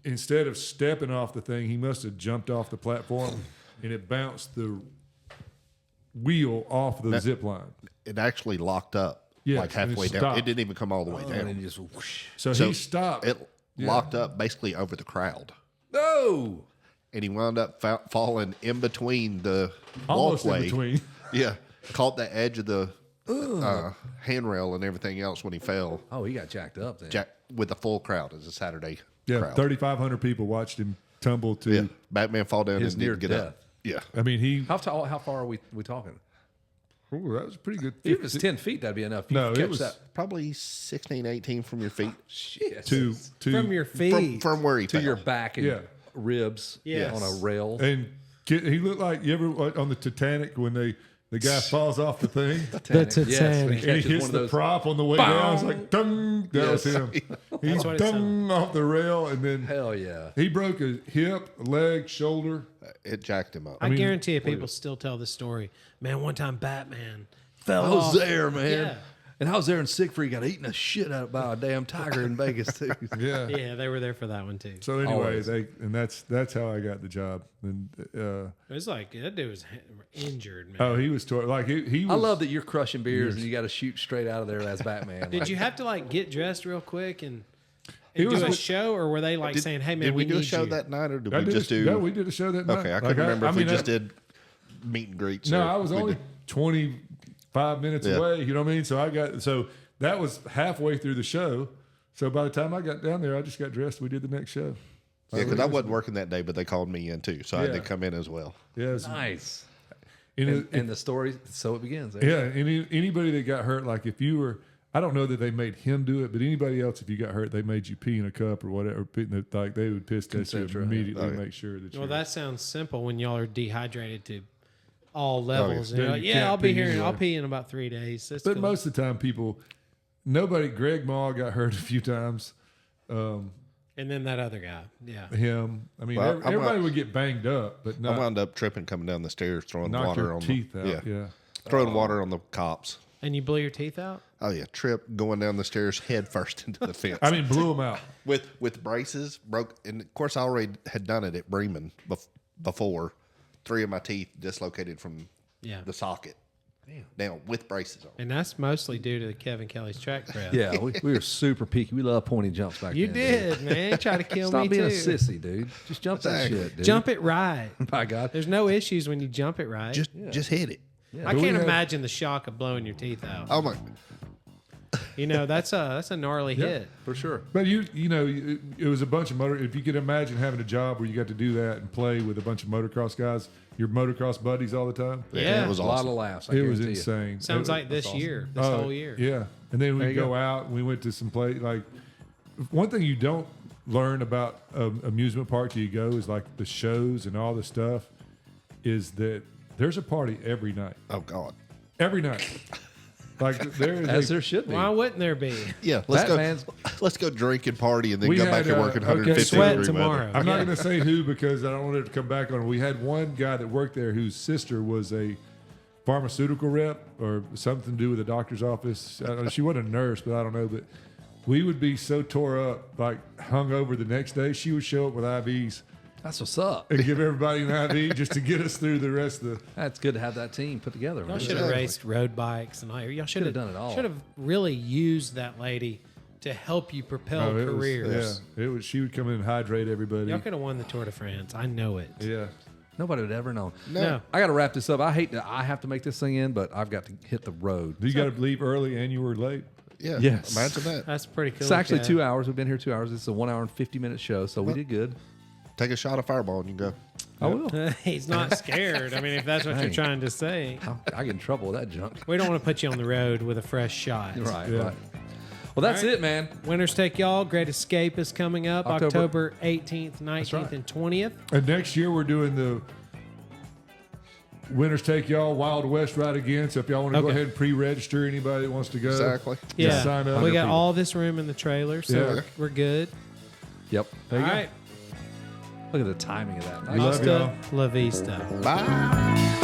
instead of stepping off the thing, he must have jumped off the platform and it bounced the wheel off the zip line. It actually locked up Yes, like and it halfway down. stopped. It didn't even come all the way And down. then just whoosh. So So he stopped. It locked up basically over the crowd. No. And he wound up falling in between the Almost walkway. in between. Yeah. Caught the edge of the handrail and everything else when he fell. Oh, he got jacked up then. Jack with the full crowd. It's a Saturday Yeah, crowd. 3,500 people watched him tumble to. Yeah. Batman fall down His and didn't near get death. up. Yeah. I mean, How far are we talking? Ooh, that was pretty good. If it's 10 feet, that'd be enough. You No, could it catch was- that. Probably 16, 18 from your feet. Shit. to From your feet. From where he to fell. your back and Yeah. ribs Yes. on a rail. and he looked like you ever on the Titanic when the guy falls off the thing Titanic. Titanic. Yes, when and he catches hits one of the those. prop on the way down. It's like dung. That was him. He what it dung off the rail, and then Hell yeah. he broke his hip, leg, shoulder. It jacked him up. I guarantee you, people still tell the story. Man, one time Batman fell I off. was there, man. Yeah. And I was there in Siegfried. Got eaten a shit out by a damn tiger in Vegas, too. Yeah. Yeah, they were there for that one too. So anyway, Always. that's how I got the job. And It was like that dude was injured, man. oh, he was like he was. I love that you're crushing beers and you got to shoot straight out of there as Batman. Did you have to like get dressed real quick and It do was a with- show, or were they like saying, "Hey man, did we do a need show you? that night, or did I we did just do? No, we did a show that night. Okay, I Like, couldn't remember if we mean, just did meet and greets. No, or I was we only did- 25 minutes Yeah. away. You know what I mean? So that was halfway through the show. So by the time I got down there, I just got dressed. We did the next show. Yeah, because I wasn't working that day, but they called me in too, so I had Yeah. to come in as well. Yeah, it was- Nice. and And the story, so it begins. yeah. Anybody that got hurt, like if you were, I don't know that they made him do it, but anybody else, if you got hurt, they made you pee in a cup or whatever. Like they would piss test you Consent, right. immediately, Oh, yeah. make sure that you. Well, that sounds simple when y'all are dehydrated to all levels. Yeah, And you're you like, can't I'll be pee here. anywhere. I'll pee in about 3 days. That's But cool. most of the time, Greg Maul got hurt a few times. And then that other guy. Yeah. him. I mean, Well, everybody would get banged up, but I not wound up tripping coming down the stairs, throwing knock water your on teeth the, out. Yeah. throwing water on the cops. And you blew your teeth out? Oh yeah, trip going down the stairs head first into the fence. I mean, blew them out. with braces broke, and of course I already had done it at Bremen before. 3 of my teeth dislocated from the socket. Down with braces on. And that's mostly due to Kevin Kelly's track breath. Yeah, we were super peaky. We love pointy jumps back You then. did, man. You tried to kill Stop me being too. a sissy, dude. Just jump that shit, dude. Jump it right. By God. There's no issues when you jump it right. Just hit it. I can't imagine the shock of blowing your teeth out. Oh my! You know, that's a gnarly hit. For sure. But you know, it was a bunch of motor. If you could imagine having a job where you got to do that and play with a bunch of motocross guys, your motocross buddies all the time. Yeah. It was A awesome. lot of laughs. I It was guarantee you. insane. Sounds It- like this year, this Oh, whole year. Yeah. And then There we you go go. out and we went to some place. Like, one thing you don't learn about amusement park till you go is like the shows and all the stuff is that there's a party every night. Oh God! Every night. Like there is As a, there should be. Why wouldn't there be? Yeah, let's Batman's- go. Let's go drink and party, and then We go had, back and work in okay, 150 Sweat degree tomorrow. weather. I'm not Yeah. going to say who because I don't want it to come back on. We had one guy that worked there whose sister was a pharmaceutical rep or something to do with a doctor's office. I don't know, she wasn't a nurse, but I don't know. But we would be so tore up, like hung over the next day. She would show up with IVs That's what's up. and give everybody an IV just to get us through the rest of the. That's good to have that team put together. Y'all man. should have raced road bikes and all. Y'all should have done it all. Should have really used that lady to help you propel Oh, it was- careers. yeah, it was. She would come in and hydrate everybody. Y'all could have won the Tour de France. I know it. Yeah. Nobody would ever know. No. I got to wrap this up. I hate that I have to make this thing in, but I've got to hit the road. You got to leave early and you were late. Yeah, Yes. imagine that. That's pretty cool. It's actually Kev. 2 hours. We've been here 2 hours. It's a 1 hour and 50-minute show, so we did good. Take a shot of Fireball and you go. I will. He's not scared. I mean, if that's what you're Hey. trying to say. I get in trouble with that junk. We don't want to put you on the road with a fresh shot. Right, Yeah. right. Well, that's All right. it, man. Winners Take Y'all. Great Escape is coming up October- October 18th, 19th, right. and 20th. And next year we're doing the Winners Take Y'all Wild West ride again. So if y'all want to go Okay. ahead and pre-register anybody that wants to go. Exactly. Yeah. Just sign up. We got all this room in the trailer, so Yeah. we're good. Yep. There All you go. right. Look at the timing of that. We love y'all. Hasta la vista. Bye.